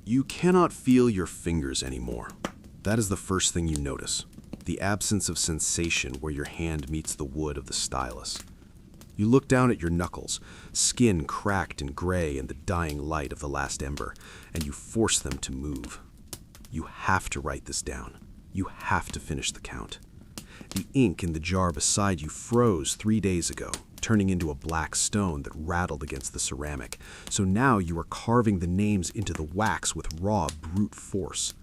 You cannot feel your fingers anymore. That is the first thing you notice. The absence of sensation where your hand meets the wood of the stylus. You look down at your knuckles, skin cracked and gray in the dying light of the last ember, and you force them to move. You have to write this down. You have to finish the count. The ink in the jar beside you froze 3 days ago, turning into a black stone that rattled against the ceramic. So now you are carving the names into the wax with raw, brute force.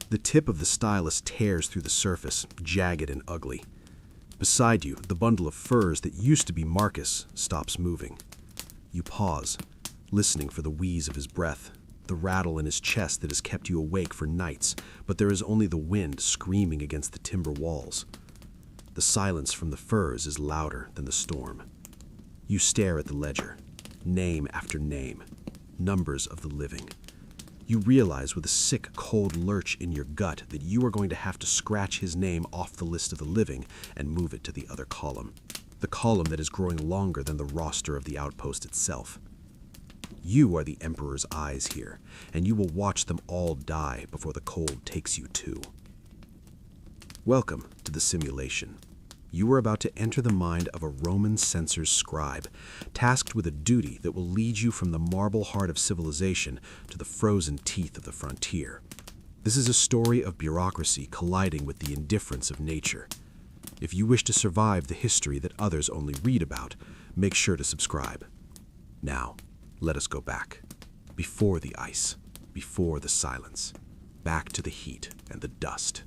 The tip of the stylus tears through the surface, jagged and ugly. Beside you, the bundle of furs that used to be Marcus stops moving. You pause, listening for the wheeze of his breath, the rattle in his chest that has kept you awake for nights, but there is only the wind screaming against the timber walls. The silence from the furs is louder than the storm. You stare at the ledger, name after name, numbers of the living. You realize with a sick, cold lurch in your gut that you are going to have to scratch his name off the list of the living and move it to the other column, the column that is growing longer than the roster of the outpost itself. You are the Emperor's eyes here, and you will watch them all die before the cold takes you too. Welcome to the simulation. You are about to enter the mind of a Roman censor's scribe, tasked with a duty that will lead you from the marble heart of civilization to the frozen teeth of the frontier. This is a story of bureaucracy colliding with the indifference of nature. If you wish to survive the history that others only read about, make sure to subscribe. Now, let us go back. Before the ice, before the silence, back to the heat and the dust.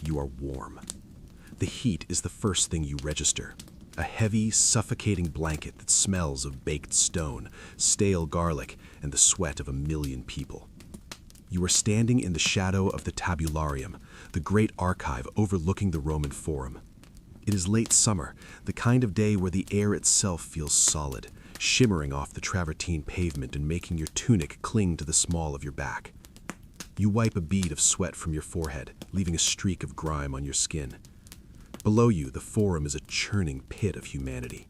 You are warm. The heat is the first thing you register. A heavy, suffocating blanket that smells of baked stone, stale garlic, and the sweat of 1,000,000 people. You are standing in the shadow of the tabularium, the great archive overlooking the Roman Forum. It is late summer, the kind of day where the air itself feels solid, shimmering off the travertine pavement and making your tunic cling to the small of your back. You wipe a bead of sweat from your forehead, leaving a streak of grime on your skin. Below you, the Forum is a churning pit of humanity.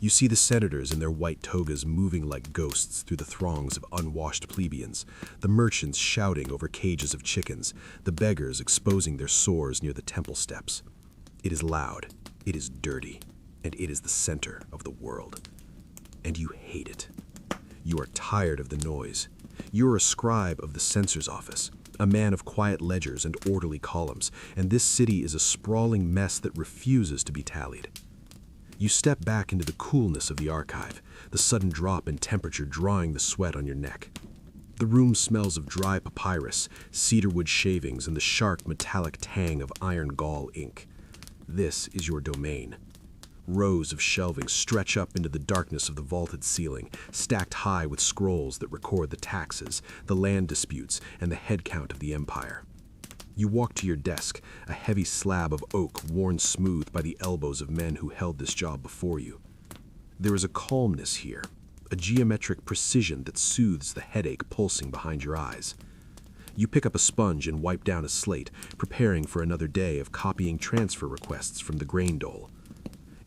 You see the senators in their white togas moving like ghosts through the throngs of unwashed plebeians, the merchants shouting over cages of chickens, the beggars exposing their sores near the temple steps. It is loud, it is dirty, and it is the center of the world. And you hate it. You are tired of the noise. You are a scribe of the censor's office, a man of quiet ledgers and orderly columns, and this city is a sprawling mess that refuses to be tallied. You step back into the coolness of the archive, the sudden drop in temperature drawing the sweat on your neck. The room smells of dry papyrus, cedarwood shavings, and the sharp metallic tang of iron gall ink. This is your domain. Rows of shelving stretch up into the darkness of the vaulted ceiling, stacked high with scrolls that record the taxes, the land disputes, and the head count of the empire. You walk to your desk, a heavy slab of oak worn smooth by the elbows of men who held this job before you. There is a calmness here, a geometric precision that soothes the headache pulsing behind your eyes. You pick up a sponge and wipe down a slate, preparing for another day of copying transfer requests from the grain dole.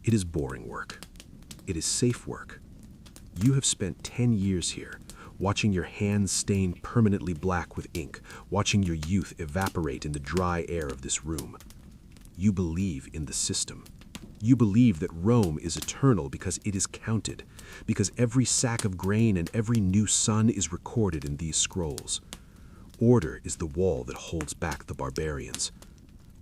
It is boring work. It is safe work. You have spent 10 years here, watching your hands stain permanently black with ink, watching your youth evaporate in the dry air of this room. You believe in the system. You believe that Rome is eternal because it is counted, because every sack of grain and every new sun is recorded in these scrolls. Order is the wall that holds back the barbarians.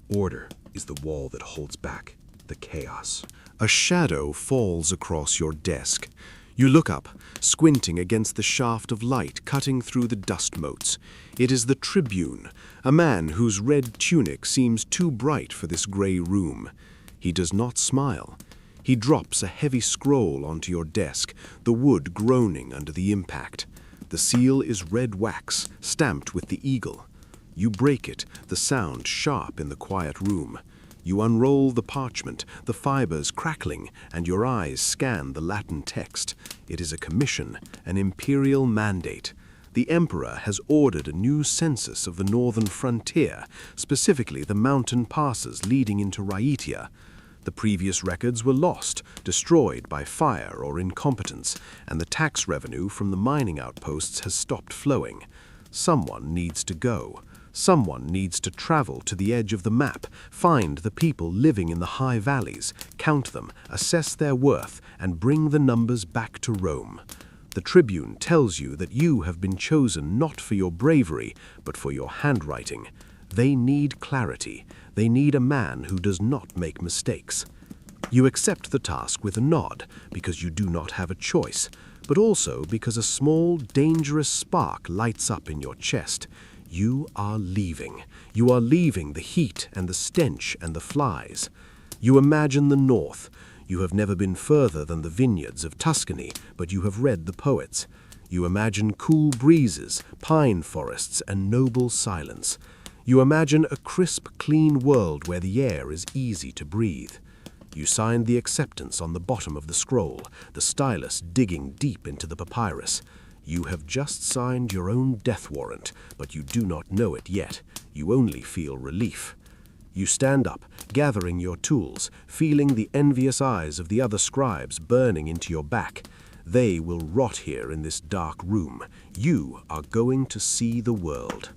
Order is the wall that holds back the chaos. A shadow falls across your desk. You look up, squinting against the shaft of light cutting through the dust motes. It is the tribune, a man whose red tunic seems too bright for this gray room. He does not smile. He drops a heavy scroll onto your desk, the wood groaning under the impact. The seal is red wax, stamped with the eagle. You break it, the sound sharp in the quiet room. You unroll the parchment, the fibers crackling, and your eyes scan the Latin text. It is a commission, an imperial mandate. The emperor has ordered a new census of the northern frontier, specifically the mountain passes leading into Rhaetia. The previous records were lost, destroyed by fire or incompetence, and the tax revenue from the mining outposts has stopped flowing. Someone needs to go. Someone needs to travel to the edge of the map, find the people living in the high valleys, count them, assess their worth, and bring the numbers back to Rome. The Tribune tells you that you have been chosen not for your bravery, but for your handwriting. They need clarity. They need a man who does not make mistakes. You accept the task with a nod, because you do not have a choice, but also because a small, dangerous spark lights up in your chest. You are leaving. You are leaving the heat and the stench and the flies. You imagine the north. You have never been further than the vineyards of Tuscany, but you have read the poets. You imagine cool breezes, pine forests, and noble silence. You imagine a crisp, clean world where the air is easy to breathe. You signed the acceptance on the bottom of the scroll, the stylus digging deep into the papyrus. You have just signed your own death warrant, but you do not know it yet. You only feel relief. You stand up, gathering your tools, feeling the envious eyes of the other scribes burning into your back. They will rot here in this dark room. You are going to see the world.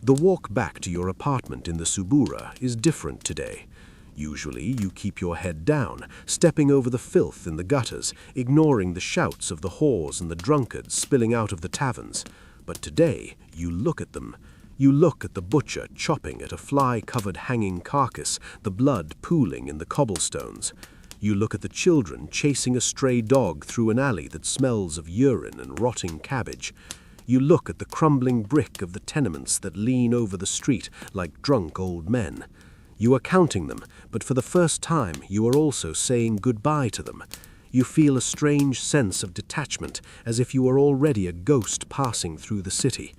The walk back to your apartment in the Subura is different today. Usually you keep your head down, stepping over the filth in the gutters, ignoring the shouts of the whores and the drunkards spilling out of the taverns. But today you look at them. You look at the butcher chopping at a fly-covered hanging carcass, the blood pooling in the cobblestones. You look at the children chasing a stray dog through an alley that smells of urine and rotting cabbage. You look at the crumbling brick of the tenements that lean over the street like drunk old men. You are counting them, but for the first time you are also saying goodbye to them. You feel a strange sense of detachment, as if you are already a ghost passing through the city.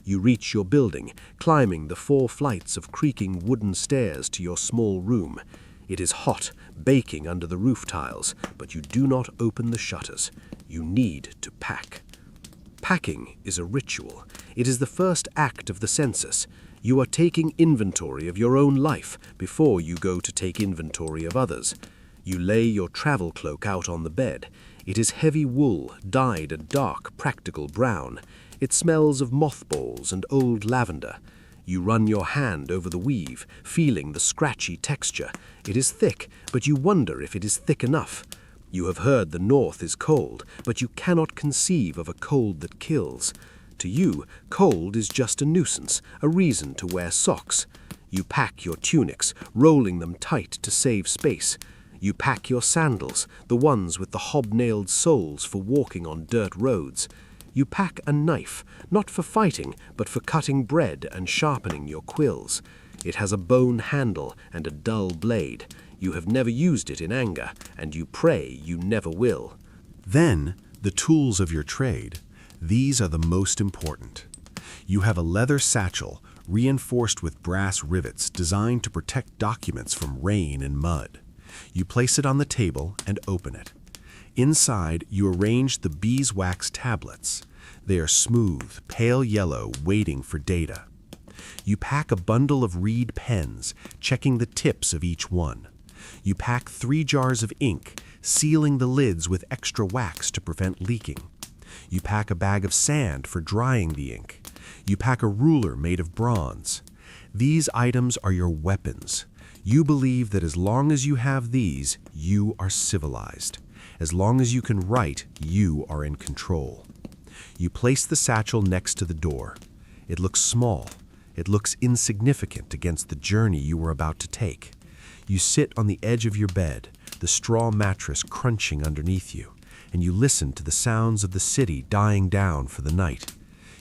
You reach your building, climbing the 4 flights of creaking wooden stairs to your small room. It is hot, baking under the roof tiles, but you do not open the shutters. You need to pack. Packing is a ritual. It is the first act of the census. You are taking inventory of your own life before you go to take inventory of others. You lay your travel cloak out on the bed. It is heavy wool, dyed a dark, practical brown. It smells of mothballs and old lavender. You run your hand over the weave, feeling the scratchy texture. It is thick, but you wonder if it is thick enough. You have heard the north is cold, but you cannot conceive of a cold that kills. To you, cold is just a nuisance, a reason to wear socks. You pack your tunics, rolling them tight to save space. You pack your sandals, the ones with the hobnailed soles for walking on dirt roads. You pack a knife, not for fighting, but for cutting bread and sharpening your quills. It has a bone handle and a dull blade. You have never used it in anger, and you pray you never will. Then, the tools of your trade. These are the most important. You have a leather satchel reinforced with brass rivets designed to protect documents from rain and mud. You place it on the table and open it. Inside, you arrange the beeswax tablets. They are smooth, pale yellow, waiting for data. You pack a bundle of reed pens, checking the tips of each one. You pack 3 jars of ink, sealing the lids with extra wax to prevent leaking. You pack a bag of sand for drying the ink. You pack a ruler made of bronze. These items are your weapons. You believe that as long as you have these, you are civilized. As long as you can write, you are in control. You place the satchel next to the door. It looks small. It looks insignificant against the journey you were about to take. You sit on the edge of your bed, the straw mattress crunching underneath you, and you listen to the sounds of the city dying down for the night.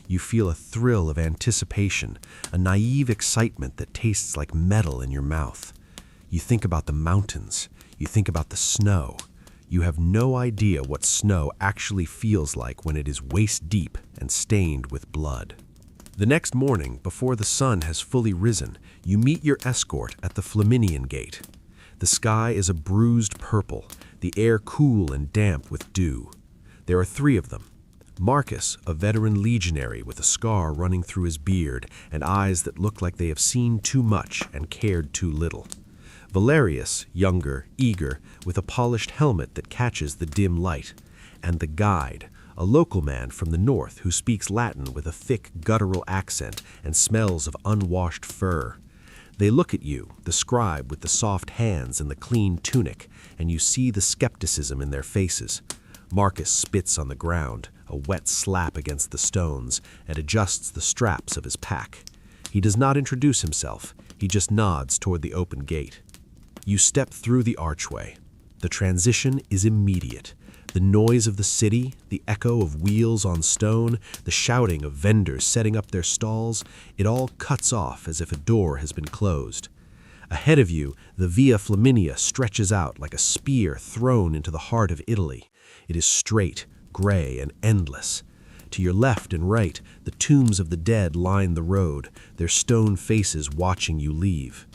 You feel a thrill of anticipation, a naive excitement that tastes like metal in your mouth. You think about the mountains. You think about the snow. You have no idea what snow actually feels like when it is waist-deep and stained with blood. The next morning, before the sun has fully risen, you meet your escort at the Flaminian Gate. The sky is a bruised purple, the air cool and damp with dew. There are 3 of them. Marcus, a veteran legionary with a scar running through his beard and eyes that look like they have seen too much and cared too little. Valerius, younger, eager, with a polished helmet that catches the dim light. And the guide, a local man from the north who speaks Latin with a thick, guttural accent and smells of unwashed fur. They look at you, the scribe with the soft hands and the clean tunic, and you see the skepticism in their faces. Marcus spits on the ground, a wet slap against the stones, and adjusts the straps of his pack. He does not introduce himself, he just nods toward the open gate. You step through the archway. The transition is immediate. The noise of the city, the echo of wheels on stone, the shouting of vendors setting up their stalls, it all cuts off as if a door has been closed. Ahead of you, the Via Flaminia stretches out like a spear thrown into the heart of Italy. It is straight, gray, and endless. To your left and right, the tombs of the dead line the road, their stone faces watching you leave.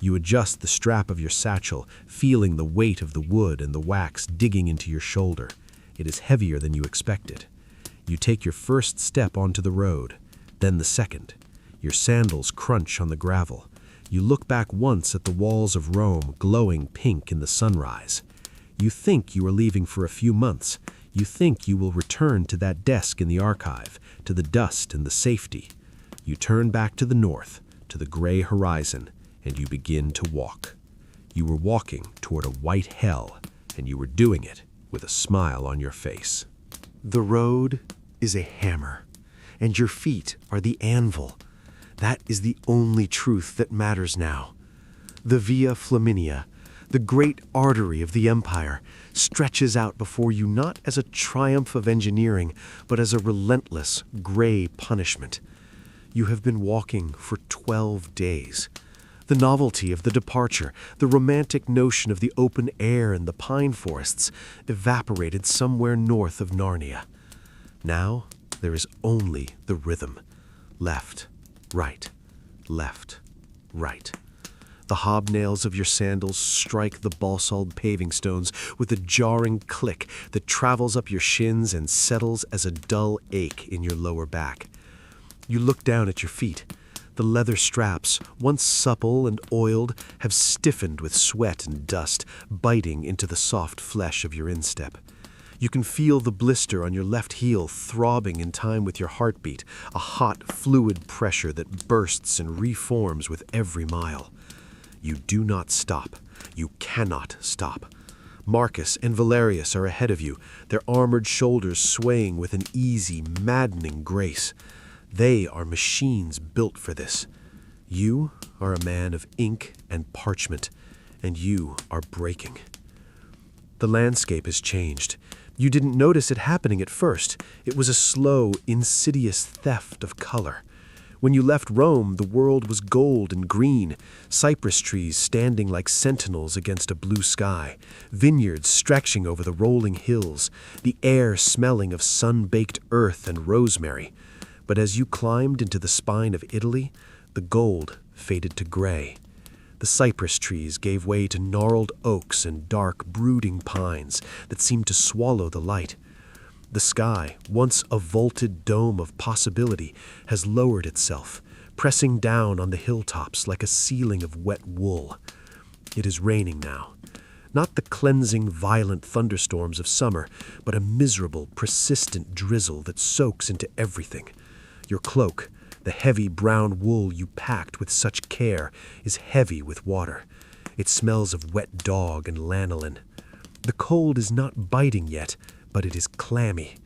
You adjust the strap of your satchel, feeling the weight of the wood and the wax digging into your shoulder. It is heavier than you expected. You take your first step onto the road, then the second. Your sandals crunch on the gravel. You look back once at the walls of Rome glowing pink in the sunrise. You think you are leaving for a few months. You think you will return to that desk in the archive, to the dust and the safety. You turn back to the north, to the gray horizon, and you begin to walk. You were walking toward a white hell, and you were doing it with a smile on your face. The road is a hammer, and your feet are the anvil. That is the only truth that matters now. The Via Flaminia, the great artery of the empire, stretches out before you not as a triumph of engineering, but as a relentless, gray punishment. You have been walking for 12 days. The novelty of the departure, the romantic notion of the open air and the pine forests, evaporated somewhere north of Narnia. Now there is only the rhythm. Left, right, left, right. The hobnails of your sandals strike the balsald paving stones with a jarring click that travels up your shins and settles as a dull ache in your lower back. You look down at your feet. The leather straps, once supple and oiled, have stiffened with sweat and dust, biting into the soft flesh of your instep. You can feel the blister on your left heel throbbing in time with your heartbeat, a hot, fluid pressure that bursts and reforms with every mile. You do not stop. You cannot stop. Marcus and Valerius are ahead of you, their armored shoulders swaying with an easy, maddening grace. They are machines built for this. You are a man of ink and parchment, and you are breaking. The landscape has changed. You didn't notice it happening at first. It was a slow, insidious theft of color. When you left Rome, the world was gold and green, cypress trees standing like sentinels against a blue sky, vineyards stretching over the rolling hills, the air smelling of sun-baked earth and rosemary. But as you climbed into the spine of Italy, the gold faded to gray. The cypress trees gave way to gnarled oaks and dark, brooding pines that seemed to swallow the light. The sky, once a vaulted dome of possibility, has lowered itself, pressing down on the hilltops like a ceiling of wet wool. It is raining now. Not the cleansing, violent thunderstorms of summer, but a miserable, persistent drizzle that soaks into everything. Your cloak, the heavy brown wool you packed with such care, is heavy with water. It smells of wet dog and lanolin. The cold is not biting yet, but it is clammy.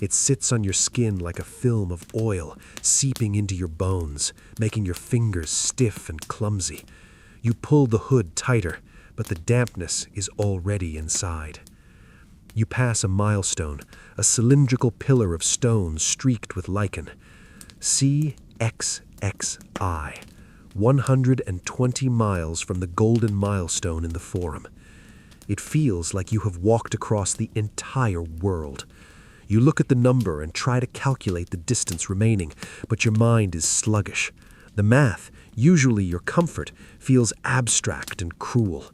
It sits on your skin like a film of oil, seeping into your bones, making your fingers stiff and clumsy. You pull the hood tighter, but the dampness is already inside. You pass a milestone, a cylindrical pillar of stone streaked with lichen. CXXI, 120 miles from the golden milestone in the Forum. It feels like you have walked across the entire world. You look at the number and try to calculate the distance remaining, but your mind is sluggish. The math, usually your comfort, feels abstract and cruel.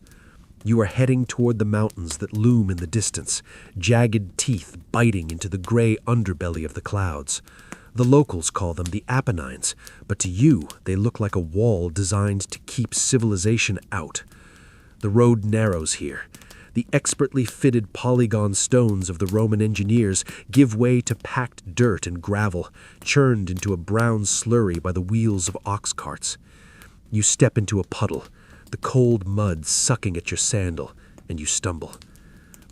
You are heading toward the mountains that loom in the distance, jagged teeth biting into the gray underbelly of the clouds. The locals call them the Apennines, but to you they look like a wall designed to keep civilization out. The road narrows here. The expertly fitted polygon stones of the Roman engineers give way to packed dirt and gravel, churned into a brown slurry by the wheels of ox carts. You step into a puddle, the cold mud sucking at your sandal, and you stumble.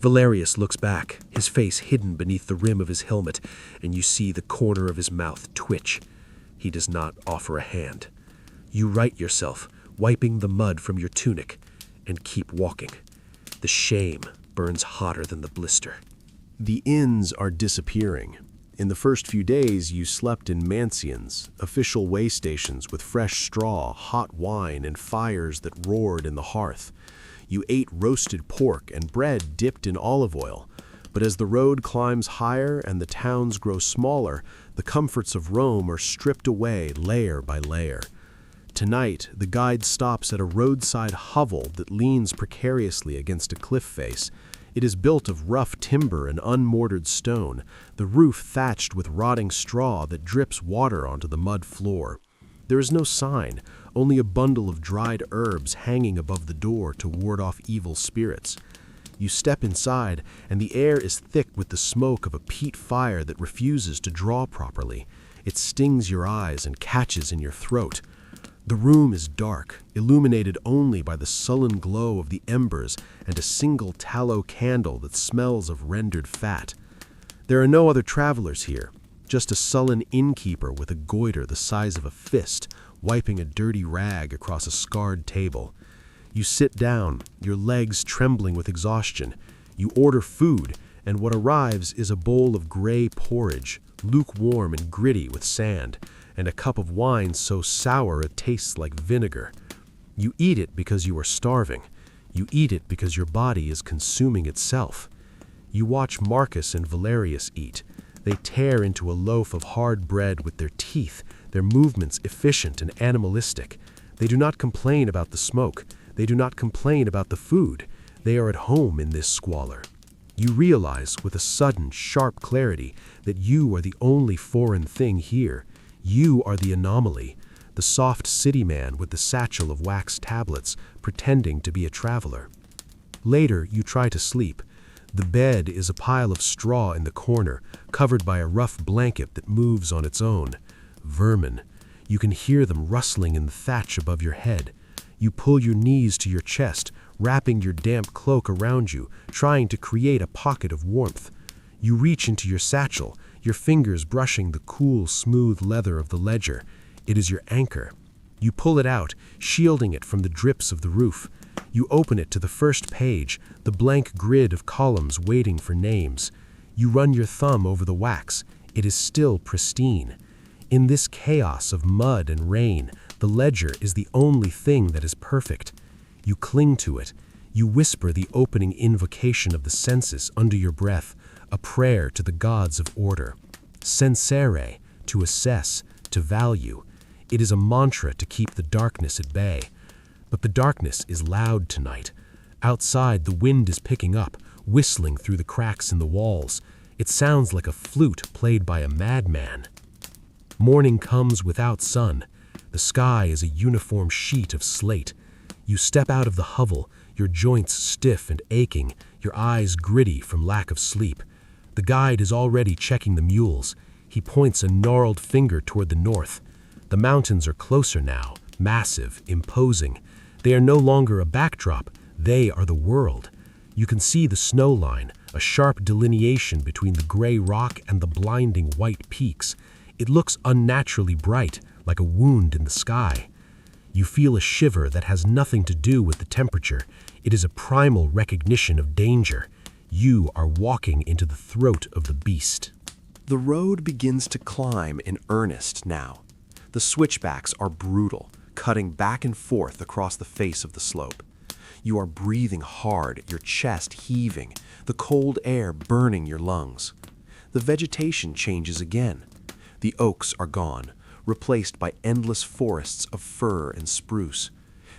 Valerius looks back, his face hidden beneath the rim of his helmet, and you see the corner of his mouth twitch. He does not offer a hand. You right yourself, wiping the mud from your tunic, and keep walking. The shame burns hotter than the blister. The inns are disappearing. In the first few days, you slept in mansions, official way stations with fresh straw, hot wine, and fires that roared in the hearth. You ate roasted pork and bread dipped in olive oil. But as the road climbs higher and the towns grow smaller, the comforts of Rome are stripped away layer by layer. Tonight, the guide stops at a roadside hovel that leans precariously against a cliff face. It is built of rough timber and unmortared stone, the roof thatched with rotting straw that drips water onto the mud floor. There is no sign, only a bundle of dried herbs hanging above the door to ward off evil spirits. You step inside, and the air is thick with the smoke of a peat fire that refuses to draw properly. It stings your eyes and catches in your throat. The room is dark, illuminated only by the sullen glow of the embers and a single tallow candle that smells of rendered fat. There are no other travelers here, just a sullen innkeeper with a goiter the size of a fist, wiping a dirty rag across a scarred table. You sit down, your legs trembling with exhaustion. You order food, and what arrives is a bowl of gray porridge, lukewarm and gritty with sand, and a cup of wine so sour it tastes like vinegar. You eat it because you are starving. You eat it because your body is consuming itself. You watch Marcus and Valerius eat. They tear into a loaf of hard bread with their teeth, their movements efficient and animalistic. They do not complain about the smoke. They do not complain about the food. They are at home in this squalor. You realize with a sudden, sharp clarity that you are the only foreign thing here. You are the anomaly, the soft city man with the satchel of wax tablets, pretending to be a traveler. Later, you try to sleep. The bed is a pile of straw in the corner, covered by a rough blanket that moves on its own. Vermin. You can hear them rustling in the thatch above your head. You pull your knees to your chest, wrapping your damp cloak around you, trying to create a pocket of warmth. You reach into your satchel, your fingers brushing the cool, smooth leather of the ledger. It is your anchor. You pull it out, shielding it from the drips of the roof. You open it to the first page, the blank grid of columns waiting for names. You run your thumb over the wax. It is still pristine. In this chaos of mud and rain, the ledger is the only thing that is perfect. You cling to it. You whisper the opening invocation of the census under your breath, a prayer to the gods of order. Censere, to assess, to value. It is a mantra to keep the darkness at bay. But the darkness is loud tonight. Outside, the wind is picking up, whistling through the cracks in the walls. It sounds like a flute played by a madman. Morning comes without sun. The sky is a uniform sheet of slate. You step out of the hovel, your joints stiff and aching, your eyes gritty from lack of sleep. The guide is already checking the mules. He points a gnarled finger toward the north. The mountains are closer now, massive, imposing. They are no longer a backdrop. They are the world. You can see the snow line, a sharp delineation between the gray rock and the blinding white peaks. It looks unnaturally bright, like a wound in the sky. You feel a shiver that has nothing to do with the temperature. It is a primal recognition of danger. You are walking into the throat of the beast. The road begins to climb in earnest now. The switchbacks are brutal, cutting back and forth across the face of the slope. You are breathing hard, your chest heaving, the cold air burning your lungs. The vegetation changes again. The oaks are gone, replaced by endless forests of fir and spruce.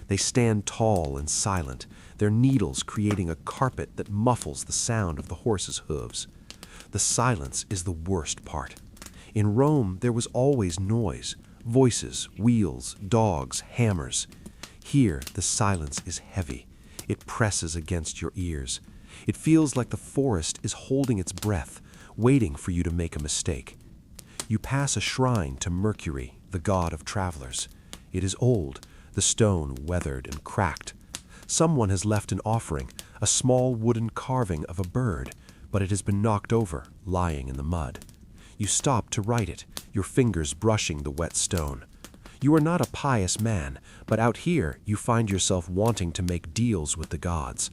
They stand tall and silent, their needles creating a carpet that muffles the sound of the horses' hooves. The silence is the worst part. In Rome, there was always noise, voices, wheels, dogs, hammers. Here, the silence is heavy. It presses against your ears. It feels like the forest is holding its breath, waiting for you to make a mistake. You pass a shrine to Mercury, the god of travelers. It is old, the stone weathered and cracked. Someone has left an offering, a small wooden carving of a bird, but it has been knocked over, lying in the mud. You stop to write it, your fingers brushing the wet stone. You are not a pious man, but out here you find yourself wanting to make deals with the gods.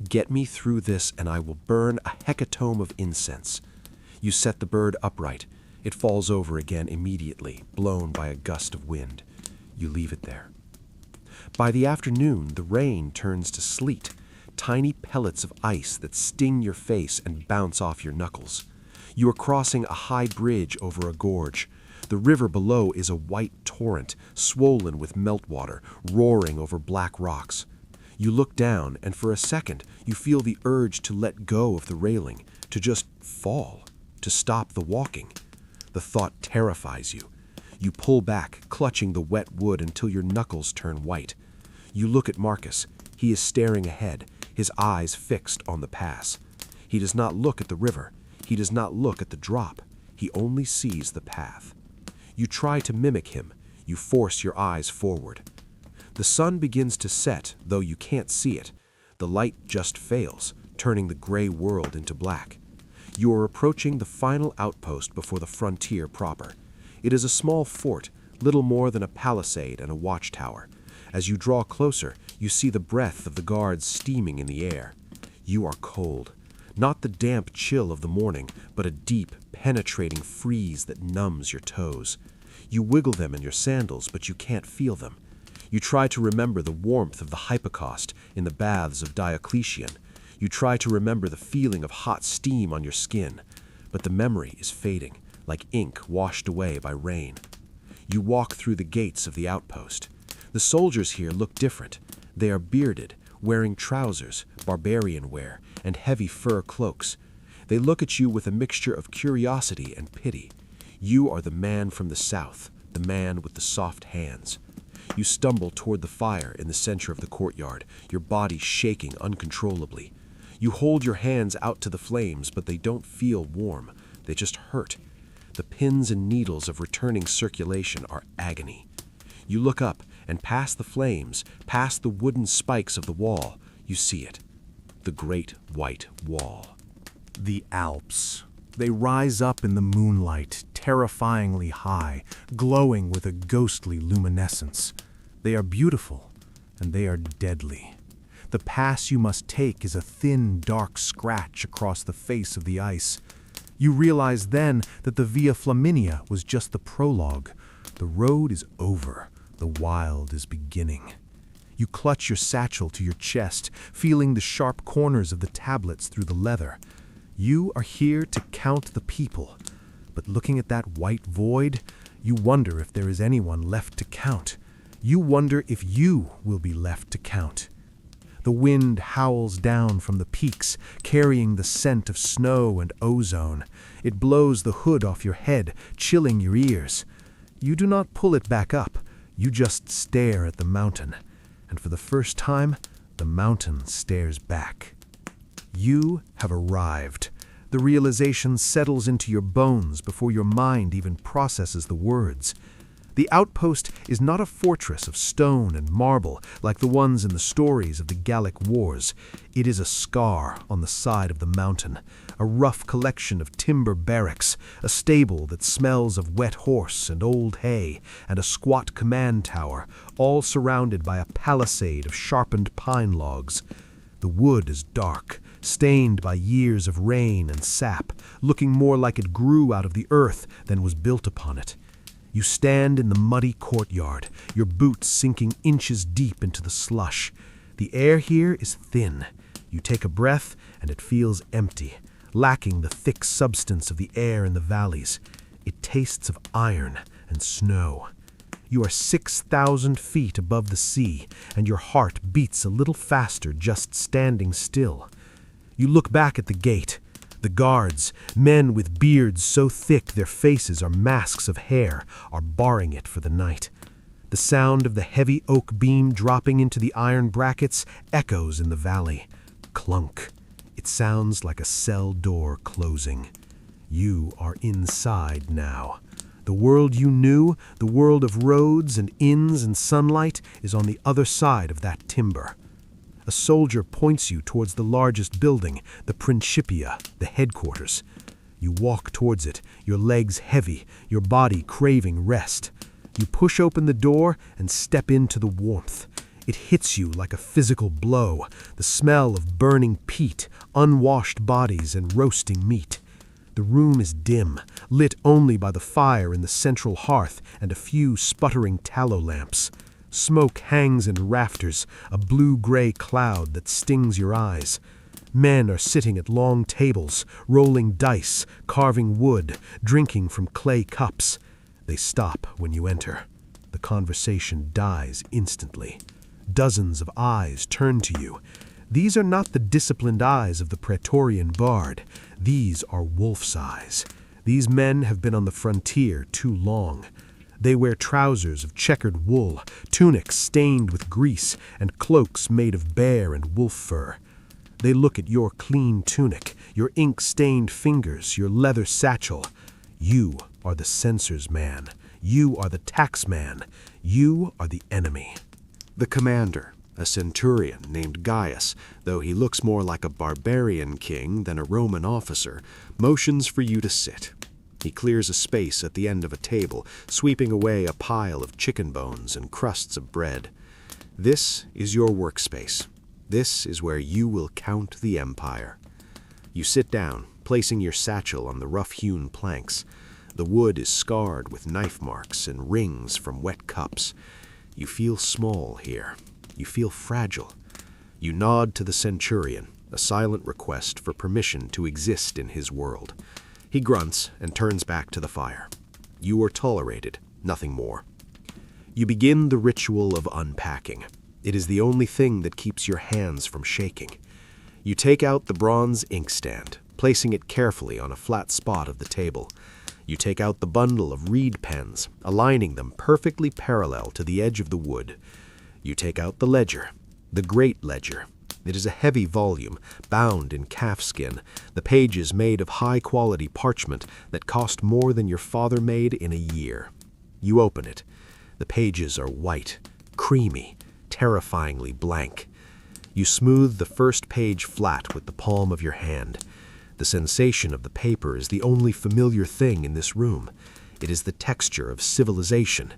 Get me through this and I will burn a hecatomb of incense. You set the bird upright. It falls over again immediately, blown by a gust of wind. You leave it there. By the afternoon, the rain turns to sleet, tiny pellets of ice that sting your face and bounce off your knuckles. You are crossing a high bridge over a gorge. The river below is a white torrent, swollen with meltwater, roaring over black rocks. You look down, and for a second, you feel the urge to let go of the railing, to just fall, to stop the walking. The thought terrifies you. You pull back, clutching the wet wood until your knuckles turn white. You look at Marcus. He is staring ahead, his eyes fixed on the pass. He does not look at the river. He does not look at the drop. He only sees the path. You try to mimic him. You force your eyes forward. The sun begins to set, though you can't see it. The light just fails, turning the gray world into black. You are approaching the final outpost before the frontier proper. It is a small fort, little more than a palisade and a watchtower. As you draw closer, you see the breath of the guards steaming in the air. You are cold. Not the damp chill of the morning, but a deep, penetrating freeze that numbs your toes. You wiggle them in your sandals, but you can't feel them. You try to remember the warmth of the hypocaust in the baths of Diocletian. You try to remember the feeling of hot steam on your skin, but the memory is fading, like ink washed away by rain. You walk through the gates of the outpost. The soldiers here look different. They are bearded, wearing trousers, barbarian wear, and heavy fur cloaks. They look at you with a mixture of curiosity and pity. You are the man from the south, the man with the soft hands. You stumble toward the fire in the center of the courtyard, your body shaking uncontrollably. You hold your hands out to the flames, but they don't feel warm. They just hurt. The pins and needles of returning circulation are agony. You look up, and past the flames, past the wooden spikes of the wall, you see it. The Great White Wall. The Alps. They rise up in the moonlight, terrifyingly high, glowing with a ghostly luminescence. They are beautiful, and they are deadly. The pass you must take is a thin, dark scratch across the face of the ice. You realize then that the Via Flaminia was just the prologue. The road is over. The wild is beginning. You clutch your satchel to your chest, feeling the sharp corners of the tablets through the leather. You are here to count the people. But looking at that white void, you wonder if there is anyone left to count. You wonder if you will be left to count. The wind howls down from the peaks, carrying the scent of snow and ozone. It blows the hood off your head, chilling your ears. You do not pull it back up. You just stare at the mountain, and for the first time, the mountain stares back. You have arrived. The realization settles into your bones before your mind even processes the words. The outpost is not a fortress of stone and marble like the ones in the stories of the Gallic Wars. It is a scar on the side of the mountain, a rough collection of timber barracks, a stable that smells of wet horse and old hay, and a squat command tower, all surrounded by a palisade of sharpened pine logs. The wood is dark, stained by years of rain and sap, looking more like it grew out of the earth than was built upon it. You stand in the muddy courtyard, your boots sinking inches deep into the slush. The air here is thin. You take a breath, and it feels empty, lacking the thick substance of the air in the valleys. It tastes of iron and snow. You are 6,000 feet above the sea, and your heart beats a little faster just standing still. You look back at the gate. The guards, men with beards so thick their faces are masks of hair, are barring it for the night. The sound of the heavy oak beam dropping into the iron brackets echoes in the valley. Clunk. It sounds like a cell door closing. You are inside now. The world you knew, the world of roads and inns and sunlight, is on the other side of that timber. A soldier points you towards the largest building, the Principia, the headquarters. You walk towards it, your legs heavy, your body craving rest. You push open the door and step into the warmth. It hits you like a physical blow, the smell of burning peat, unwashed bodies, and roasting meat. The room is dim, lit only by the fire in the central hearth and a few sputtering tallow lamps. Smoke hangs in rafters, a blue-gray cloud that stings your eyes. Men are sitting at long tables, rolling dice, carving wood, drinking from clay cups. They stop when you enter. The conversation dies instantly. Dozens of eyes turn to you. These are not the disciplined eyes of the Praetorian bard. These are wolf's eyes. These men have been on the frontier too long. They wear trousers of checkered wool, tunics stained with grease, and cloaks made of bear and wolf fur. They look at your clean tunic, your ink-stained fingers, your leather satchel. You are the censor's man. You are the tax man. You are the enemy. The commander, a centurion named Gaius, though he looks more like a barbarian king than a Roman officer, motions for you to sit. He clears a space at the end of a table, sweeping away a pile of chicken bones and crusts of bread. This is your workspace. This is where you will count the empire. You sit down, placing your satchel on the rough-hewn planks. The wood is scarred with knife marks and rings from wet cups. You feel small here. You feel fragile. You nod to the centurion, a silent request for permission to exist in his world. He grunts and turns back to the fire. You are tolerated, nothing more. You begin the ritual of unpacking. It is the only thing that keeps your hands from shaking. You take out the bronze inkstand, placing it carefully on a flat spot of the table. You take out the bundle of reed pens, aligning them perfectly parallel to the edge of the wood. You take out the ledger, the great ledger. It is a heavy volume, bound in calfskin, the pages made of high-quality parchment that cost more than your father made in a year. You open it. The pages are white, creamy, terrifyingly blank. You smooth the first page flat with the palm of your hand. The sensation of the paper is the only familiar thing in this room. It is the texture of civilization.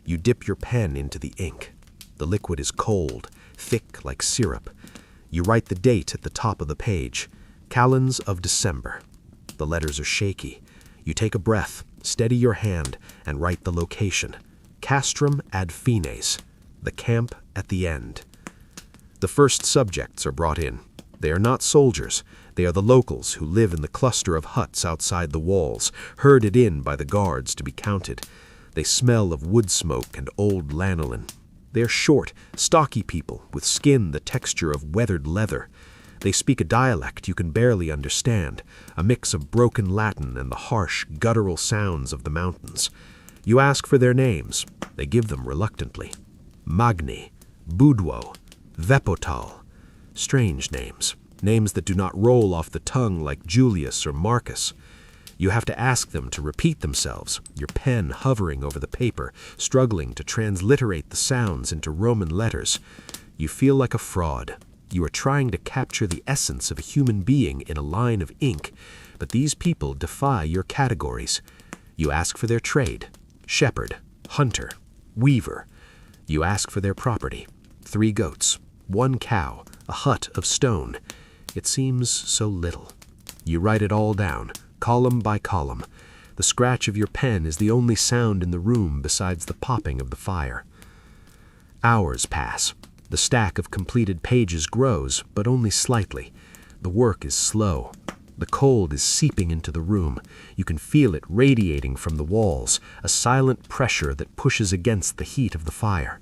You dip your pen into the ink. The liquid is cold, thick like syrup. You write the date at the top of the page, Calends of December. The letters are shaky. You take a breath, steady your hand, and write the location, Castrum ad Fines, the camp at the end. The first subjects are brought in. They are not soldiers. They are the locals who live in the cluster of huts outside the walls, herded in by the guards to be counted. They smell of wood smoke and old lanolin. They are short, stocky people with skin the texture of weathered leather. They speak a dialect you can barely understand, a mix of broken Latin and the harsh, guttural sounds of the mountains. You ask for their names. They give them reluctantly. Magni, Budwo, Vepotal. Strange names. Names that do not roll off the tongue like Julius or Marcus. You have to ask them to repeat themselves, your pen hovering over the paper, struggling to transliterate the sounds into Roman letters. You feel like a fraud. You are trying to capture the essence of a human being in a line of ink, but these people defy your categories. You ask for their trade, shepherd, hunter, weaver. You ask for their property, 3 goats, 1 cow, a hut of stone. It seems so little. You write it all down, column by column. The scratch of your pen is the only sound in the room besides the popping of the fire. Hours pass. The stack of completed pages grows, but only slightly. The work is slow. The cold is seeping into the room. You can feel it radiating from the walls, a silent pressure that pushes against the heat of the fire.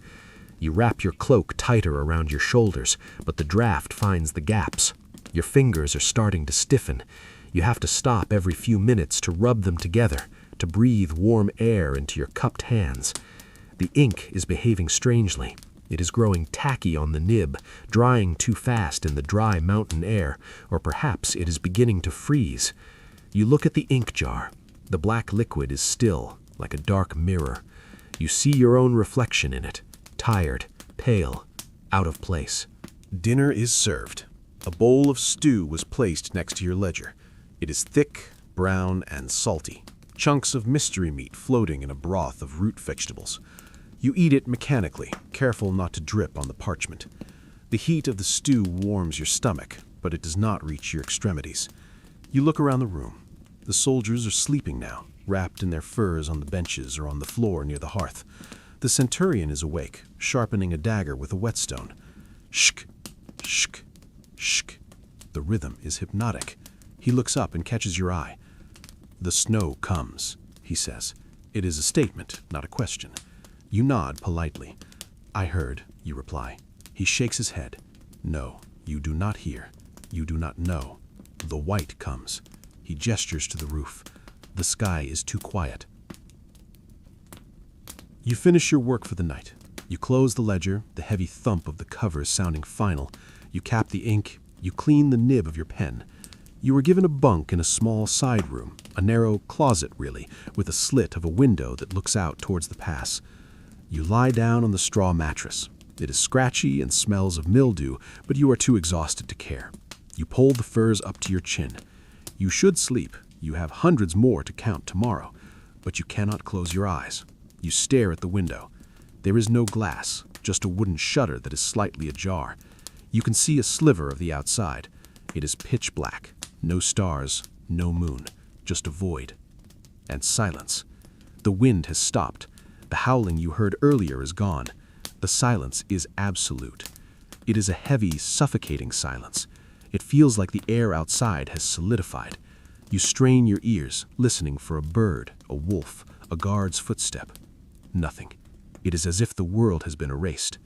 You wrap your cloak tighter around your shoulders, but the draft finds the gaps. Your fingers are starting to stiffen. You have to stop every few minutes to rub them together, to breathe warm air into your cupped hands. The ink is behaving strangely. It is growing tacky on the nib, drying too fast in the dry mountain air, or perhaps it is beginning to freeze. You look at the ink jar. The black liquid is still, like a dark mirror. You see your own reflection in it, tired, pale, out of place. Dinner is served. A bowl of stew was placed next to your ledger. It is thick, brown, and salty. Chunks of mystery meat floating in a broth of root vegetables. You eat it mechanically, careful not to drip on the parchment. The heat of the stew warms your stomach, but it does not reach your extremities. You look around the room. The soldiers are sleeping now, wrapped in their furs on the benches or on the floor near the hearth. The centurion is awake, sharpening a dagger with a whetstone. Shk, shk, shk. The rhythm is hypnotic. He looks up and catches your eye. "The snow comes," he says. It is a statement, not a question. You nod politely. "I heard," you reply. He shakes his head. "No, you do not hear. You do not know. The white comes." He gestures to the roof. "The sky is too quiet." You finish your work for the night. You close the ledger, the heavy thump of the covers sounding final. You cap the ink. You clean the nib of your pen. You were given a bunk in a small side room, a narrow closet really, with a slit of a window that looks out towards the pass. You lie down on the straw mattress. It is scratchy and smells of mildew, but you are too exhausted to care. You pull the furs up to your chin. You should sleep. You have hundreds more to count tomorrow, but you cannot close your eyes. You stare at the window. There is no glass, just a wooden shutter that is slightly ajar. You can see a sliver of the outside. It is pitch black. No stars, no moon, just a void. And silence. The wind has stopped. The howling you heard earlier is gone. The silence is absolute. It is a heavy, suffocating silence. It feels like the air outside has solidified. You strain your ears, listening for a bird, a wolf, a guard's footstep. Nothing. It is as if the world has been erased.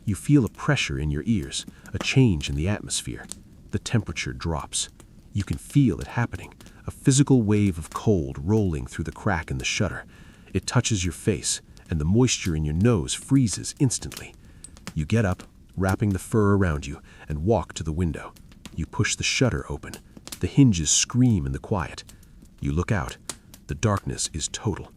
You feel a pressure in your ears, a change in the atmosphere. The temperature drops. You can feel it happening, a physical wave of cold rolling through the crack in the shutter. It touches your face, and the moisture in your nose freezes instantly. You get up, wrapping the fur around you, and walk to the window. You push the shutter open. The hinges scream in the quiet. You look out. The darkness is total.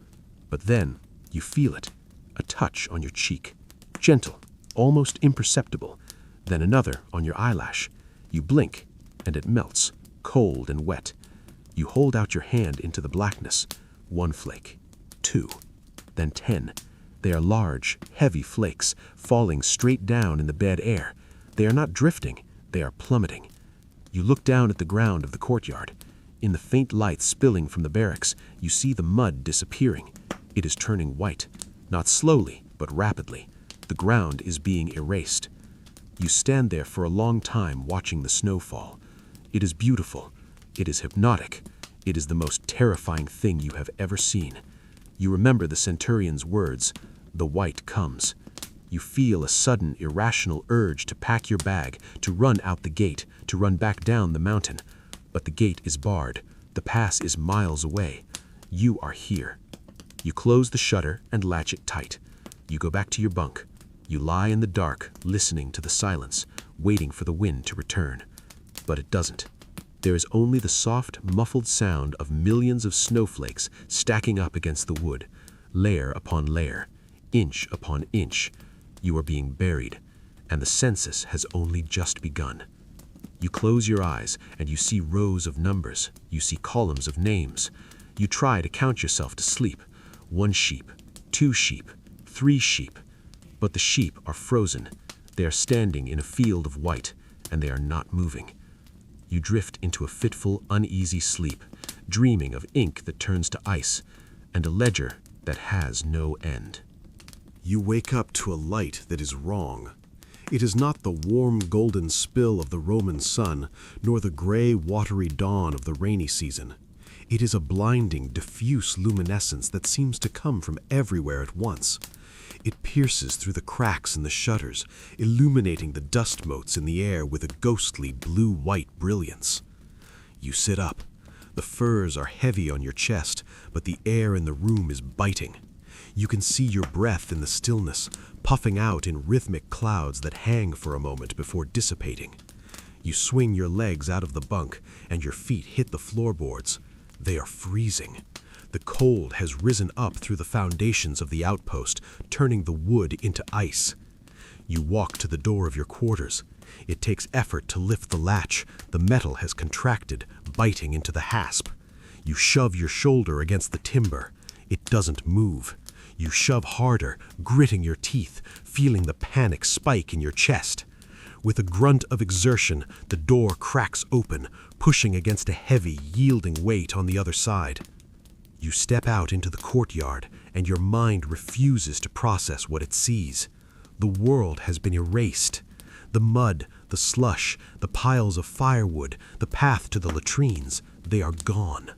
But then, you feel it, a touch on your cheek. Gentle, almost imperceptible. Then another on your eyelash. You blink, and it melts, cold and wet. You hold out your hand into the blackness. 1 flake, 2, then 10. They are large, heavy flakes, falling straight down in the bed air. They are not drifting, they are plummeting. You look down at the ground of the courtyard. In the faint light spilling from the barracks, you see the mud disappearing. It is turning white, not slowly, but rapidly. The ground is being erased. You stand there for a long time watching the snow fall. It is beautiful. It is hypnotic. It is the most terrifying thing you have ever seen. You remember the centurion's words, "The white comes." You feel a sudden, irrational urge to pack your bag, to run out the gate, to run back down the mountain. But the gate is barred. The pass is miles away. You are here. You close the shutter and latch it tight. You go back to your bunk. You lie in the dark, listening to the silence, waiting for the wind to return. But it doesn't. There is only the soft, muffled sound of millions of snowflakes stacking up against the wood, layer upon layer, inch upon inch. You are being buried, and the census has only just begun. You close your eyes, and you see rows of numbers. You see columns of names. You try to count yourself to sleep. 1 sheep, 2 sheep, 3 sheep. But the sheep are frozen. They are standing in a field of white, and they are not moving. You drift into a fitful, uneasy sleep, dreaming of ink that turns to ice, and a ledger that has no end. You wake up to a light that is wrong. It is not the warm golden spill of the Roman sun, nor the gray, watery dawn of the rainy season. It is a blinding, diffuse luminescence that seems to come from everywhere at once. It pierces through the cracks in the shutters, illuminating the dust motes in the air with a ghostly blue-white brilliance. You sit up. The furs are heavy on your chest, but the air in the room is biting. You can see your breath in the stillness, puffing out in rhythmic clouds that hang for a moment before dissipating. You swing your legs out of the bunk, and your feet hit the floorboards. They are freezing. The cold has risen up through the foundations of the outpost, turning the wood into ice. You walk to the door of your quarters. It takes effort to lift the latch. The metal has contracted, biting into the hasp. You shove your shoulder against the timber. It doesn't move. You shove harder, gritting your teeth, feeling the panic spike in your chest. With a grunt of exertion, the door cracks open, pushing against a heavy, yielding weight on the other side. You step out into the courtyard, and your mind refuses to process what it sees. The world has been erased. The mud, the slush, the piles of firewood, the path to the latrines, they are gone.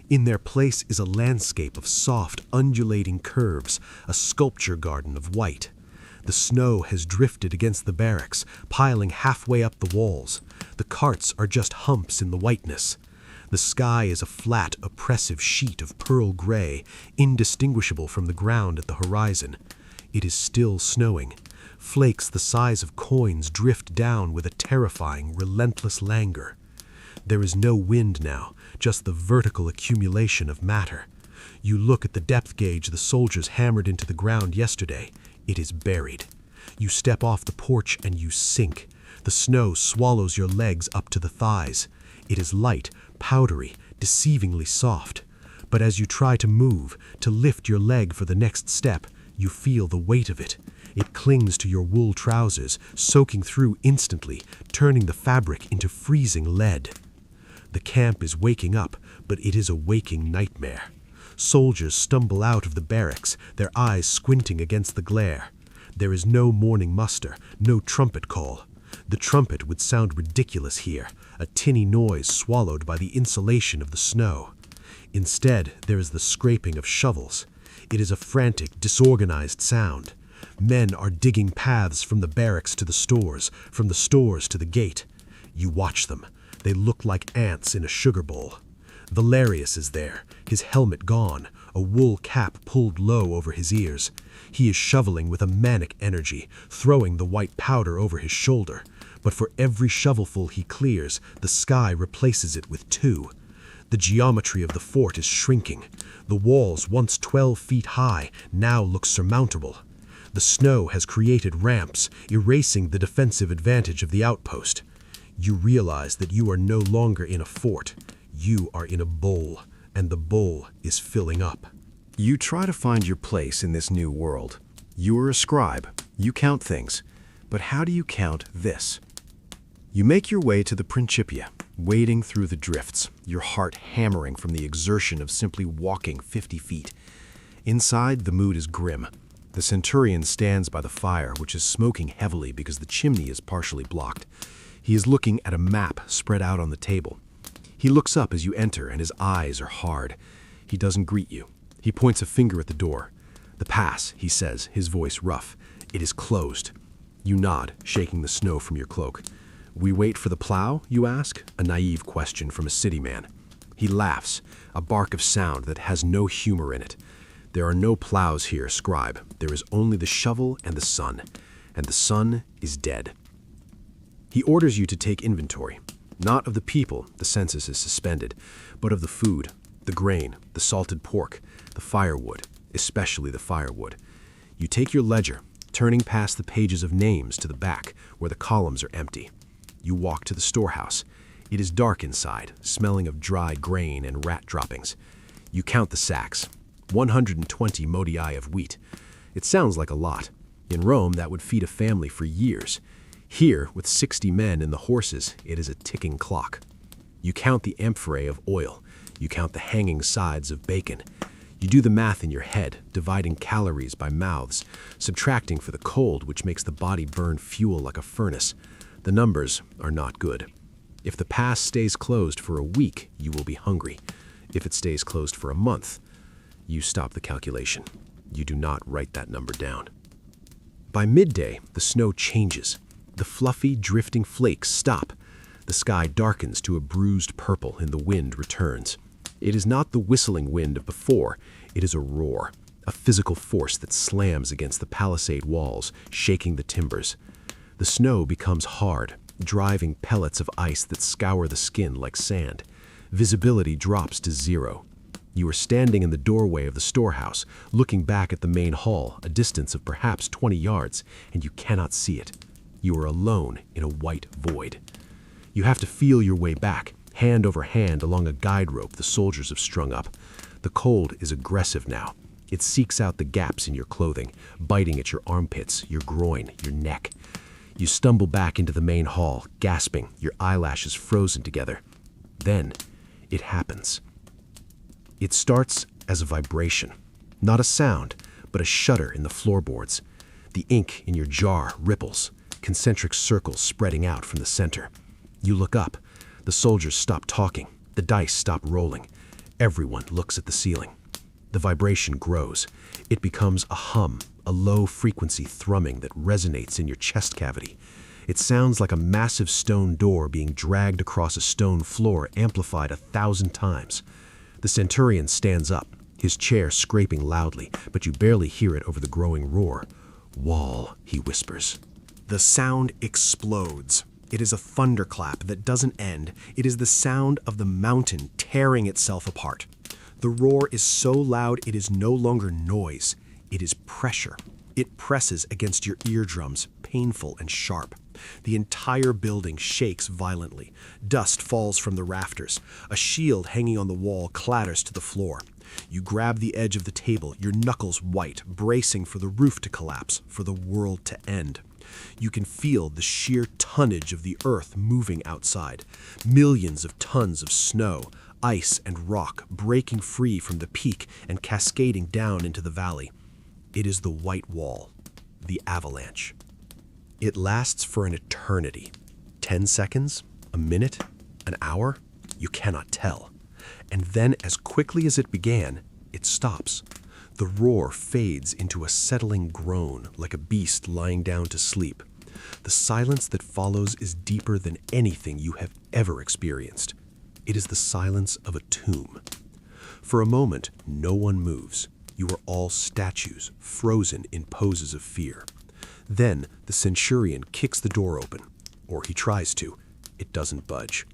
In their place is a landscape of soft, undulating curves, a sculpture garden of white. The snow has drifted against the barracks, piling halfway up the walls. The carts are just humps in the whiteness. The sky is a flat, oppressive sheet of pearl gray, indistinguishable from the ground at the horizon. It is still snowing. Flakes the size of coins drift down with a terrifying, relentless languor. There is no wind now, just the vertical accumulation of matter. You look at the depth gauge the soldiers hammered into the ground yesterday. It is buried. You step off the porch and you sink. The snow swallows your legs up to the thighs. It is light, powdery, deceivingly soft. But as you try to move, to lift your leg for the next step, you feel the weight of it. It clings to your wool trousers, soaking through instantly, turning the fabric into freezing lead. The camp is waking up, but it is a waking nightmare. Soldiers stumble out of the barracks, their eyes squinting against the glare. There is no morning muster, no trumpet call. The trumpet would sound ridiculous here, a tinny noise swallowed by the insulation of the snow. Instead, there is the scraping of shovels. It is a frantic, disorganized sound. Men are digging paths from the barracks to the stores, from the stores to the gate. You watch them. They look like ants in a sugar bowl. Valerius is there, his helmet gone, a wool cap pulled low over his ears. He is shoveling with a manic energy, throwing the white powder over his shoulder. But for every shovelful he clears, the sky replaces it with two. The geometry of the fort is shrinking. The walls, once 12 feet high, now look surmountable. The snow has created ramps, erasing the defensive advantage of the outpost. You realize that you are no longer in a fort. You are in a bowl, and the bowl is filling up. You try to find your place in this new world. You are a scribe. You count things. But how do you count this? You make your way to the Principia, wading through the drifts, your heart hammering from the exertion of simply walking 50 feet. Inside, the mood is grim. The centurion stands by the fire, which is smoking heavily because the chimney is partially blocked. He is looking at a map spread out on the table. He looks up as you enter, and his eyes are hard. He doesn't greet you. He points a finger at the door. "The pass," he says, his voice rough. "It is closed." You nod, shaking the snow from your cloak. "We wait for the plow, you ask?" A naive question from a city man. He laughs, a bark of sound that has no humor in it. "There are no plows here, scribe. There is only the shovel and the sun. And the sun is dead." He orders you to take inventory. Not of the people, the census is suspended, but of the food, the grain, the salted pork, the firewood, especially the firewood. You take your ledger, turning past the pages of names to the back, where the columns are empty. You walk to the storehouse. It is dark inside, smelling of dry grain and rat droppings. You count the sacks. 120 modii of wheat. It sounds like a lot. In Rome, that would feed a family for years. Here, with 60 men and the horses, it is a ticking clock. You count the amphorae of oil. You count the hanging sides of bacon. You do the math in your head, dividing calories by mouths, subtracting for the cold, which makes the body burn fuel like a furnace. The numbers are not good. If the pass stays closed for a week, you will be hungry. If it stays closed for a month, you stop the calculation. You do not write that number down. By midday, the snow changes. The fluffy, drifting flakes stop. The sky darkens to a bruised purple and the wind returns. It is not the whistling wind of before. It is a roar. a physical force that slams against the palisade walls, shaking the timbers. The snow becomes hard, driving pellets of ice that scour the skin like sand. Visibility drops to zero. You are standing in the doorway of the storehouse, looking back at the main hall, a distance of perhaps 20 yards, and you cannot see it. You are alone in a white void. You have to feel your way back, hand over hand along a guide rope the soldiers have strung up. The cold is aggressive now. It seeks out the gaps in your clothing, biting at your armpits, your groin, your neck. You stumble back into the main hall, gasping, your eyelashes frozen together. Then, it happens. It starts as a vibration. Not a sound, but a shudder in the floorboards. The ink in your jar ripples, concentric circles spreading out from the center. You look up. The soldiers stop talking. The dice stop rolling. Everyone looks at the ceiling. The vibration grows. It becomes a hum, a low-frequency thrumming that resonates in your chest cavity. It sounds like a massive stone door being dragged across a stone floor, amplified 1,000 times. The centurion stands up, his chair scraping loudly, but you barely hear it over the growing roar. "Wall," he whispers. The sound explodes. It is a thunderclap that doesn't end. It is the sound of the mountain tearing itself apart. The roar is so loud it is no longer noise. It is pressure. It presses against your eardrums, painful and sharp. The entire building shakes violently. Dust falls from the rafters. A shield hanging on the wall clatters to the floor. You grab the edge of the table, your knuckles white, bracing for the roof to collapse, for the world to end. You can feel the sheer tonnage of the earth moving outside. Millions of tons of snow, ice and rock breaking free from the peak and cascading down into the valley. It is the white wall, the avalanche. It lasts for an eternity. 10 seconds? A minute? An hour? You cannot tell. And then, as quickly as it began, it stops. The roar fades into a settling groan, like a beast lying down to sleep. The silence that follows is deeper than anything you have ever experienced. It is the silence of a tomb. For a moment, no one moves. You are all statues, frozen in poses of fear. Then the centurion kicks the door open, or he tries to. It doesn't budge.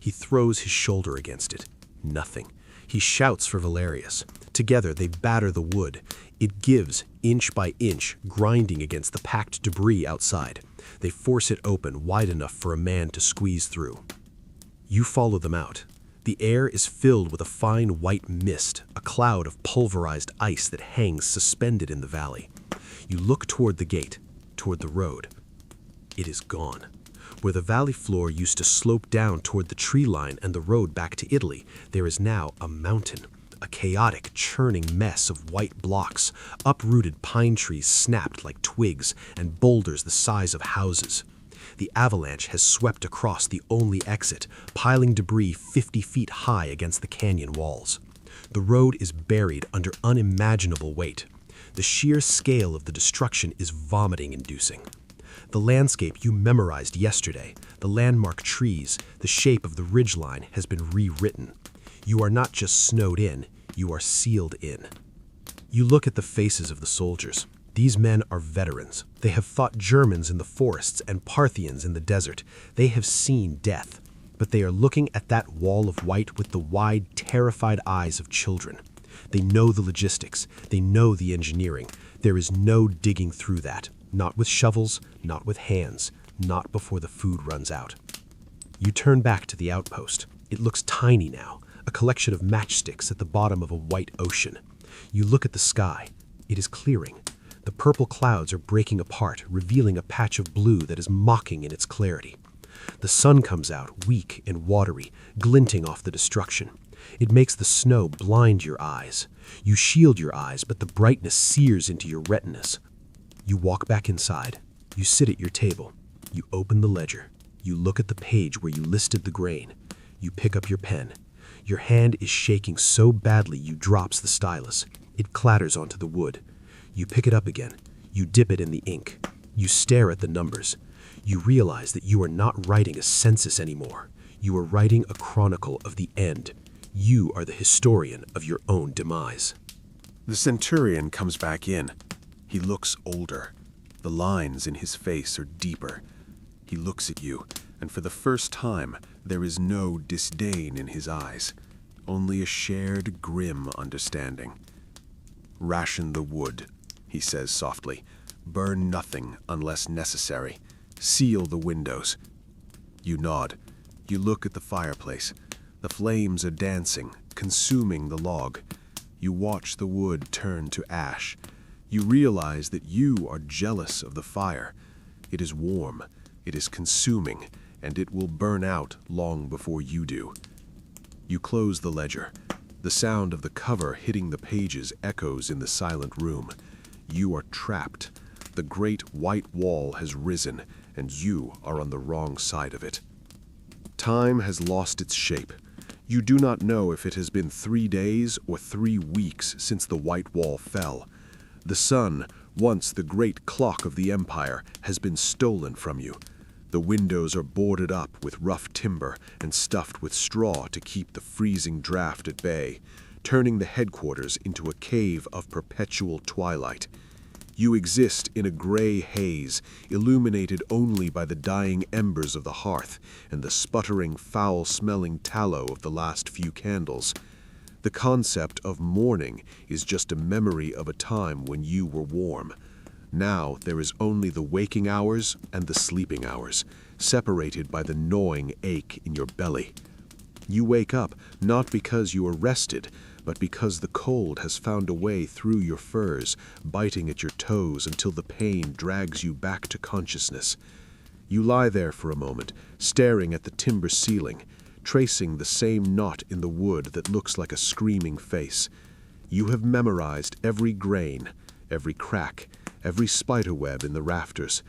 He throws his shoulder against it. Nothing. He shouts for Valerius. Together they batter the wood. It gives, inch by inch, grinding against the packed debris outside. They force it open wide enough for a man to squeeze through. You follow them out. The air is filled with a fine white mist, a cloud of pulverized ice that hangs suspended in the valley. You look toward the gate, toward the road. It is gone. Where the valley floor used to slope down toward the tree line and the road back to Italy, there is now a mountain, a chaotic, churning mess of white blocks, uprooted pine trees snapped like twigs, and boulders the size of houses. The avalanche has swept across the only exit, piling debris 50 feet high against the canyon walls. The road is buried under unimaginable weight. The sheer scale of the destruction is vomiting-inducing. The landscape you memorized yesterday, the landmark trees, the shape of the ridgeline has been rewritten. You are not just snowed in, you are sealed in. You look at the faces of the soldiers. These men are veterans. They have fought Germans in the forests and Parthians in the desert. They have seen death, but they are looking at that wall of white with the wide, terrified eyes of children. They know the logistics. They know the engineering. There is no digging through that. Not with shovels, not with hands, not before the food runs out. You turn back to the outpost. It looks tiny now, a collection of matchsticks at the bottom of a white ocean. You look at the sky. It is clearing. The purple clouds are breaking apart, revealing a patch of blue that is mocking in its clarity. The sun comes out, weak and watery, glinting off the destruction. It makes the snow blind your eyes. You shield your eyes, but the brightness sears into your retinas. You walk back inside. You sit at your table. You open the ledger. You look at the page where you listed the grain. You pick up your pen. Your hand is shaking so badly you drops the stylus. It clatters onto the wood. You pick it up again. You dip it in the ink. You stare at the numbers. You realize that you are not writing a census anymore. You are writing a chronicle of the end. You are the historian of your own demise. The centurion comes back in. He looks older. The lines in his face are deeper. He looks at you, and for the first time, there is no disdain in his eyes, only a shared, grim understanding. "Ration the wood," he says softly. "Burn nothing unless necessary. Seal the windows." You nod. You look at the fireplace. The flames are dancing, consuming the log. You watch the wood turn to ash. You realize that you are jealous of the fire. It is warm, it is consuming, and it will burn out long before you do. You close the ledger. The sound of the cover hitting the pages echoes in the silent room. You are trapped. The great white wall has risen, and you are on the wrong side of it. Time has lost its shape. You do not know if it has been 3 days or 3 weeks since the white wall fell. The sun, once the great clock of the empire, has been stolen from you. The windows are boarded up with rough timber and stuffed with straw to keep the freezing draft at bay, turning the headquarters into a cave of perpetual twilight. You exist in a gray haze, illuminated only by the dying embers of the hearth and the sputtering, foul-smelling tallow of the last few candles. The concept of morning is just a memory of a time when you were warm. Now there is only the waking hours and the sleeping hours, separated by the gnawing ache in your belly. You wake up not because you are rested, but because the cold has found a way through your furs, biting at your toes until the pain drags you back to consciousness. You lie there for a moment, staring at the timber ceiling, tracing the same knot in the wood that looks like a screaming face. You have memorized every grain, every crack, every spiderweb in the rafters.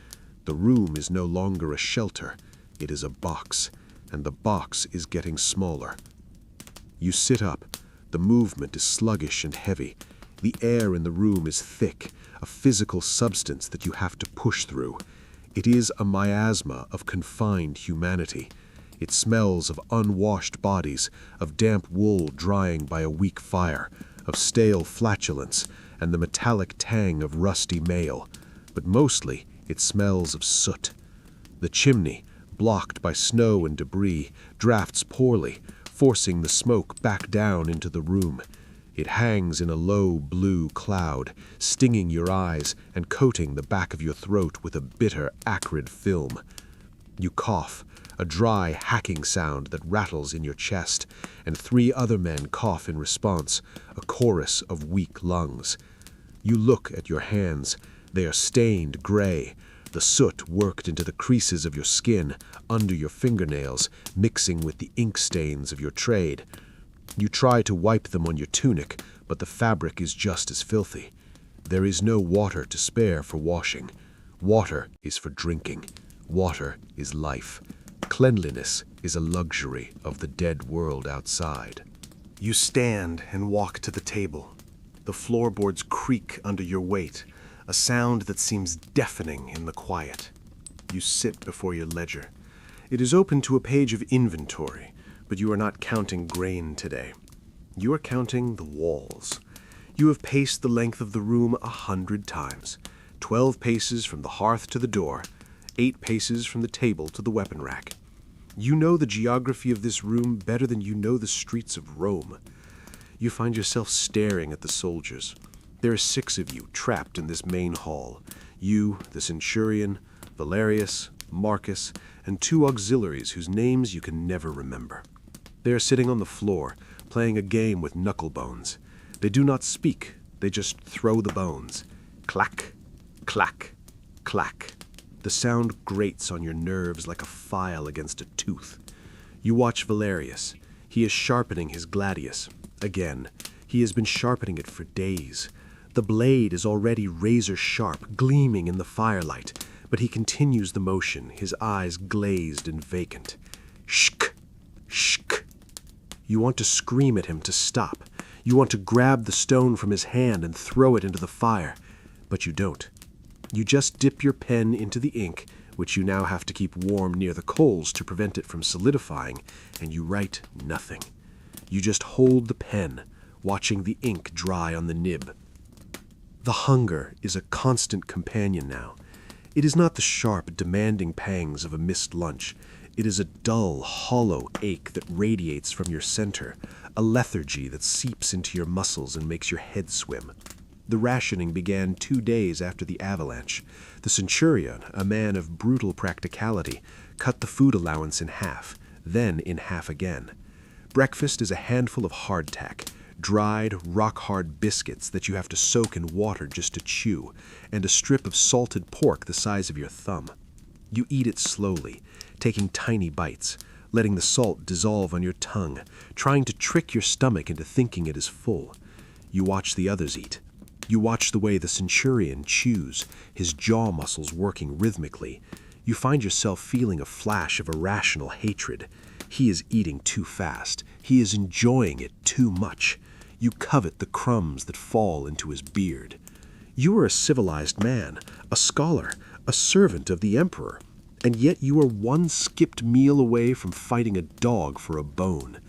The room is no longer a shelter, it is a box, and the box is getting smaller. You sit up. The movement is sluggish and heavy. The air in the room is thick, a physical substance that you have to push through. It is a miasma of confined humanity. It smells of unwashed bodies, of damp wool drying by a weak fire, of stale flatulence, and the metallic tang of rusty mail. But mostly, it smells of soot. The chimney, blocked by snow and debris, drafts poorly, forcing the smoke back down into the room. It hangs in a low blue cloud, stinging your eyes and coating the back of your throat with a bitter, acrid film. You cough, a dry, hacking sound that rattles in your chest, and 3 other men cough in response, a chorus of weak lungs. You look at your hands. They are stained gray, the soot worked into the creases of your skin, under your fingernails, mixing with the ink stains of your trade. You try to wipe them on your tunic, but the fabric is just as filthy. There is no water to spare for washing. Water is for drinking. Water is life. Cleanliness is a luxury of the dead world outside. You stand and walk to the table. The floorboards creak under your weight, a sound that seems deafening in the quiet. You sit before your ledger. It is open to a page of inventory, but you are not counting grain today. You are counting the walls. You have paced the length of the room 100 times, 12 paces from the hearth to the door, 8 paces from the table to the weapon rack. You know the geography of this room better than you know the streets of Rome. You find yourself staring at the soldiers. There are 6 of you trapped in this main hall. You, the centurion, Valerius, Marcus, and 2 auxiliaries whose names you can never remember. They are sitting on the floor, playing a game with knuckle bones. They do not speak, they just throw the bones. Clack, clack, clack. The sound grates on your nerves like a file against a tooth. You watch Valerius. He is sharpening his gladius. Again, he has been sharpening it for days. The blade is already razor-sharp, gleaming in the firelight, but he continues the motion, his eyes glazed and vacant. Shk! Shk! You want to scream at him to stop. You want to grab the stone from his hand and throw it into the fire, but you don't. You just dip your pen into the ink, which you now have to keep warm near the coals to prevent it from solidifying, and you write nothing. You just hold the pen, watching the ink dry on the nib. The hunger is a constant companion now. It is not the sharp, demanding pangs of a missed lunch. It is a dull, hollow ache that radiates from your center, a lethargy that seeps into your muscles and makes your head swim. The rationing began 2 days after the avalanche. The centurion, a man of brutal practicality, cut the food allowance in half, then in half again. Breakfast is a handful of hardtack, dried, rock-hard biscuits that you have to soak in water just to chew, and a strip of salted pork the size of your thumb. You eat it slowly, taking tiny bites, letting the salt dissolve on your tongue, trying to trick your stomach into thinking it is full. You watch the others eat. You watch the way the centurion chews, his jaw muscles working rhythmically. You find yourself feeling a flash of irrational hatred. He is eating too fast. He is enjoying it too much. You covet the crumbs that fall into his beard. You are a civilized man, a scholar, a servant of the emperor, and yet you are one skipped meal away from fighting a dog for a bone.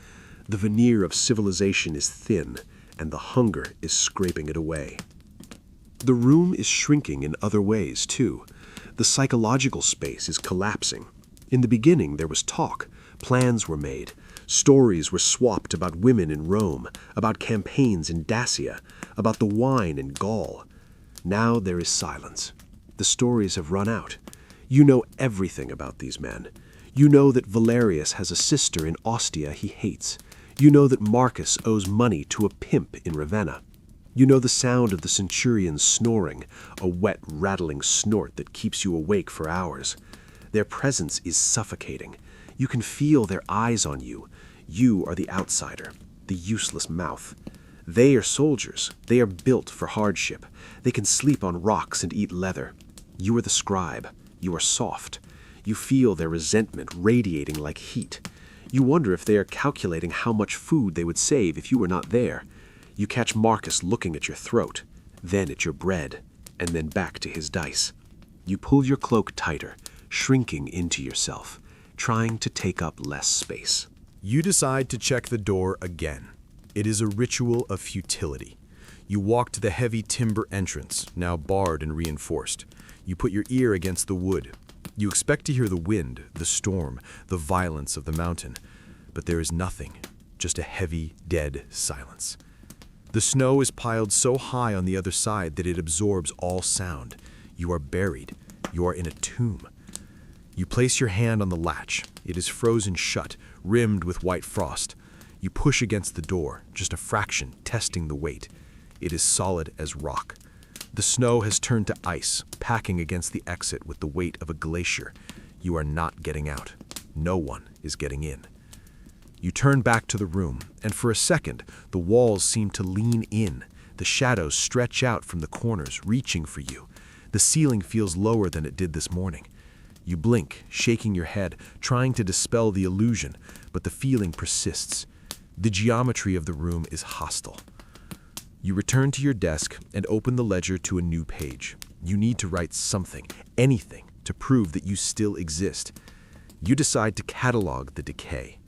The veneer of civilization is thin, and the hunger is scraping it away. The room is shrinking in other ways, too. The psychological space is collapsing. In the beginning, there was talk. Plans were made. Stories were swapped about women in Rome, about campaigns in Dacia, about the wine in Gaul. Now there is silence. The stories have run out. You know everything about these men. You know that Valerius has a sister in Ostia he hates. You know that Marcus owes money to a pimp in Ravenna. You know the sound of the centurion's snoring, a wet, rattling snort that keeps you awake for hours. Their presence is suffocating. You can feel their eyes on you. You are the outsider, the useless mouth. They are soldiers. They are built for hardship. They can sleep on rocks and eat leather. You are the scribe. You are soft. You feel their resentment radiating like heat. You wonder if they are calculating how much food they would save if you were not there. You catch Marcus looking at your throat, then at your bread, and then back to his dice. You pull your cloak tighter, shrinking into yourself, trying to take up less space. You decide to check the door again. It is a ritual of futility. You walk to the heavy timber entrance, now barred and reinforced. You put your ear against the wood. You expect to hear the wind, the storm, the violence of the mountain. But there is nothing, just a heavy, dead silence. The snow is piled so high on the other side that it absorbs all sound. You are buried. You are in a tomb. You place your hand on the latch. It is frozen shut, rimmed with white frost. You push against the door, just a fraction, testing the weight. It is solid as rock. The snow has turned to ice, packing against the exit with the weight of a glacier. You are not getting out. No one is getting in. You turn back to the room, and for a second, the walls seem to lean in. The shadows stretch out from the corners, reaching for you. The ceiling feels lower than it did this morning. You blink, shaking your head, trying to dispel the illusion, but the feeling persists. The geometry of the room is hostile. You return to your desk and open the ledger to a new page. You need to write something, anything, to prove that you still exist. You decide to catalog the decay.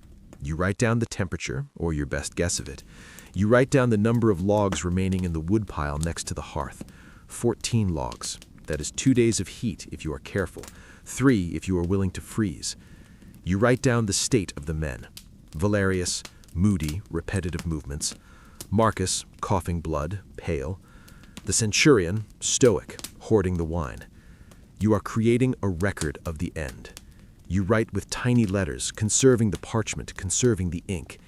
You write down the temperature, or your best guess of it. You write down the number of logs remaining in the woodpile next to the hearth. 14 logs. That is 2 days of heat if you are careful. 3 if you are willing to freeze. You write down the state of the men. Valerius, moody, repetitive movements. Marcus, coughing blood, pale. The centurion, stoic, hoarding the wine. You are creating a record of the end. You write with tiny letters, conserving the parchment, conserving the ink.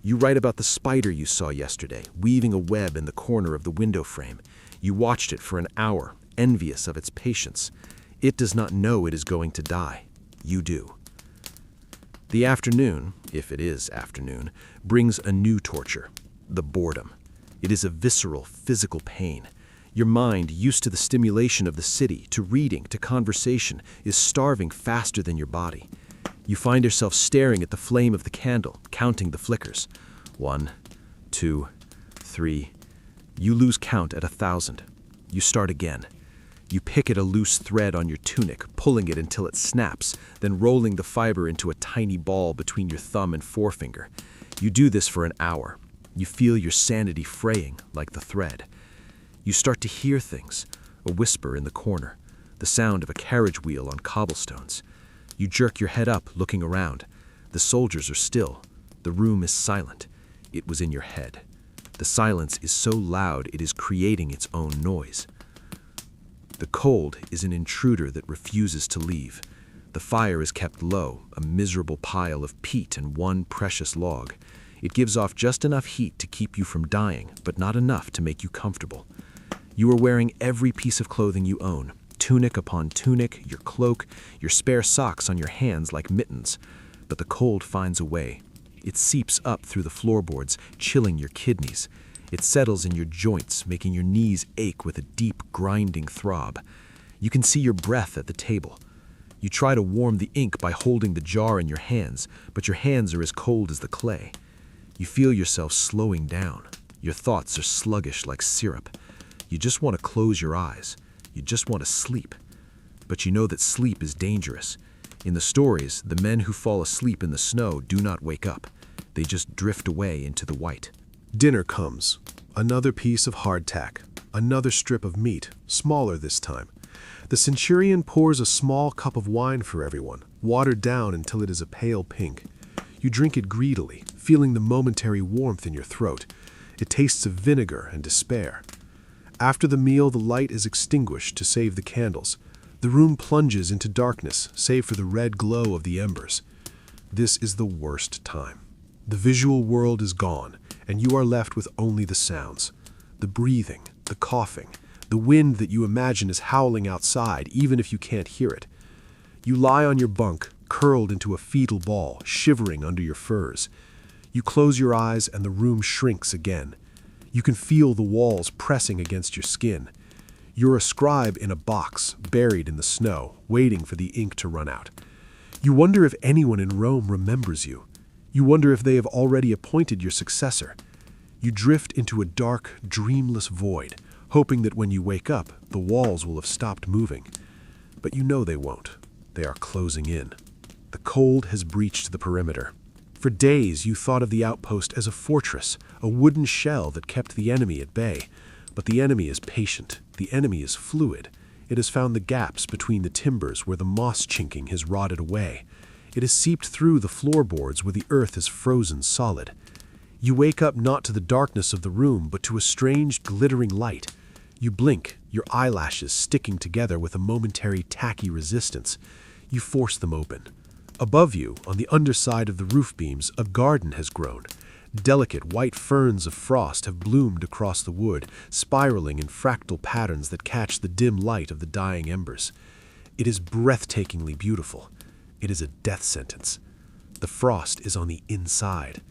You write about the spider you saw yesterday, weaving a web in the corner of the window frame. You watched it for an hour, envious of its patience. It does not know it is going to die. You do. The afternoon, if it is afternoon, brings a new torture, the boredom. It is a visceral, physical pain. Your mind, used to the stimulation of the city, to reading, to conversation, is starving faster than your body. You find yourself staring at the flame of the candle, counting the flickers. 1, 2, 3. You lose count at 1,000. You start again. You pick at a loose thread on your tunic, pulling it until it snaps, then rolling the fiber into a tiny ball between your thumb and forefinger. You do this for an hour. You feel your sanity fraying like the thread. You start to hear things, a whisper in the corner, the sound of a carriage wheel on cobblestones. You jerk your head up, looking around. The soldiers are still. The room is silent. It was in your head. The silence is so loud it is creating its own noise. The cold is an intruder that refuses to leave. The fire is kept low, a miserable pile of peat and one precious log. It gives off just enough heat to keep you from dying, but not enough to make you comfortable. You are wearing every piece of clothing you own, tunic upon tunic, your cloak, your spare socks on your hands like mittens. But the cold finds a way. It seeps up through the floorboards, chilling your kidneys. It settles in your joints, making your knees ache with a deep, grinding throb. You can see your breath at the table. You try to warm the ink by holding the jar in your hands, but your hands are as cold as the clay. You feel yourself slowing down. Your thoughts are sluggish like syrup. You just want to close your eyes. You just want to sleep. But you know that sleep is dangerous. In the stories, the men who fall asleep in the snow do not wake up. They just drift away into the white. Dinner comes. Another piece of hardtack. Another strip of meat, smaller this time. The centurion pours a small cup of wine for everyone, watered down until it is a pale pink. You drink it greedily, feeling the momentary warmth in your throat. It tastes of vinegar and despair. After the meal, the light is extinguished to save the candles. The room plunges into darkness, save for the red glow of the embers. This is the worst time. The visual world is gone, and you are left with only the sounds. The breathing, the coughing, the wind that you imagine is howling outside, even if you can't hear it. You lie on your bunk, curled into a fetal ball, shivering under your furs. You close your eyes and the room shrinks again. You can feel the walls pressing against your skin. You're a scribe in a box, buried in the snow, waiting for the ink to run out. You wonder if anyone in Rome remembers you. You wonder if they have already appointed your successor. You drift into a dark, dreamless void, hoping that when you wake up, the walls will have stopped moving. But you know they won't. They are closing in. The cold has breached the perimeter. For days you thought of the outpost as a fortress, a wooden shell that kept the enemy at bay. But the enemy is patient. The enemy is fluid. It has found the gaps between the timbers where the moss chinking has rotted away. It has seeped through the floorboards where the earth is frozen solid. You wake up not to the darkness of the room, but to a strange glittering light. You blink, your eyelashes sticking together with a momentary tacky resistance. You force them open. Above you, on the underside of the roof beams, a garden has grown. Delicate white ferns of frost have bloomed across the wood, spiraling in fractal patterns that catch the dim light of the dying embers. It is breathtakingly beautiful. It is a death sentence. The frost is on the inside.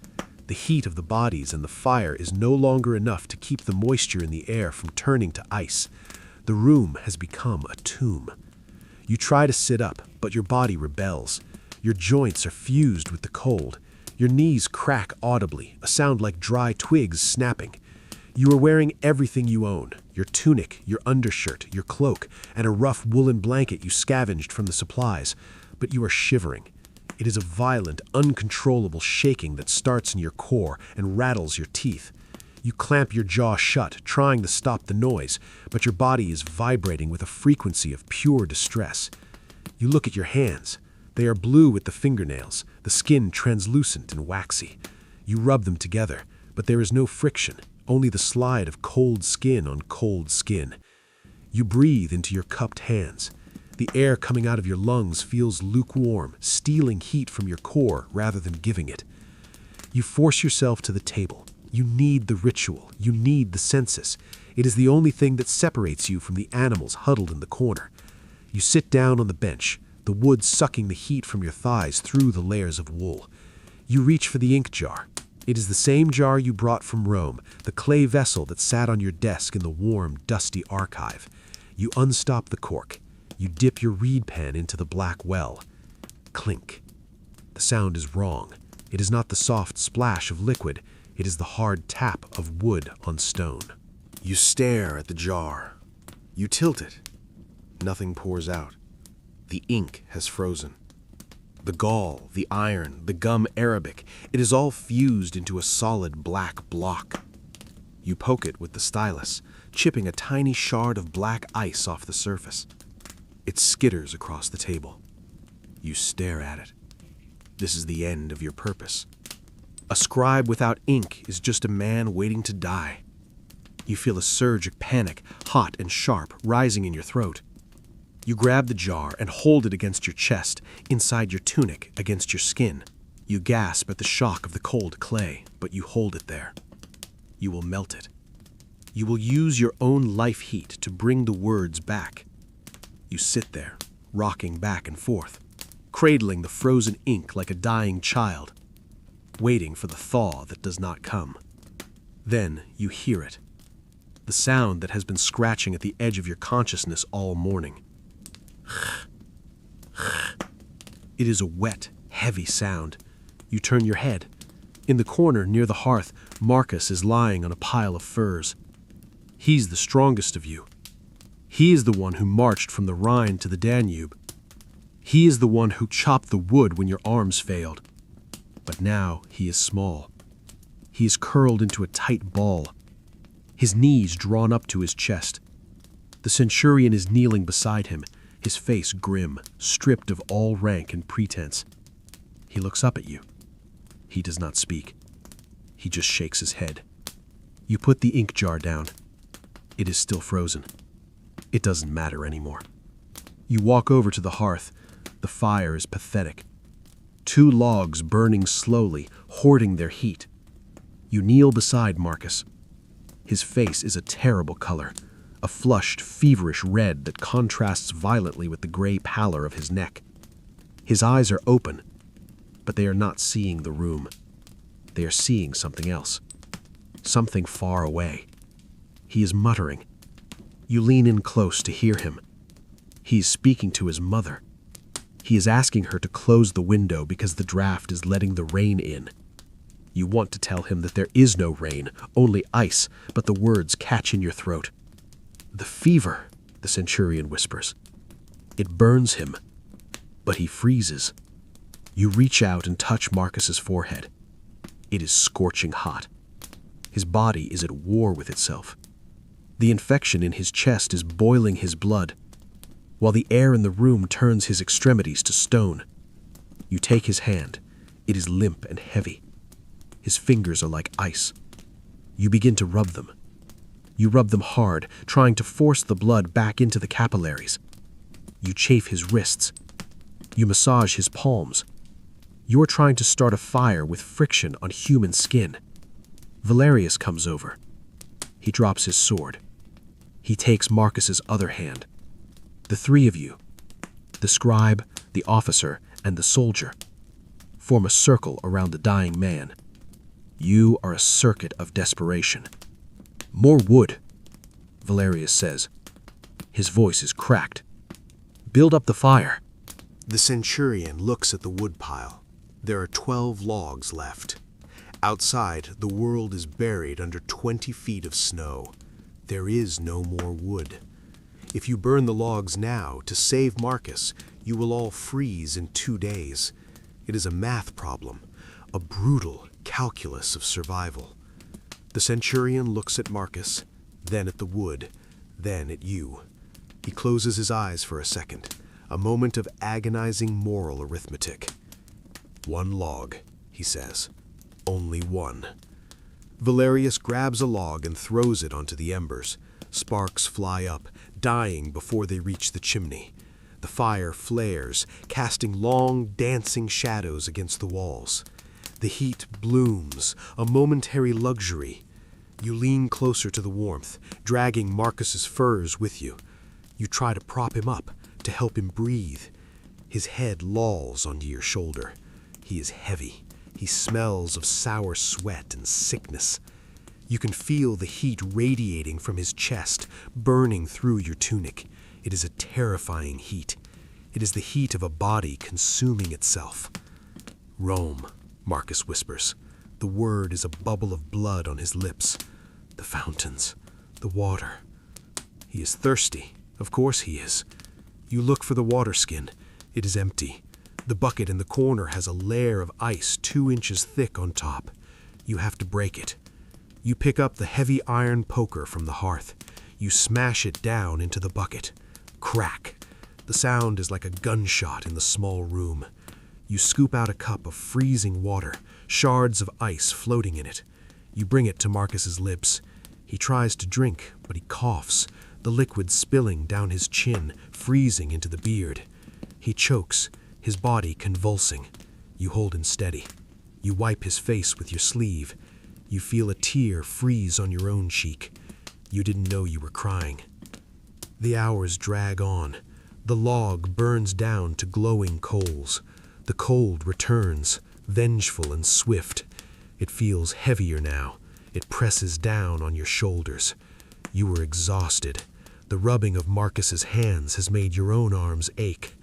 The heat of the bodies and the fire is no longer enough to keep the moisture in the air from turning to ice. The room has become a tomb. You try to sit up, but your body rebels. Your joints are fused with the cold. Your knees crack audibly, a sound like dry twigs snapping. You are wearing everything you own, your tunic, your undershirt, your cloak, and a rough woolen blanket you scavenged from the supplies. But you are shivering. It is a violent, uncontrollable shaking that starts in your core and rattles your teeth. You clamp your jaw shut, trying to stop the noise, but your body is vibrating with a frequency of pure distress. You look at your hands. They are blue with the fingernails, the skin translucent and waxy. You rub them together, but there is no friction, only the slide of cold skin on cold skin. You breathe into your cupped hands. The air coming out of your lungs feels lukewarm, stealing heat from your core rather than giving it. You force yourself to the table. You need the ritual. You need the census. It is the only thing that separates you from the animals huddled in the corner. You sit down on the bench, the wood sucking the heat from your thighs through the layers of wool. You reach for the ink jar. It is the same jar you brought from Rome, the clay vessel that sat on your desk in the warm, dusty archive. You unstop the cork. You dip your reed pen into the black well. Clink. The sound is wrong. It is not the soft splash of liquid. It is the hard tap of wood on stone. You stare at the jar. You tilt it. Nothing pours out. The ink has frozen. The gall, the iron, the gum arabic, it is all fused into a solid black block. You poke it with the stylus, chipping a tiny shard of black ice off the surface. It skitters across the table. You stare at it. This is the end of your purpose. A scribe without ink is just a man waiting to die. You feel a surge of panic, hot and sharp, rising in your throat. You grab the jar and hold it against your chest, inside your tunic, against your skin. You gasp at the shock of the cold clay, but you hold it there. You will melt it. You will use your own life heat to bring the words back. You sit there, rocking back and forth, cradling the frozen ink like a dying child, waiting for the thaw that does not come. Then you hear it, the sound that has been scratching at the edge of your consciousness all morning. It is a wet, heavy sound. You turn your head. In the corner near the hearth, Marcus is lying on a pile of furs. He's the strongest of you. He is the one who marched from the Rhine to the Danube. He is the one who chopped the wood when your arms failed. But now he is small. He is curled into a tight ball, his knees drawn up to his chest. The centurion is kneeling beside him, his face grim, stripped of all rank and pretense. He looks up at you. He does not speak. He just shakes his head. You put the ink jar down. It is still frozen. It doesn't matter anymore. You walk over to the hearth. The fire is pathetic. 2 logs burning slowly, hoarding their heat. You kneel beside Marcus. His face is a terrible color, a flushed, feverish red that contrasts violently with the gray pallor of his neck. His eyes are open, but they are not seeing the room. They are seeing something else, something far away. He is muttering. You lean in close to hear him. He is speaking to his mother. He is asking her to close the window because the draft is letting the rain in. You want to tell him that there is no rain, only ice, but the words catch in your throat. The fever, the centurion whispers. It burns him, but he freezes. You reach out and touch Marcus's forehead. It is scorching hot. His body is at war with itself. The infection in his chest is boiling his blood, while the air in the room turns his extremities to stone. You take his hand. It is limp and heavy. His fingers are like ice. You begin to rub them. You rub them hard, trying to force the blood back into the capillaries. You chafe his wrists. You massage his palms. You're trying to start a fire with friction on human skin. Valerius comes over. He drops his sword. He takes Marcus's other hand. The 3 of you, the scribe, the officer, and the soldier, form a circle around the dying man. You are a circuit of desperation. More wood, Valerius says. His voice is cracked. Build up the fire. The centurion looks at the woodpile. There are 12 logs left. Outside, the world is buried under 20 feet of snow. There is no more wood. If you burn the logs now to save Marcus, you will all freeze in 2 days. It is a math problem, a brutal calculus of survival. The centurion looks at Marcus, then at the wood, then at you. He closes his eyes for a second, a moment of agonizing moral arithmetic. 1 log, he says. Only 1. Valerius grabs a log and throws it onto the embers. Sparks fly up, dying before they reach the chimney. The fire flares, casting long, dancing shadows against the walls. The heat blooms, a momentary luxury. You lean closer to the warmth, dragging Marcus's furs with you. You try to prop him up, to help him breathe. His head lolls onto your shoulder. He is heavy. He smells of sour sweat and sickness. You can feel the heat radiating from his chest, burning through your tunic. It is a terrifying heat. It is the heat of a body consuming itself. Rome, Marcus whispers. The word is a bubble of blood on his lips. The fountains, the water. He is thirsty. Of course he is. You look for the water skin. It is empty. The bucket in the corner has a layer of ice 2 inches thick on top. You have to break it. You pick up the heavy iron poker from the hearth. You smash it down into the bucket. Crack! The sound is like a gunshot in the small room. You scoop out a cup of freezing water, shards of ice floating in it. You bring it to Marcus's lips. He tries to drink, but he coughs, the liquid spilling down his chin, freezing into the beard. He chokes, his body convulsing. You hold him steady. You wipe his face with your sleeve. You feel a tear freeze on your own cheek. You didn't know you were crying. The hours drag on. The log burns down to glowing coals. The cold returns, vengeful and swift. It feels heavier now. It presses down on your shoulders. You were exhausted. The rubbing of Marcus's hands has made your own arms ache.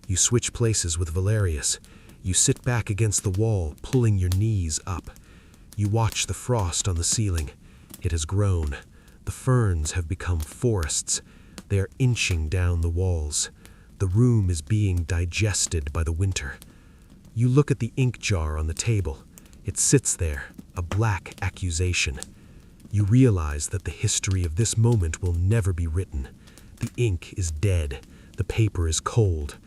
You switch places with Valerius. You sit back against the wall, pulling your knees up. You watch the frost on the ceiling. It has grown. The ferns have become forests. They are inching down the walls. The room is being digested by the winter. You look at the ink jar on the table. It sits there, a black accusation. You realize that the history of this moment will never be written. The ink is dead. The paper is cold.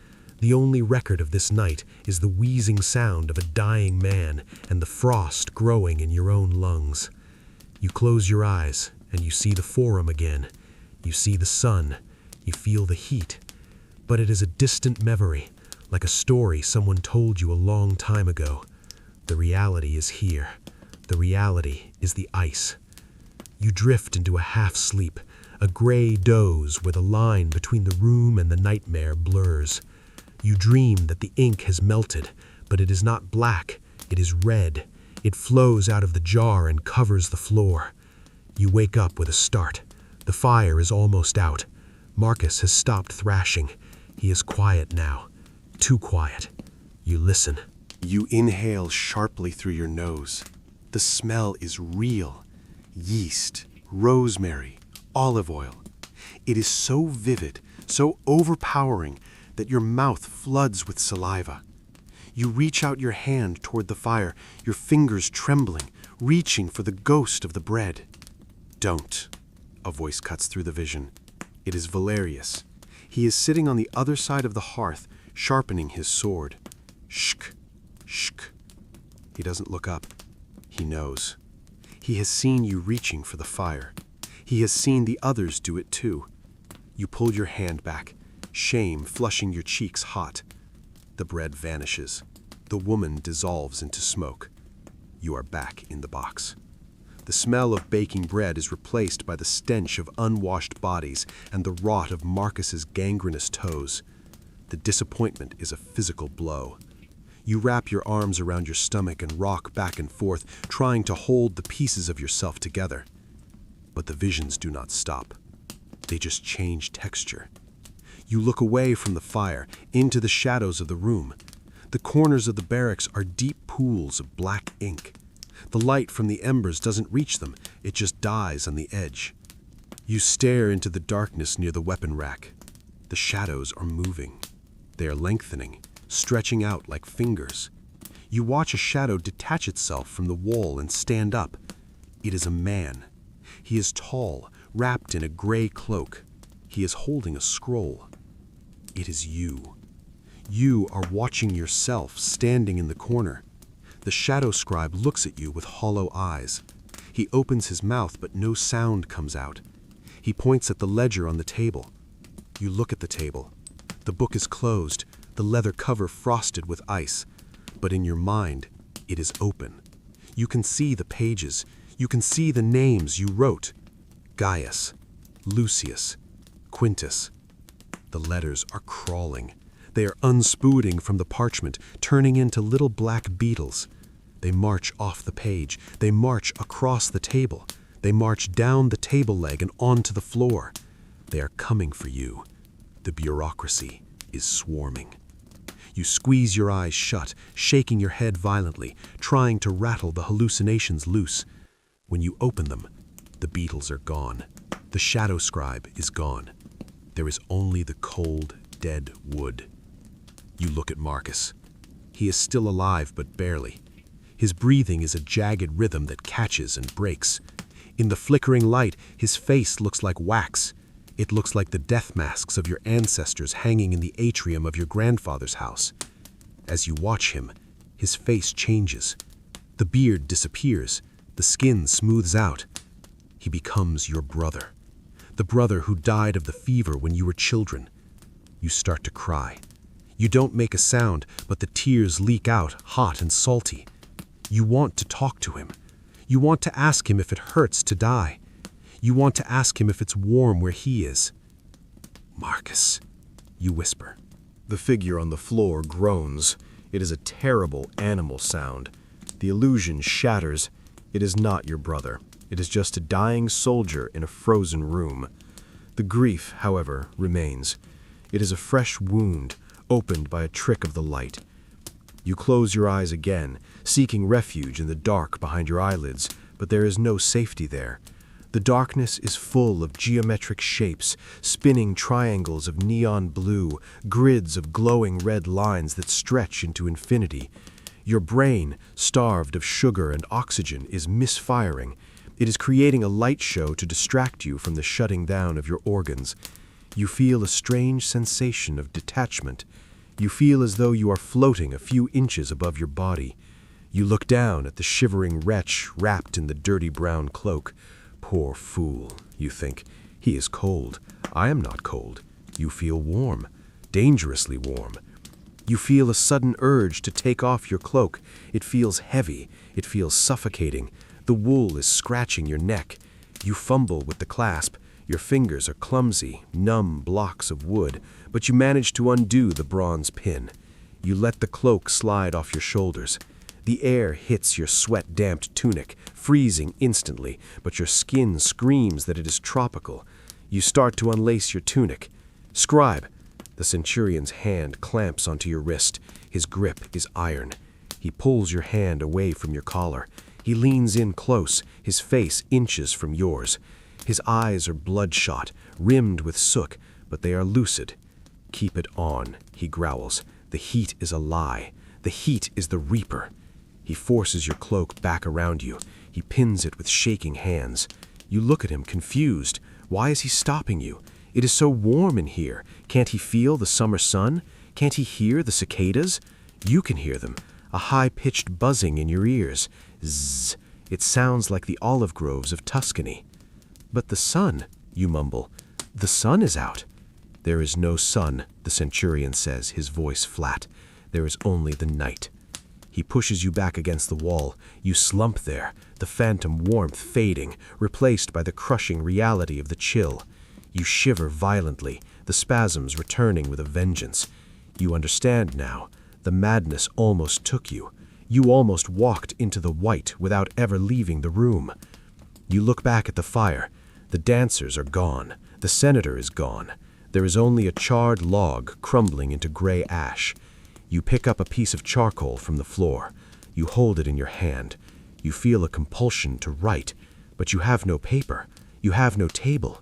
The only record of this night is the wheezing sound of a dying man and the frost growing in your own lungs. You close your eyes and you see the forum again. You see the sun. You feel the heat. But it is a distant memory, like a story someone told you a long time ago. The reality is here. The reality is the ice. You drift into a half-sleep, a gray doze where the line between the room and the nightmare blurs. You dream that the ink has melted, but it is not black, it is red. It flows out of the jar and covers the floor. You wake up with a start. The fire is almost out. Marcus has stopped thrashing. He is quiet now. Too quiet. You listen. You inhale sharply through your nose. The smell is real. Yeast, rosemary, olive oil. It is so vivid, so overpowering, that your mouth floods with saliva. You reach out your hand toward the fire, your fingers trembling, reaching for the ghost of the bread. Don't. A voice cuts through the vision. It is Valerius. He is sitting on the other side of the hearth, sharpening his sword. Shk, shk. He doesn't look up. He knows. He has seen you reaching for the fire. He has seen the others do it too. You pull your hand back, shame flushing your cheeks hot. The bread vanishes. The woman dissolves into smoke. You are back in the box. The smell of baking bread is replaced by the stench of unwashed bodies and the rot of Marcus's gangrenous toes. The disappointment is a physical blow. You wrap your arms around your stomach and rock back and forth, trying to hold the pieces of yourself together. But the visions do not stop. They just change texture. You look away from the fire, into the shadows of the room. The corners of the barracks are deep pools of black ink. The light from the embers doesn't reach them, it just dies on the edge. You stare into the darkness near the weapon rack. The shadows are moving. They are lengthening, stretching out like fingers. You watch a shadow detach itself from the wall and stand up. It is a man. He is tall, wrapped in a gray cloak. He is holding a scroll. It is you. You are watching yourself standing in the corner. The shadow scribe looks at you with hollow eyes. He opens his mouth, but no sound comes out. He points at the ledger on the table. You look at the table. The book is closed, the leather cover frosted with ice. But in your mind, it is open. You can see the pages. You can see the names you wrote. Gaius, Lucius, Quintus. The letters are crawling. They are unspooling from the parchment, turning into little black beetles. They march off the page. They march across the table. They march down the table leg and onto the floor. They are coming for you. The bureaucracy is swarming. You squeeze your eyes shut, shaking your head violently, trying to rattle the hallucinations loose. When you open them, the beetles are gone. The shadow scribe is gone. There is only the cold, dead wood. You look at Marcus. He is still alive, but barely. His breathing is a jagged rhythm that catches and breaks. In the flickering light, his face looks like wax. It looks like the death masks of your ancestors hanging in the atrium of your grandfather's house. As you watch him, his face changes. The beard disappears. The skin smooths out. He becomes your brother. The brother who died of the fever when you were children. You start to cry. You don't make a sound, but the tears leak out, hot and salty. You want to talk to him. You want to ask him if it hurts to die. You want to ask him if it's warm where he is. Marcus, you whisper. The figure on the floor groans. It is a terrible animal sound. The illusion shatters. It is not your brother. It is just a dying soldier in a frozen room. The grief, however, remains. It is a fresh wound, opened by a trick of the light. You close your eyes again, seeking refuge in the dark behind your eyelids, but there is no safety there. The darkness is full of geometric shapes, spinning triangles of neon blue, grids of glowing red lines that stretch into infinity. Your brain, starved of sugar and oxygen, is misfiring. It is creating a light show to distract you from the shutting down of your organs. You feel a strange sensation of detachment. You feel as though you are floating a few inches above your body. You look down at the shivering wretch wrapped in the dirty brown cloak. Poor fool, you think. He is cold. I am not cold. You feel warm, dangerously warm. You feel a sudden urge to take off your cloak. It feels heavy. It feels suffocating. The wool is scratching your neck. You fumble with the clasp. Your fingers are clumsy, numb blocks of wood, but you manage to undo the bronze pin. You let the cloak slide off your shoulders. The air hits your sweat-damped tunic, freezing instantly, but your skin screams that it is tropical. You start to unlace your tunic. Scribe! The centurion's hand clamps onto your wrist. His grip is iron. He pulls your hand away from your collar. He leans in close, his face inches from yours. His eyes are bloodshot, rimmed with soot, but they are lucid. Keep it on, he growls. The heat is a lie. The heat is the reaper. He forces your cloak back around you. He pins it with shaking hands. You look at him, confused. Why is he stopping you? It is so warm in here. Can't he feel the summer sun? Can't he hear the cicadas? You can hear them, a high-pitched buzzing in your ears. Zzz. It sounds like the olive groves of Tuscany. But the sun, you mumble. The sun is out. There is no sun, the centurion says, his voice flat. There is only the night. He pushes you back against the wall. You slump there, the phantom warmth fading, replaced by the crushing reality of the chill. You shiver violently, the spasms returning with a vengeance. You understand now. The madness almost took you. You almost walked into the white without ever leaving the room. You look back at the fire. The dancers are gone. The senator is gone. There is only a charred log crumbling into gray ash. You pick up a piece of charcoal from the floor. You hold it in your hand. You feel a compulsion to write, but you have no paper. You have no table.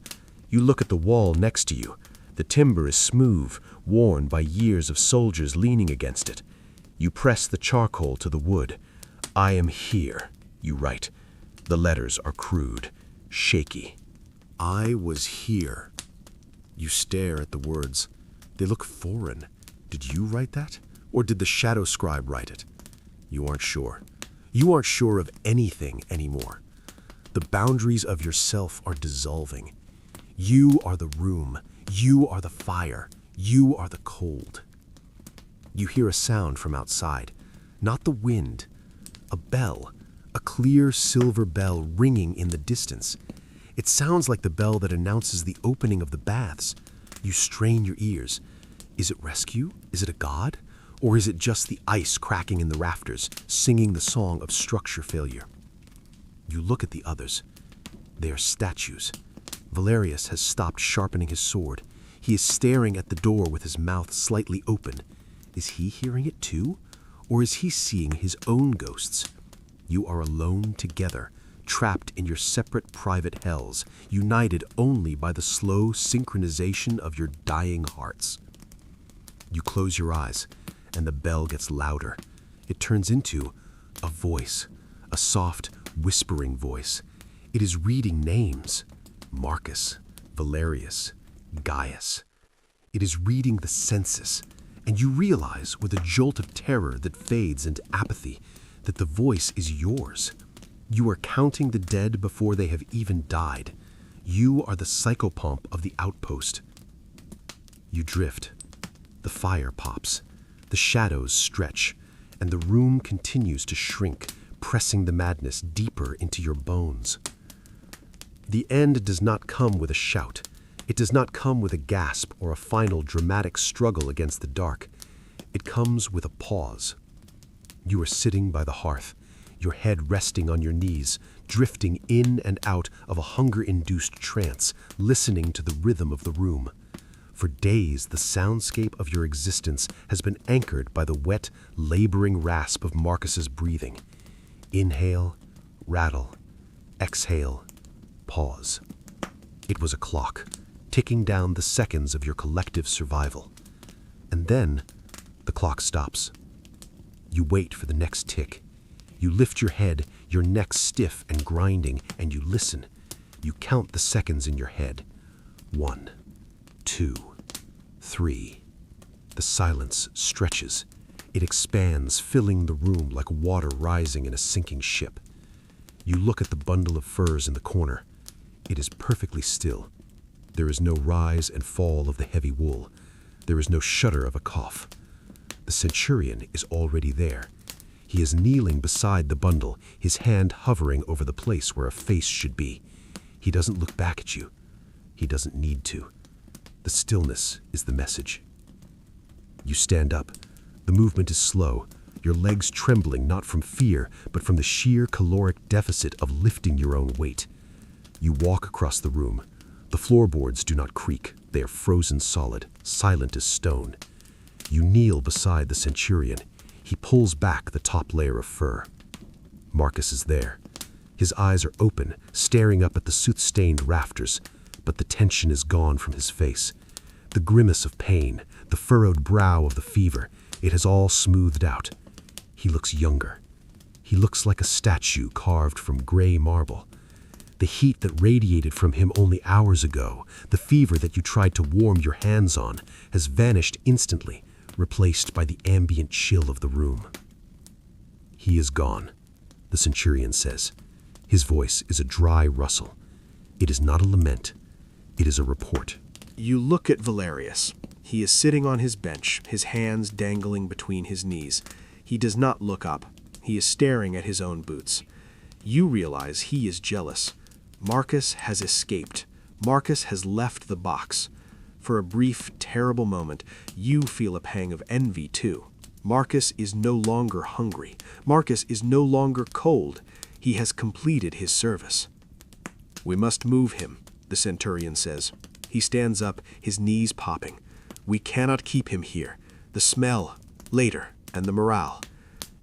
You look at the wall next to you. The timber is smooth, worn by years of soldiers leaning against it. You press the charcoal to the wood. I am here, you write. The letters are crude, shaky. I was here. You stare at the words. They look foreign. Did you write that? Or did the shadow scribe write it? You aren't sure. You aren't sure of anything anymore. The boundaries of yourself are dissolving. You are the room. You are the fire. You are the cold. You hear a sound from outside. Not the wind. A bell. A clear silver bell ringing in the distance. It sounds like the bell that announces the opening of the baths. You strain your ears. Is it rescue? Is it a god? Or is it just the ice cracking in the rafters, singing the song of structure failure? You look at the others. They are statues. Valerius has stopped sharpening his sword. He is staring at the door with his mouth slightly open. Is he hearing it too? Or is he seeing his own ghosts? You are alone together, trapped in your separate private hells, united only by the slow synchronization of your dying hearts. You close your eyes, and the bell gets louder. It turns into A voice, a soft, whispering voice. It is reading names. Marcus, Valerius, Gaius. It is reading the census, and you realize with a jolt of terror that fades into apathy that the voice is yours. You are counting the dead before they have even died. You are the psychopomp of the outpost. You drift. The fire pops. The shadows stretch, and the room continues to shrink, pressing the madness deeper into your bones. The end does not come with a shout. It does not come with a gasp or a final dramatic struggle against the dark. It comes with a pause. You are sitting by the hearth, your head resting on your knees, drifting in and out of a hunger-induced trance, listening to the rhythm of the room. For days, the soundscape of your existence has been anchored by the wet, laboring rasp of Marcus's breathing. Inhale, rattle, exhale, pause. It was a clock, ticking down the seconds of your collective survival. And then, the clock stops. You wait for the next tick. You lift your head, your neck stiff and grinding, and you listen. You count the seconds in your head. 1, 2, 3. The silence stretches. It expands, filling the room like water rising in a sinking ship. You look at the bundle of furs in the corner. It is perfectly still. There is no rise and fall of the heavy wool. There is no shudder of a cough. The centurion is already there. He is kneeling beside the bundle, his hand hovering over the place where a face should be. He doesn't look back at you. He doesn't need to. The stillness is the message. You stand up. The movement is slow, your legs trembling not from fear, but from the sheer caloric deficit of lifting your own weight. You walk across the room. The floorboards do not creak. They are frozen solid, silent as stone. You kneel beside the centurion. He pulls back the top layer of fur. Marcus is there. His eyes are open, staring up at the soot-stained rafters, but the tension is gone from his face. The grimace of pain, the furrowed brow of the fever, it has all smoothed out. He looks younger. He looks like a statue carved from gray marble. The heat that radiated from him only hours ago, the fever that you tried to warm your hands on, has vanished instantly, replaced by the ambient chill of the room. He is gone, the centurion says. His voice is a dry rustle. It is not a lament. It is a report. You look at Valerius. He is sitting on his bench, his hands dangling between his knees. He does not look up. He is staring at his own boots. You realize he is jealous. Marcus has escaped. Marcus has left the box. For a brief, terrible moment, you feel a pang of envy too. Marcus is no longer hungry. Marcus is no longer cold. He has completed his service. "We must move him," the centurion says. He stands up, his knees popping. "We cannot keep him here. The smell, later, and the morale."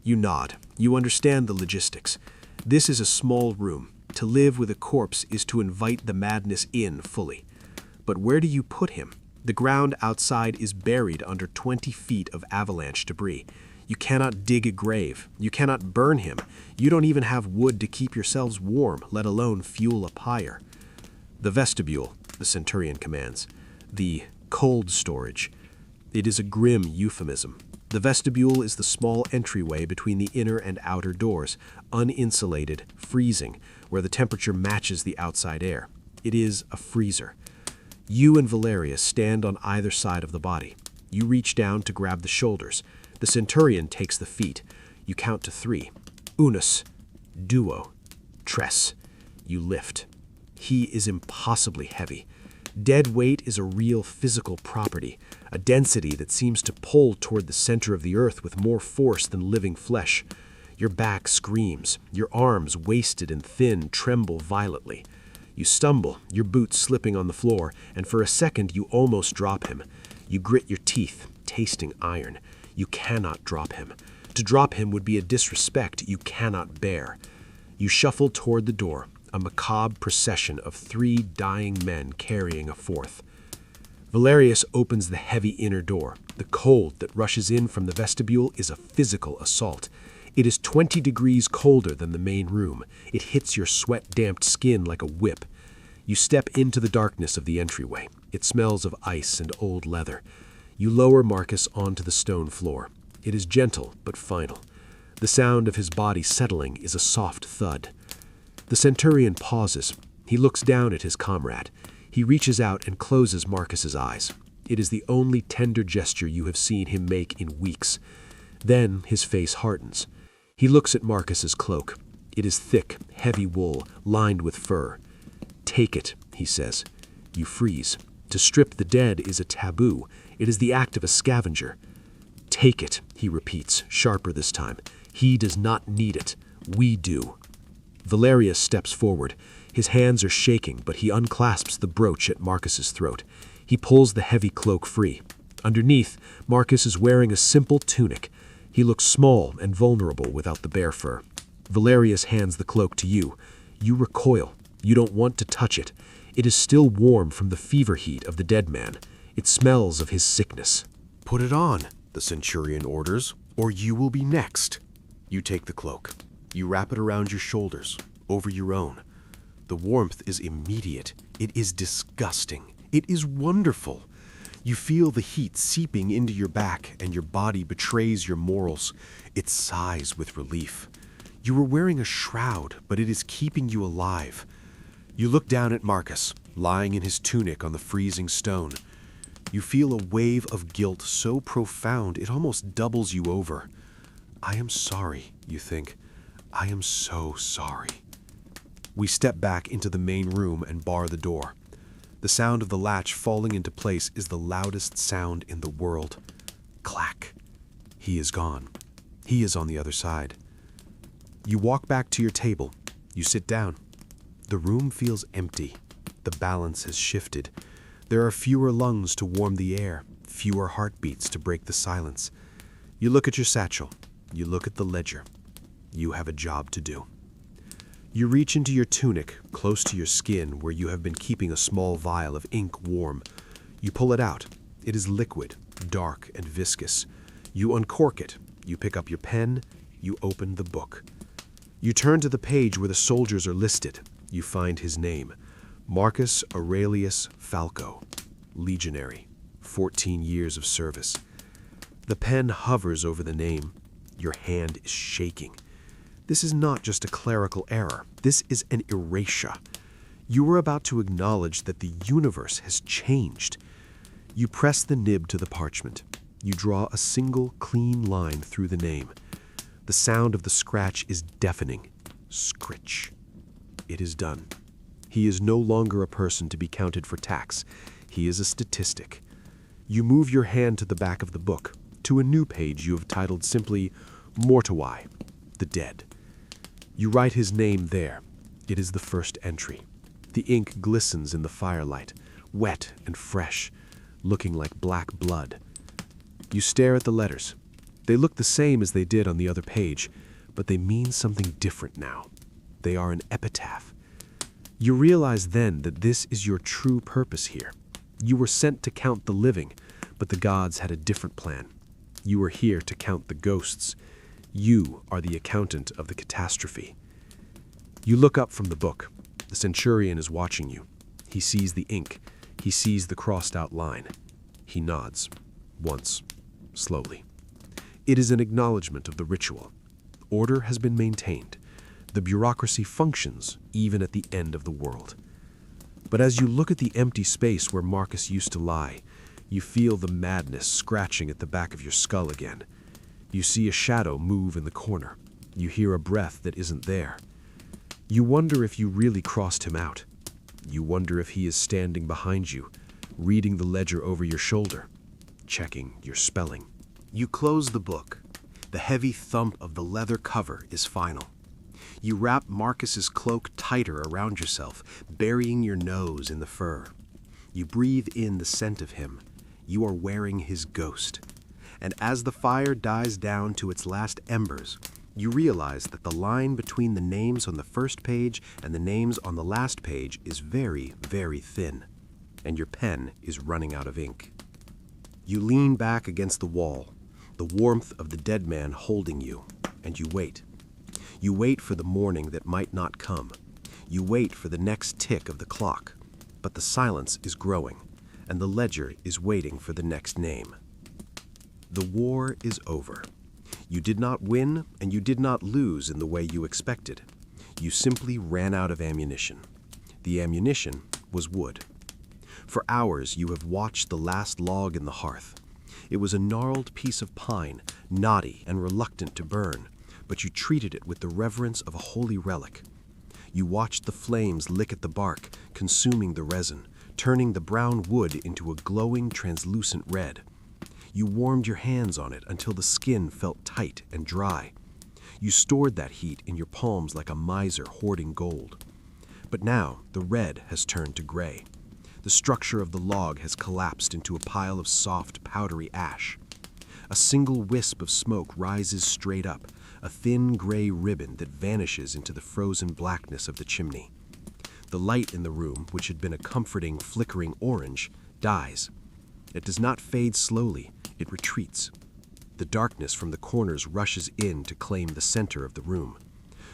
You nod. You understand the logistics. This is a small room. To live with a corpse is to invite the madness in fully. But where do you put him? The ground outside is buried under 20 feet of avalanche debris. You cannot dig a grave. You cannot burn him. You don't even have wood to keep yourselves warm, let alone fuel a pyre. "The vestibule," the centurion commands. "The cold storage." It is a grim euphemism. The vestibule is the small entryway between the inner and outer doors, uninsulated, freezing, where the temperature matches the outside air. It is a freezer. You and Valerius stand on either side of the body. You reach down to grab the shoulders. The centurion takes the feet. You count to 3. Unus, duo, tres. You lift. He is impossibly heavy. Dead weight is a real physical property, a density that seems to pull toward the center of the earth with more force than living flesh. Your back screams. Your arms, wasted and thin, tremble violently. You stumble, your boots slipping on the floor, and for a second you almost drop him. You grit your teeth, tasting iron. You cannot drop him. To drop him would be a disrespect you cannot bear. You shuffle toward the door, a macabre procession of 3 dying men carrying a 4th. Valerius opens the heavy inner door. The cold that rushes in from the vestibule is a physical assault. It is 20 degrees colder than the main room. It hits your sweat-damped skin like a whip. You step into the darkness of the entryway. It smells of ice and old leather. You lower Marcus onto the stone floor. It is gentle but final. The sound of his body settling is a soft thud. The centurion pauses. He looks down at his comrade. He reaches out and closes Marcus's eyes. It is the only tender gesture you have seen him make in weeks. Then his face hardens. He looks at Marcus's cloak. It is thick, heavy wool, lined with fur. "Take it," he says. You freeze. To strip the dead is a taboo. It is the act of a scavenger. "Take it," he repeats, sharper this time. "He does not need it. We do." Valerius steps forward. His hands are shaking, but he unclasps the brooch at Marcus's throat. He pulls the heavy cloak free. Underneath, Marcus is wearing a simple tunic. He looks small and vulnerable without the bear fur. Valerius hands the cloak to you. You recoil. You don't want to touch it. It is still warm from the fever heat of the dead man. It smells of his sickness. "Put it on," the centurion orders, "or you will be next." You take the cloak. You wrap it around your shoulders, over your own. The warmth is immediate. It is disgusting. It is wonderful. You feel the heat seeping into your back, and your body betrays your morals. It sighs with relief. You are wearing a shroud, but it is keeping you alive. You look down at Marcus, lying in his tunic on the freezing stone. You feel a wave of guilt so profound it almost doubles you over. "I am sorry," you think. "I am so sorry." We step back into the main room and bar the door. The sound of the latch falling into place is the loudest sound in the world. Clack. He is gone. He is on the other side. You walk back to your table. You sit down. The room feels empty. The balance has shifted. There are fewer lungs to warm the air, fewer heartbeats to break the silence. You look at your satchel. You look at the ledger. You have a job to do. You reach into your tunic, close to your skin, where you have been keeping a small vial of ink warm. You pull it out. It is liquid, dark and viscous. You uncork it. You pick up your pen. You open the book. You turn to the page where the soldiers are listed. You find his name. Marcus Aurelius Falco, legionary, 14 years of service. The pen hovers over the name. Your hand is shaking. This is not just a clerical error. This is an erasure. You are about to acknowledge that the universe has changed. You press the nib to the parchment. You draw a single, clean line through the name. The sound of the scratch is deafening. Scritch. It is done. He is no longer a person to be counted for tax. He is a statistic. You move your hand to the back of the book, to a new page you have titled simply Mortuae, the Dead. You write his name there. It is the first entry. The ink glistens in the firelight, wet and fresh, looking like black blood. You stare at the letters. They look the same as they did on the other page, but they mean something different now. They are an epitaph. You realize then that this is your true purpose here. You were sent to count the living, but the gods had a different plan. You are here to count the ghosts. You are the accountant of the catastrophe. You look up from the book. The centurion is watching you. He sees the ink. He sees the crossed-out line. He nods. Once. Slowly. It is an acknowledgement of the ritual. Order has been maintained. The bureaucracy functions even at the end of the world. But as you look at the empty space where Marcus used to lie, you feel the madness scratching at the back of your skull again. You see a shadow move in the corner. You hear a breath that isn't there. You wonder if you really crossed him out. You wonder if he is standing behind you, reading the ledger over your shoulder, checking your spelling. You close the book. The heavy thump of the leather cover is final. You wrap Marcus's cloak tighter around yourself, burying your nose in the fur. You breathe in the scent of him. You are wearing his ghost. And as the fire dies down to its last embers, you realize that the line between the names on the first page and the names on the last page is very, very thin, and your pen is running out of ink. You lean back against the wall, the warmth of the dead man holding you, and you wait. You wait for the morning that might not come. You wait for the next tick of the clock. But the silence is growing, and the ledger is waiting for the next name. The war is over. You did not win, and you did not lose in the way you expected. You simply ran out of ammunition. The ammunition was wood. For hours you have watched the last log in the hearth. It was a gnarled piece of pine, knotty and reluctant to burn, but you treated it with the reverence of a holy relic. You watched the flames lick at the bark, consuming the resin, turning the brown wood into a glowing, translucent red. You warmed your hands on it until the skin felt tight and dry. You stored that heat in your palms like a miser hoarding gold. But now the red has turned to gray. The structure of the log has collapsed into a pile of soft, powdery ash. A single wisp of smoke rises straight up, a thin gray ribbon that vanishes into the frozen blackness of the chimney. The light in the room, which had been a comforting, flickering orange, dies. It does not fade slowly, it retreats. The darkness from the corners rushes in to claim the center of the room.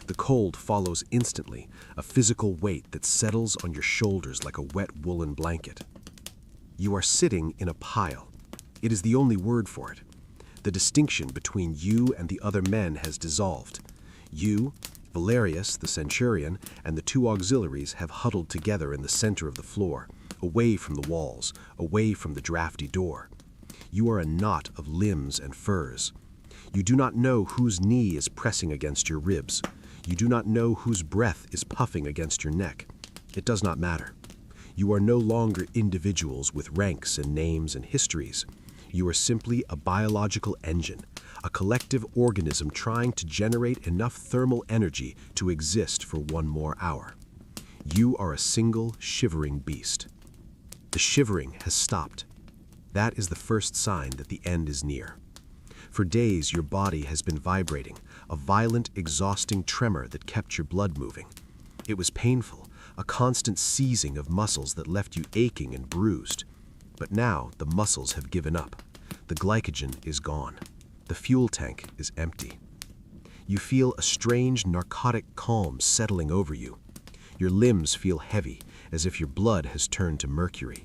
The cold follows instantly, a physical weight that settles on your shoulders like a wet woolen blanket. You are sitting in a pile. It is the only word for it. The distinction between you and the other men has dissolved. You, Valerius, the centurion, and the two auxiliaries have huddled together in the center of the floor, away from the walls, away from the drafty door. You are a knot of limbs and furs. You do not know whose knee is pressing against your ribs. You do not know whose breath is puffing against your neck. It does not matter. You are no longer individuals with ranks and names and histories. You are simply a biological engine, a collective organism trying to generate enough thermal energy to exist for one more hour. You are a single, shivering beast. The shivering has stopped. That is the first sign that the end is near. For days, your body has been vibrating, a violent, exhausting tremor that kept your blood moving. It was painful, a constant seizing of muscles that left you aching and bruised. But now the muscles have given up. The glycogen is gone. The fuel tank is empty. You feel a strange narcotic calm settling over you. Your limbs feel heavy, as if your blood has turned to mercury.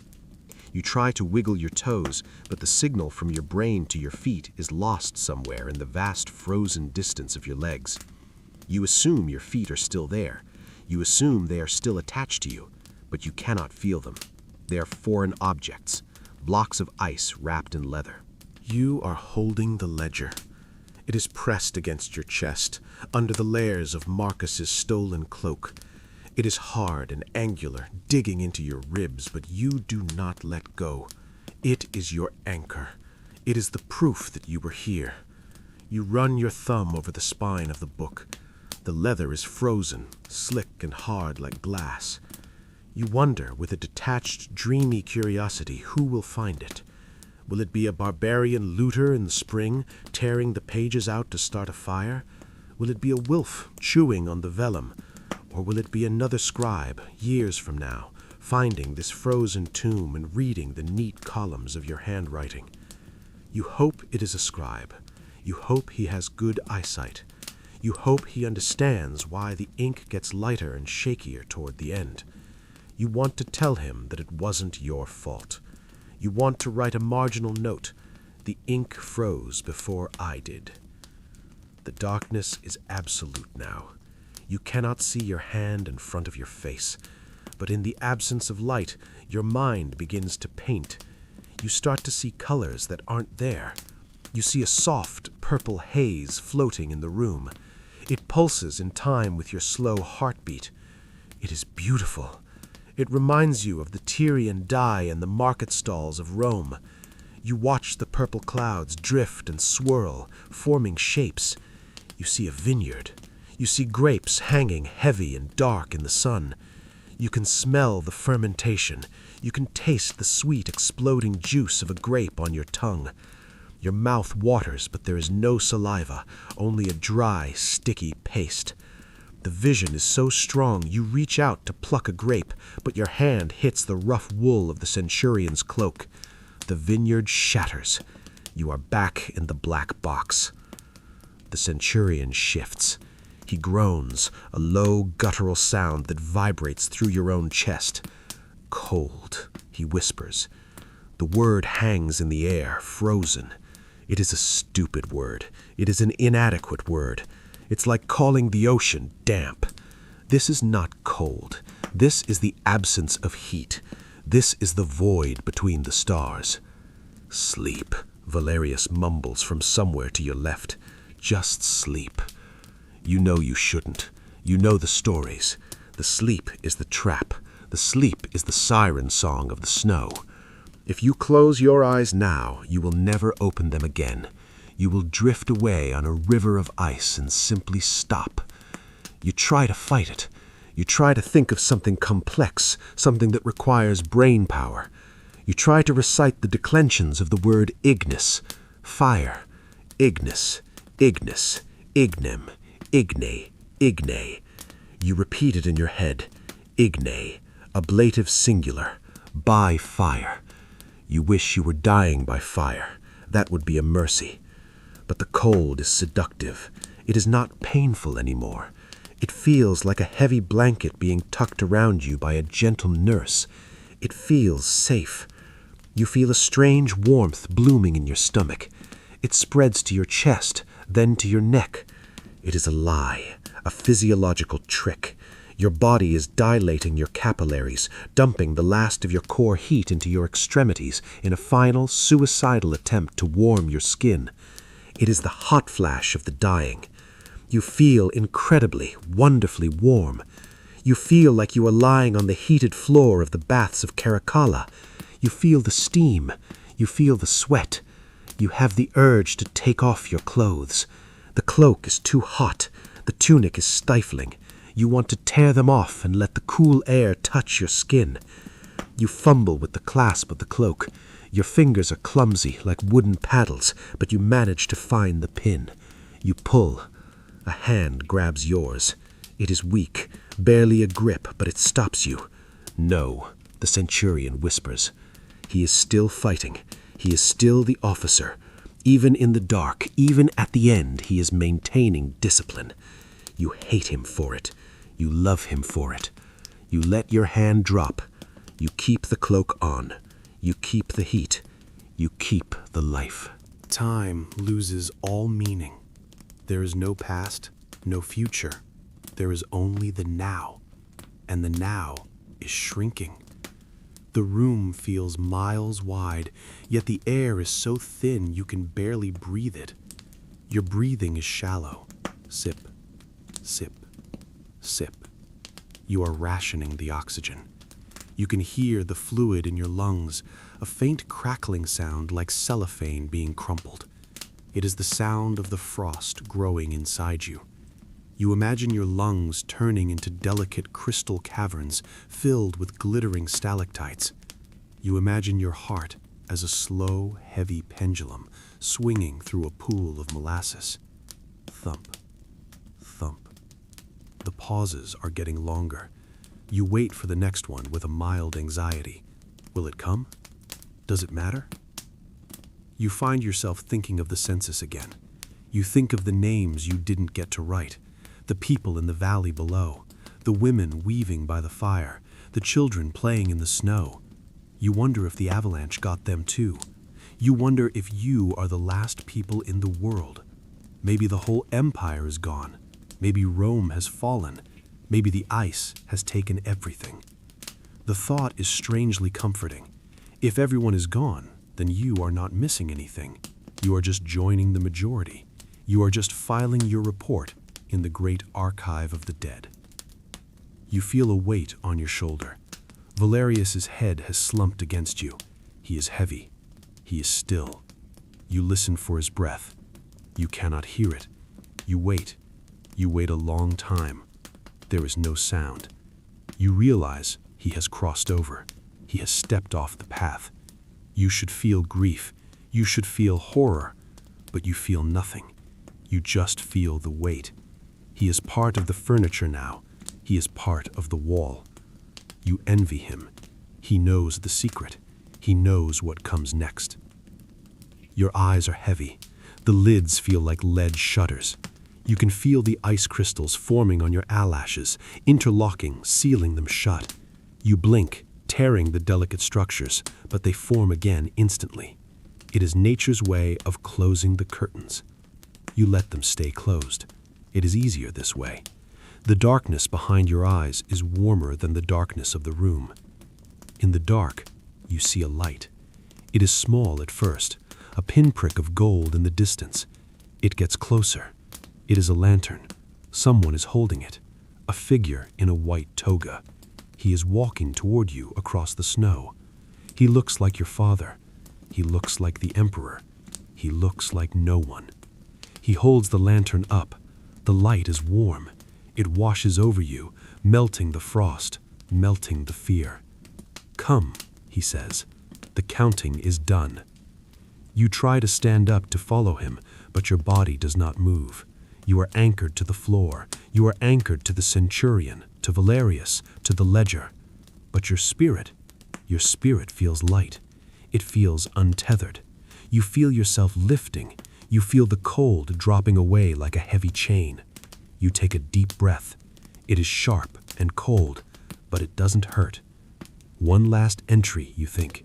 You try to wiggle your toes, but the signal from your brain to your feet is lost somewhere in the vast frozen distance of your legs. You assume your feet are still there. You assume they are still attached to you, but you cannot feel them. They are foreign objects, blocks of ice wrapped in leather. You are holding the ledger. It is pressed against your chest, under the layers of Marcus's stolen cloak. It is hard and angular, digging into your ribs, but you do not let go. It is your anchor. It is the proof that you were here. You run your thumb over the spine of the book. The leather is frozen, slick and hard like glass. You wonder, with a detached, dreamy curiosity, who will find it. Will it be a barbarian looter in the spring, tearing the pages out to start a fire? Will it be a wolf chewing on the vellum? Or will it be another scribe, years from now, finding this frozen tomb and reading the neat columns of your handwriting? You hope it is a scribe. You hope he has good eyesight. You hope he understands why the ink gets lighter and shakier toward the end. You want to tell him that it wasn't your fault. You want to write a marginal note. The ink froze before I did. The darkness is absolute now. You cannot see your hand in front of your face, but in the absence of light, your mind begins to paint. You start to see colors that aren't there. You see a soft, purple haze floating in the room. It pulses in time with your slow heartbeat. It is beautiful. It reminds you of the Tyrian dye in the market stalls of Rome. You watch the purple clouds drift and swirl, forming shapes. You see a vineyard. You see grapes hanging heavy and dark in the sun. You can smell the fermentation. You can taste the sweet, exploding juice of a grape on your tongue. Your mouth waters, but there is no saliva, only a dry, sticky paste. The vision is so strong you reach out to pluck a grape, but your hand hits the rough wool of the centurion's cloak. The vineyard shatters. You are back in the black box. The centurion shifts. He groans, a low, guttural sound that vibrates through your own chest. Cold, he whispers. The word hangs in the air, frozen. It is a stupid word. It is an inadequate word. It's like calling the ocean damp. This is not cold. This is the absence of heat. This is the void between the stars. Sleep, Valerius mumbles from somewhere to your left. Just sleep. You know you shouldn't. You know the stories. The sleep is the trap. The sleep is the siren song of the snow. If you close your eyes now, you will never open them again. You will drift away on a river of ice and simply stop. You try to fight it. You try to think of something complex, something that requires brain power. You try to recite the declensions of the word ignis, fire, ignis, ignis, ignem, igne, igne. You repeat it in your head, igne, ablative singular, by fire. You wish you were dying by fire. That would be a mercy. But the cold is seductive. It is not painful anymore. It feels like a heavy blanket being tucked around you by a gentle nurse. It feels safe. You feel a strange warmth blooming in your stomach. It spreads to your chest, then to your neck. It is a lie, a physiological trick. Your body is dilating your capillaries, dumping the last of your core heat into your extremities in a final, suicidal attempt to warm your skin. It is the hot flash of the dying. You feel incredibly, wonderfully warm. You feel like you are lying on the heated floor of the baths of Caracalla. You feel the steam. You feel the sweat. You have the urge to take off your clothes. The cloak is too hot. The tunic is stifling. You want to tear them off and let the cool air touch your skin. You fumble with the clasp of the cloak. Your fingers are clumsy like wooden paddles, but you manage to find the pin. You pull. A hand grabs yours. It is weak, barely a grip, but it stops you. No, the centurion whispers. He is still fighting. He is still the officer. Even in the dark, even at the end, he is maintaining discipline. You hate him for it. You love him for it. You let your hand drop. You keep the cloak on. You keep the heat. You keep the life. Time loses all meaning. There is no past, no future. There is only the now, and the now is shrinking. The room feels miles wide, yet the air is so thin you can barely breathe it. Your breathing is shallow. Sip, sip, sip. You are rationing the oxygen. You can hear the fluid in your lungs, a faint crackling sound like cellophane being crumpled. It is the sound of the frost growing inside you. You imagine your lungs turning into delicate crystal caverns filled with glittering stalactites. You imagine your heart as a slow, heavy pendulum swinging through a pool of molasses. Thump, thump. The pauses are getting longer. You wait for the next one with a mild anxiety. Will it come? Does it matter? You find yourself thinking of the census again. You think of the names you didn't get to write, the people in the valley below, the women weaving by the fire, the children playing in the snow. You wonder if the avalanche got them too. You wonder if you are the last people in the world. Maybe the whole empire is gone. Maybe Rome has fallen. Maybe the ice has taken everything. The thought is strangely comforting. If everyone is gone, then you are not missing anything. You are just joining the majority. You are just filing your report in the great archive of the dead. You feel a weight on your shoulder. Valerius's head has slumped against you. He is heavy. He is still. You listen for his breath. You cannot hear it. You wait. You wait a long time. There is no sound. You realize he has crossed over. He has stepped off the path. You should feel grief. You should feel horror. But you feel nothing. You just feel the weight. He is part of the furniture now. He is part of the wall. You envy him. He knows the secret. He knows what comes next. Your eyes are heavy. The lids feel like lead shutters. You can feel the ice crystals forming on your eyelashes, interlocking, sealing them shut. You blink, tearing the delicate structures, but they form again instantly. It is nature's way of closing the curtains. You let them stay closed. It is easier this way. The darkness behind your eyes is warmer than the darkness of the room. In the dark, you see a light. It is small at first, a pinprick of gold in the distance. It gets closer. It is a lantern. Someone is holding it. A figure in a white toga. He is walking toward you across the snow. He looks like your father. He looks like the emperor. He looks like no one. He holds the lantern up. The light is warm. It washes over you, melting the frost, melting the fear. "Come," he says. "The counting is done." You try to stand up to follow him, but your body does not move. You are anchored to the floor. You are anchored to the centurion, to Valerius, to the ledger. But your spirit feels light. It feels untethered. You feel yourself lifting. You feel the cold dropping away like a heavy chain. You take a deep breath. It is sharp and cold, but it doesn't hurt. One last entry, you think.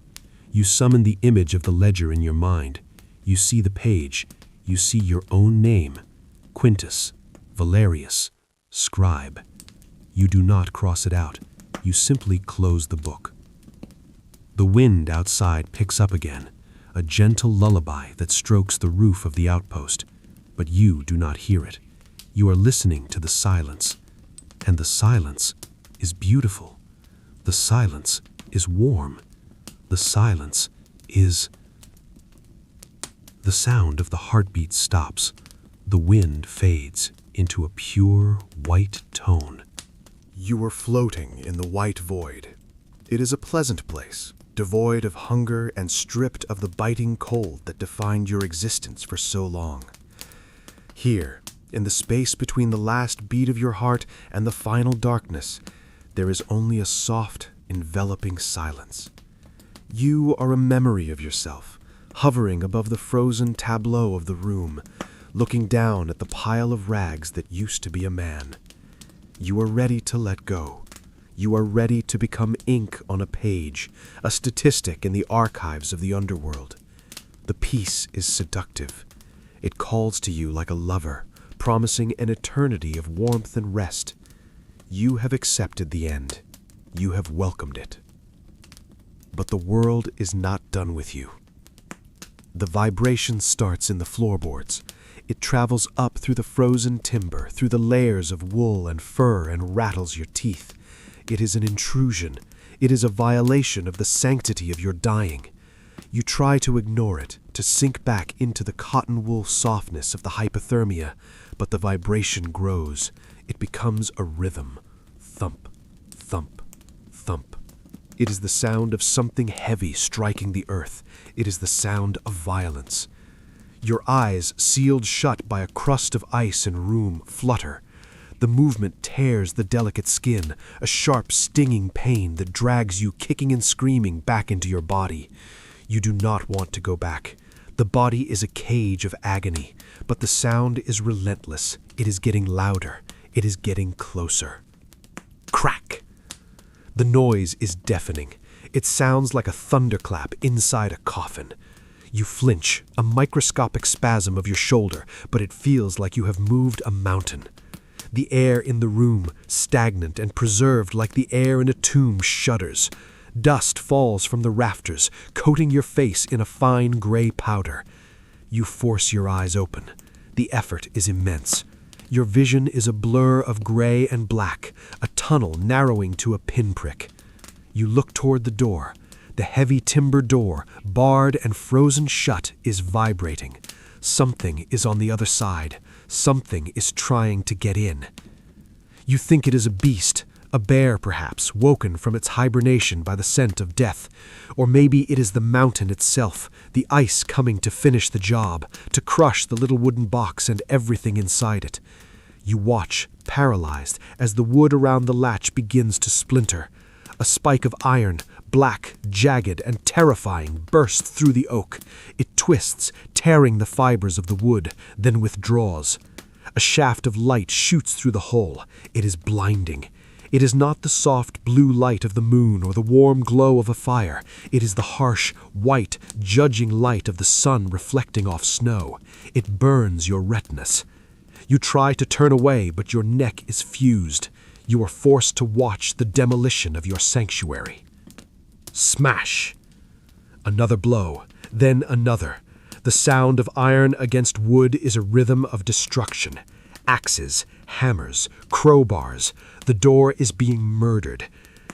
You summon the image of the ledger in your mind. You see the page. You see your own name. Quintus, Valerius, scribe. You do not cross it out. You simply close the book. The wind outside picks up again, a gentle lullaby that strokes the roof of the outpost, but you do not hear it. You are listening to the silence, and the silence is beautiful. The silence is warm. The silence is... The sound of the heartbeat stops. The wind fades into a pure white tone. You are floating in the white void. It is a pleasant place, devoid of hunger and stripped of the biting cold that defined your existence for so long. Here, in the space between the last beat of your heart and the final darkness, there is only a soft, enveloping silence. You are a memory of yourself, hovering above the frozen tableau of the room, looking down at the pile of rags that used to be a man. You are ready to let go. You are ready to become ink on a page, a statistic in the archives of the underworld. The peace is seductive. It calls to you like a lover, promising an eternity of warmth and rest. You have accepted the end. You have welcomed it. But the world is not done with you. The vibration starts in the floorboards. It travels up through the frozen timber, through the layers of wool and fur, and rattles your teeth. It is an intrusion. It is a violation of the sanctity of your dying. You try to ignore it, to sink back into the cotton wool softness of the hypothermia, but the vibration grows. It becomes a rhythm. Thump, thump, thump. It is the sound of something heavy striking the earth. It is the sound of violence. Your eyes, sealed shut by a crust of ice and rheum, flutter. The movement tears the delicate skin, a sharp, stinging pain that drags you kicking and screaming back into your body. You do not want to go back. The body is a cage of agony, but the sound is relentless. It is getting louder. It is getting closer. Crack! The noise is deafening. It sounds like a thunderclap inside a coffin. You flinch, a microscopic spasm of your shoulder, but it feels like you have moved a mountain. The air in the room, stagnant and preserved like the air in a tomb, shudders. Dust falls from the rafters, coating your face in a fine gray powder. You force your eyes open. The effort is immense. Your vision is a blur of gray and black, a tunnel narrowing to a pinprick. You look toward the door. The heavy timber door, barred and frozen shut, is vibrating. Something is on the other side. Something is trying to get in. You think it is a beast, a bear perhaps, woken from its hibernation by the scent of death. Or maybe it is the mountain itself, the ice coming to finish the job, to crush the little wooden box and everything inside it. You watch, paralyzed, as the wood around the latch begins to splinter. A A spike of iron, black, jagged, and terrifying, bursts through the oak. It twists, tearing the fibers of the wood, then withdraws. A shaft of light shoots through the hole. It is blinding. It is not the soft blue light of the moon or the warm glow of a fire. It is the harsh, white, judging light of the sun reflecting off snow. It burns your retinas. You try to turn away, but your neck is fused. You are forced to watch the demolition of your sanctuary. Smash! Another blow, then another. The sound of iron against wood is a rhythm of destruction. Axes, hammers, crowbars. The door is being murdered.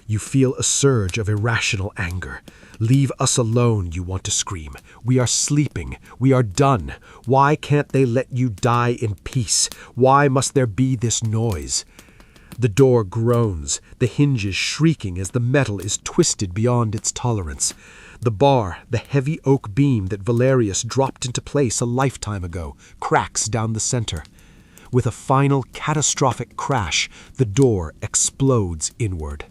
You feel a surge of irrational anger. Leave us alone, you want to scream. We are sleeping. We are done. Why can't they let you die in peace? Why must there be this noise? The door groans, the hinges shrieking as the metal is twisted beyond its tolerance. The bar, the heavy oak beam that Valerius dropped into place a lifetime ago, cracks down the center. With a final catastrophic crash, the door explodes inward.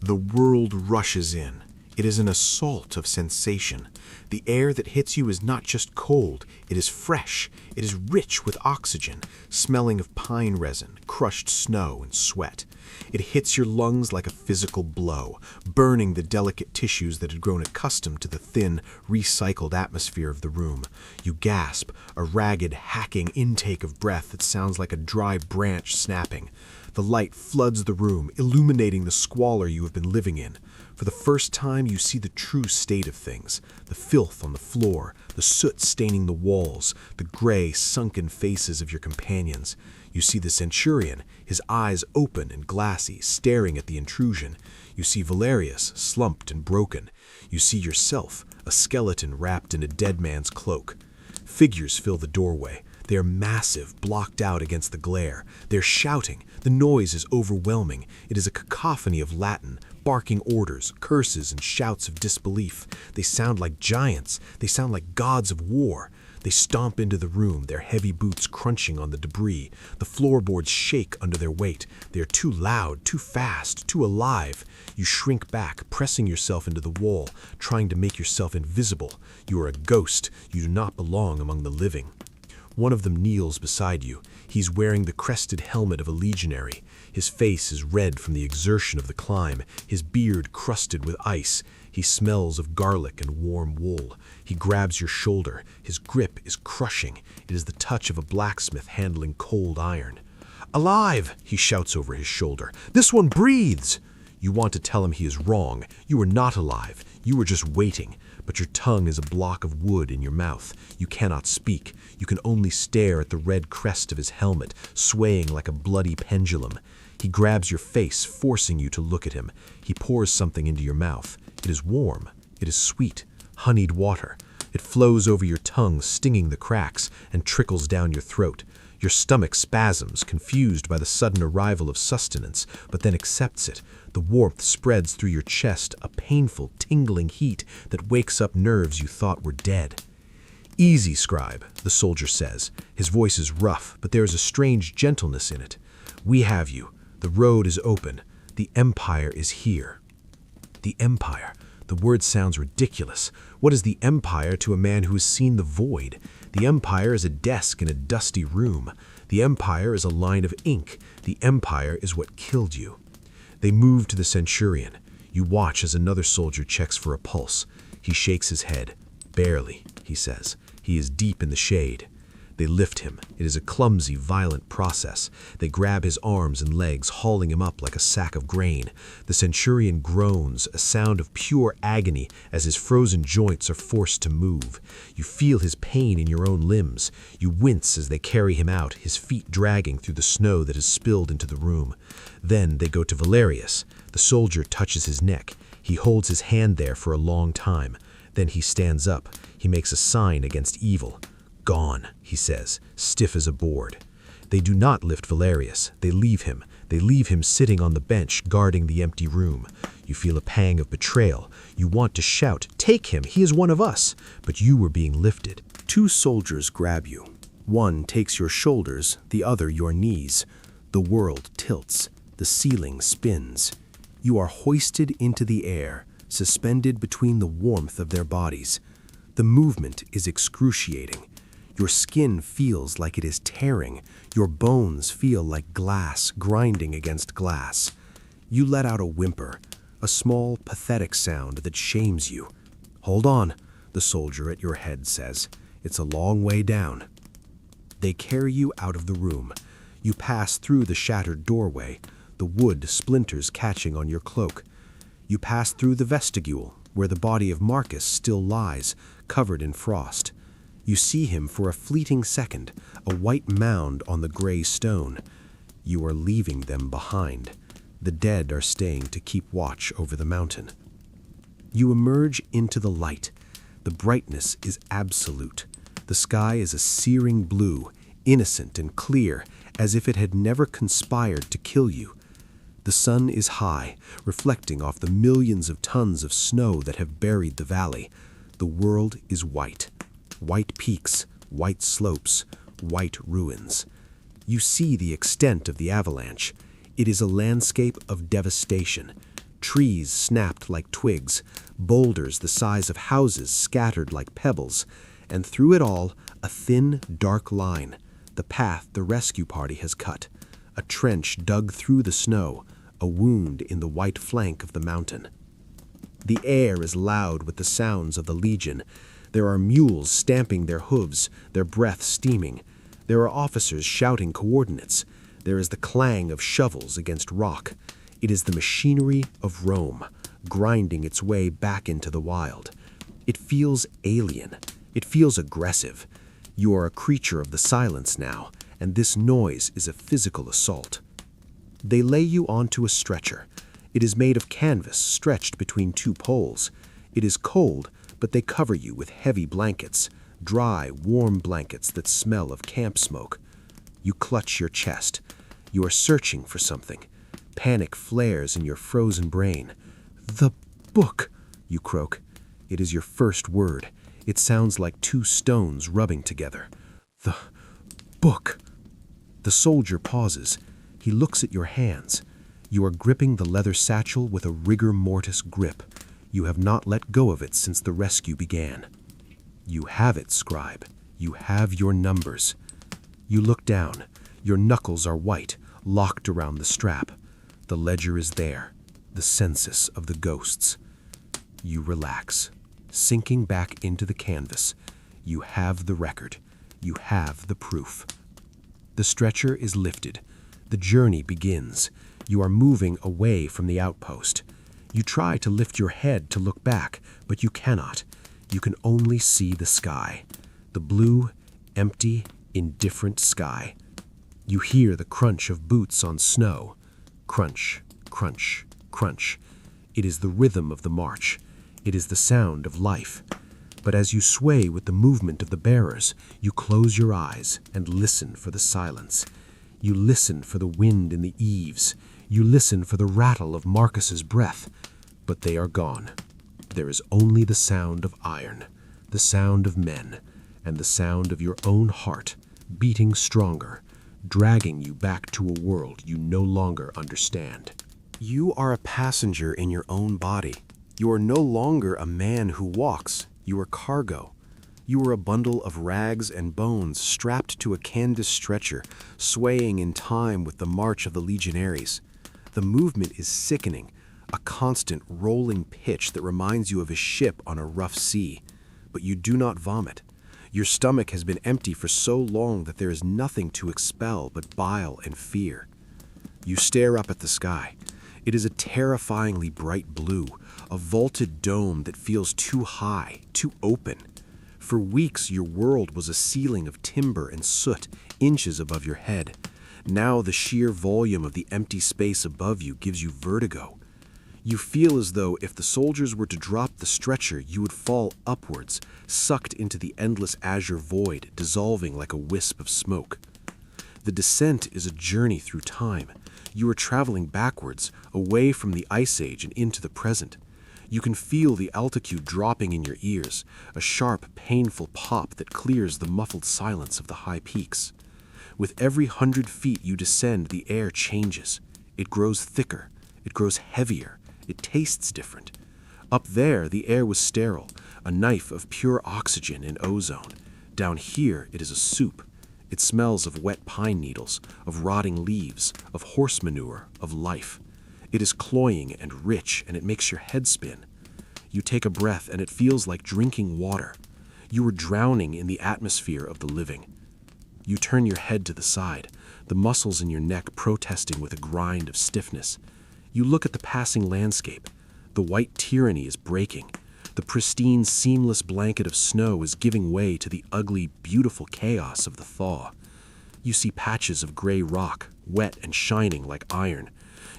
The world rushes in. It is an assault of sensation. The air that hits you is not just cold, it is fresh. It is rich with oxygen, smelling of pine resin, crushed snow, and sweat. It hits your lungs like a physical blow, burning the delicate tissues that had grown accustomed to the thin, recycled atmosphere of the room. You gasp, a ragged, hacking intake of breath that sounds like a dry branch snapping. The light floods the room, illuminating the squalor you have been living in. For the first time, you see the true state of things. The filth on the floor, the soot staining the walls, the gray, sunken faces of your companions. You see the centurion, his eyes open and glassy, staring at the intrusion. You see Valerius, slumped and broken. You see yourself, a skeleton wrapped in a dead man's cloak. Figures fill the doorway. They are massive, blocked out against the glare. They're shouting. The noise is overwhelming. It is a cacophony of Latin, barking orders, curses, and shouts of disbelief. They sound like giants. They sound like gods of war. They stomp into the room, their heavy boots crunching on the debris. The floorboards shake under their weight. They are too loud, too fast, too alive. You shrink back, pressing yourself into the wall, trying to make yourself invisible. You are a ghost. You do not belong among the living. One of them kneels beside you. He's wearing the crested helmet of a legionary. His face is red from the exertion of the climb, his beard crusted with ice. He smells of garlic and warm wool. He grabs your shoulder. His grip is crushing. It is the touch of a blacksmith handling cold iron. "Alive!" he shouts over his shoulder. "This one breathes!" You want to tell him he is wrong. You are not alive. You are just waiting. But your tongue is a block of wood in your mouth. You cannot speak. You can only stare at the red crest of his helmet, swaying like a bloody pendulum. He grabs your face, forcing you to look at him. He pours something into your mouth. It is warm. It is sweet, honeyed water. It flows over your tongue, stinging the cracks, and trickles down your throat. Your stomach spasms, confused by the sudden arrival of sustenance, but then accepts it. The warmth spreads through your chest, a painful, tingling heat that wakes up nerves you thought were dead. "Easy, scribe," the soldier says. His voice is rough, but there is a strange gentleness in it. "We have you. The road is open. The Empire is here." The Empire. The word sounds ridiculous. What is the Empire to a man who has seen the void? The Empire is a desk in a dusty room. The Empire is a line of ink. The Empire is what killed you. They move to the centurion. You watch as another soldier checks for a pulse. He shakes his head. "Barely," he says. He is deep in the shade. They lift him. It is a clumsy, violent process. They grab his arms and legs, hauling him up like a sack of grain. The centurion groans, a sound of pure agony as his frozen joints are forced to move. You feel his pain in your own limbs. You wince as they carry him out, his feet dragging through the snow that has spilled into the room. Then they go to Valerius. The soldier touches his neck. He holds his hand there for a long time. Then he stands up. He makes a sign against evil. "Gone," he says, stiff as a board. They do not lift Valerius. They leave him. They leave him sitting on the bench, guarding the empty room. You feel a pang of betrayal. You want to shout, "Take him, he is one of us!" But you were being lifted. Two soldiers grab you. One takes your shoulders, the other your knees. The world tilts. The ceiling spins. You are hoisted into the air, suspended between the warmth of their bodies. The movement is excruciating. Your skin feels like it is tearing. Your bones feel like glass grinding against glass. You let out a whimper, a small, pathetic sound that shames you. "Hold on," the soldier at your head says. "It's a long way down." They carry you out of the room. You pass through the shattered doorway, the wood splinters catching on your cloak. You pass through the vestibule, where the body of Marcus still lies, covered in frost. You see him for a fleeting second, a white mound on the gray stone. You are leaving them behind. The dead are staying to keep watch over the mountain. You emerge into the light. The brightness is absolute. The sky is a searing blue, innocent and clear, as if it had never conspired to kill you. The sun is high, reflecting off the millions of tons of snow that have buried the valley. The world is white. White peaks, white slopes, white ruins. You see the extent of the avalanche. It is a landscape of devastation. Trees snapped like twigs, boulders the size of houses scattered like pebbles, and through it all, a thin, dark line, the path the rescue party has cut, a trench dug through the snow, a wound in the white flank of the mountain. The air is loud with the sounds of the Legion. There are mules stamping their hooves, their breath steaming. There are officers shouting coordinates. There is the clang of shovels against rock. It is the machinery of Rome, grinding its way back into the wild. It feels alien. It feels aggressive. You are a creature of the silence now, and this noise is a physical assault. They lay you onto a stretcher. It is made of canvas stretched between two poles. It is cold, but they cover you with heavy blankets, dry, warm blankets that smell of camp smoke. You clutch your chest. You are searching for something. Panic flares in your frozen brain. "The book," you croak. It is your first word. It sounds like two stones rubbing together. "The book." The soldier pauses. He looks at your hands. You are gripping the leather satchel with a rigor mortis grip. You have not let go of it since the rescue began. You have it, scribe. You have your numbers. You look down. Your knuckles are white, locked around the strap. The ledger is there, the census of the ghosts. You relax, sinking back into the canvas. You have the record. You have the proof. The stretcher is lifted. The journey begins. You are moving away from the outpost. You try to lift your head to look back, but you cannot. You can only see the sky. The blue, empty, indifferent sky. You hear the crunch of boots on snow. Crunch, crunch, crunch. It is the rhythm of the march. It is the sound of life. But as you sway with the movement of the bearers, you close your eyes and listen for the silence. You listen for the wind in the eaves. You listen for the rattle of Marcus's breath. But they are gone. There is only the sound of iron, the sound of men, and the sound of your own heart beating stronger, dragging you back to a world you no longer understand. You are a passenger in your own body. You are no longer a man who walks. You are cargo. You are a bundle of rags and bones strapped to a canvas stretcher, swaying in time with the march of the legionaries. The movement is sickening, a constant rolling pitch that reminds you of a ship on a rough sea. But you do not vomit. Your stomach has been empty for so long that there is nothing to expel but bile and fear. You stare up at the sky. It is a terrifyingly bright blue, a vaulted dome that feels too high, too open. For weeks, your world was a ceiling of timber and soot, inches above your head. Now the sheer volume of the empty space above you gives you vertigo. You feel as though if the soldiers were to drop the stretcher, you would fall upwards, sucked into the endless azure void, dissolving like a wisp of smoke. The descent is a journey through time. You are traveling backwards, away from the Ice Age and into the present. You can feel the altitude dropping in your ears, a sharp, painful pop that clears the muffled silence of the high peaks. With every 100 feet you descend, the air changes. It grows thicker. It grows heavier. It tastes different. Up there, the air was sterile, a knife of pure oxygen and ozone. Down here, it is a soup. It smells of wet pine needles, of rotting leaves, of horse manure, of life. It is cloying and rich, and it makes your head spin. You take a breath, and it feels like drinking water. You are drowning in the atmosphere of the living. You turn your head to the side, the muscles in your neck protesting with a grind of stiffness. You look at the passing landscape. The white tyranny is breaking. The pristine, seamless blanket of snow is giving way to the ugly, beautiful chaos of the thaw. You see patches of gray rock, wet and shining like iron.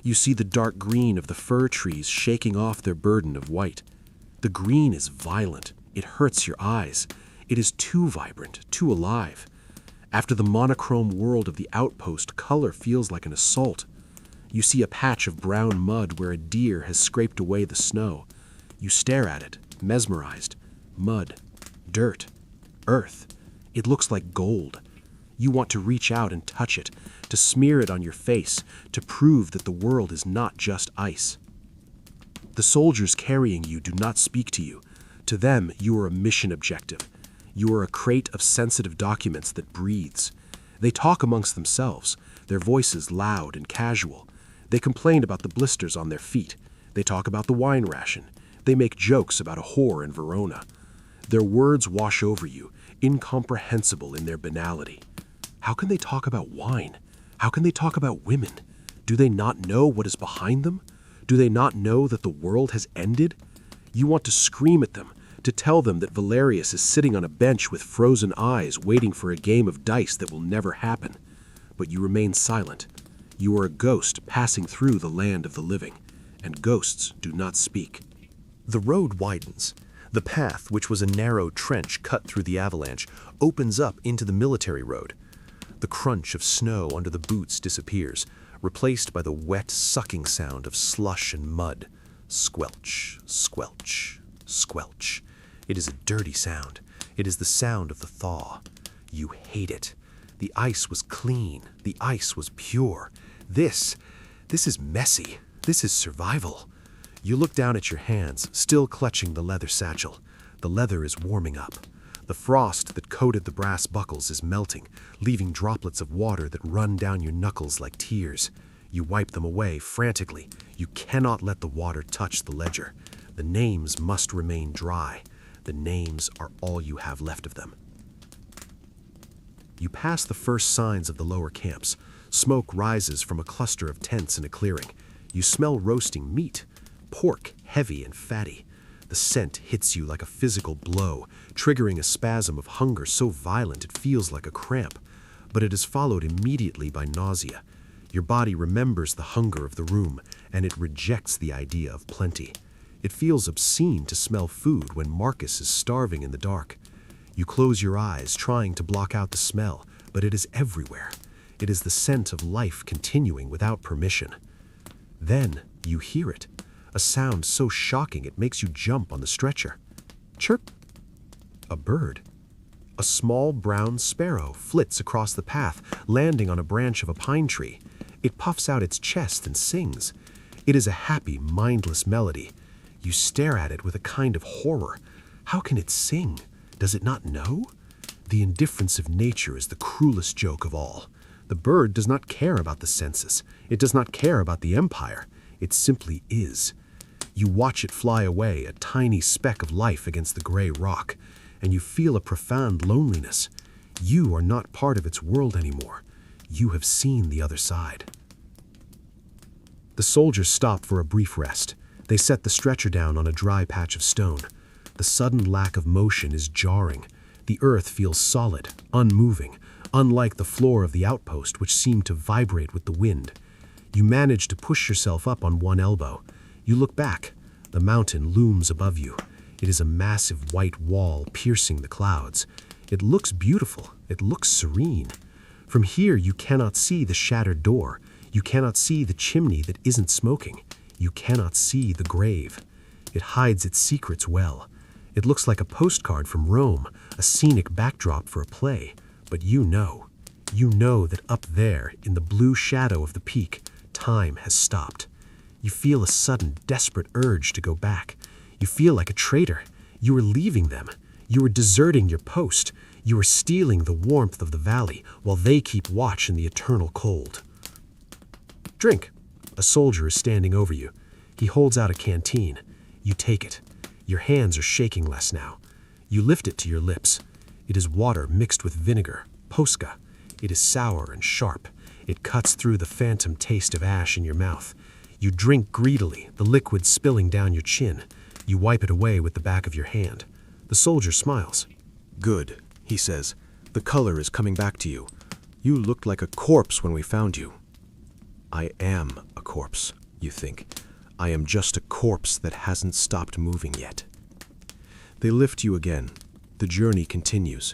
You see the dark green of the fir trees shaking off their burden of white. The green is violent. It hurts your eyes. It is too vibrant, too alive. After the monochrome world of the outpost, color feels like an assault. You see a patch of brown mud where a deer has scraped away the snow. You stare at it, mesmerized. Mud, dirt, earth. It looks like gold. You want to reach out and touch it, to smear it on your face, to prove that the world is not just ice. The soldiers carrying you do not speak to you. To them, you are a mission objective. You are a crate of sensitive documents that breathes. They talk amongst themselves, their voices loud and casual. They complain about the blisters on their feet. They talk about the wine ration. They make jokes about a whore in Verona. Their words wash over you, incomprehensible in their banality. How can they talk about wine? How can they talk about women? Do they not know what is behind them? Do they not know that the world has ended? You want to scream at them, to tell them that Valerius is sitting on a bench with frozen eyes waiting for a game of dice that will never happen. But you remain silent. You are a ghost passing through the land of the living, and ghosts do not speak. The road widens. The path, which was a narrow trench cut through the avalanche, opens up into the military road. The crunch of snow under the boots disappears, replaced by the wet, sucking sound of slush and mud. Squelch, squelch, squelch. It is a dirty sound. It is the sound of the thaw. You hate it. The ice was clean. The ice was pure. This is messy. This is survival. You look down at your hands, still clutching the leather satchel. The leather is warming up. The frost that coated the brass buckles is melting, leaving droplets of water that run down your knuckles like tears. You wipe them away frantically. You cannot let the water touch the ledger. The names must remain dry. The names are all you have left of them. You pass the first signs of the lower camps. Smoke rises from a cluster of tents in a clearing. You smell roasting meat, pork, heavy and fatty. The scent hits you like a physical blow, triggering a spasm of hunger so violent it feels like a cramp. But it is followed immediately by nausea. Your body remembers the hunger of the room, and it rejects the idea of plenty. It feels obscene to smell food when Marcus is starving in the dark. You close your eyes, trying to block out the smell, but it is everywhere. It is the scent of life continuing without permission. Then you hear it, a sound so shocking it makes you jump on the stretcher. Chirp! A bird. A small brown sparrow flits across the path, landing on a branch of a pine tree. It puffs out its chest and sings. It is a happy, mindless melody. You stare at it with a kind of horror. How can it sing? Does it not know? The indifference of nature is the cruelest joke of all. The bird does not care about the census. It does not care about the empire. It simply is. You watch it fly away, a tiny speck of life against the gray rock, and you feel a profound loneliness. You are not part of its world anymore. You have seen the other side. The soldiers stop for a brief rest. They set the stretcher down on a dry patch of stone. The sudden lack of motion is jarring. The earth feels solid, unmoving, unlike the floor of the outpost, which seemed to vibrate with the wind. You manage to push yourself up on one elbow. You look back. The mountain looms above you. It is a massive white wall piercing the clouds. It looks beautiful. It looks serene. From here, you cannot see the shattered door. You cannot see the chimney that isn't smoking. You cannot see the grave. It hides its secrets well. It looks like a postcard from Rome, a scenic backdrop for a play. But you know that up there, in the blue shadow of the peak, time has stopped. You feel a sudden, desperate urge to go back. You feel like a traitor. You are leaving them. You are deserting your post. You are stealing the warmth of the valley while they keep watch in the eternal cold. Drink. A soldier is standing over you. He holds out a canteen. You take it. Your hands are shaking less now. You lift it to your lips. It is water mixed with vinegar, posca. It is sour and sharp. It cuts through the phantom taste of ash in your mouth. You drink greedily, the liquid spilling down your chin. You wipe it away with the back of your hand. The soldier smiles. Good, he says. The color is coming back to you. You looked like a corpse when we found you. I am a corpse, you think. I am just a corpse that hasn't stopped moving yet. They lift you again. The journey continues.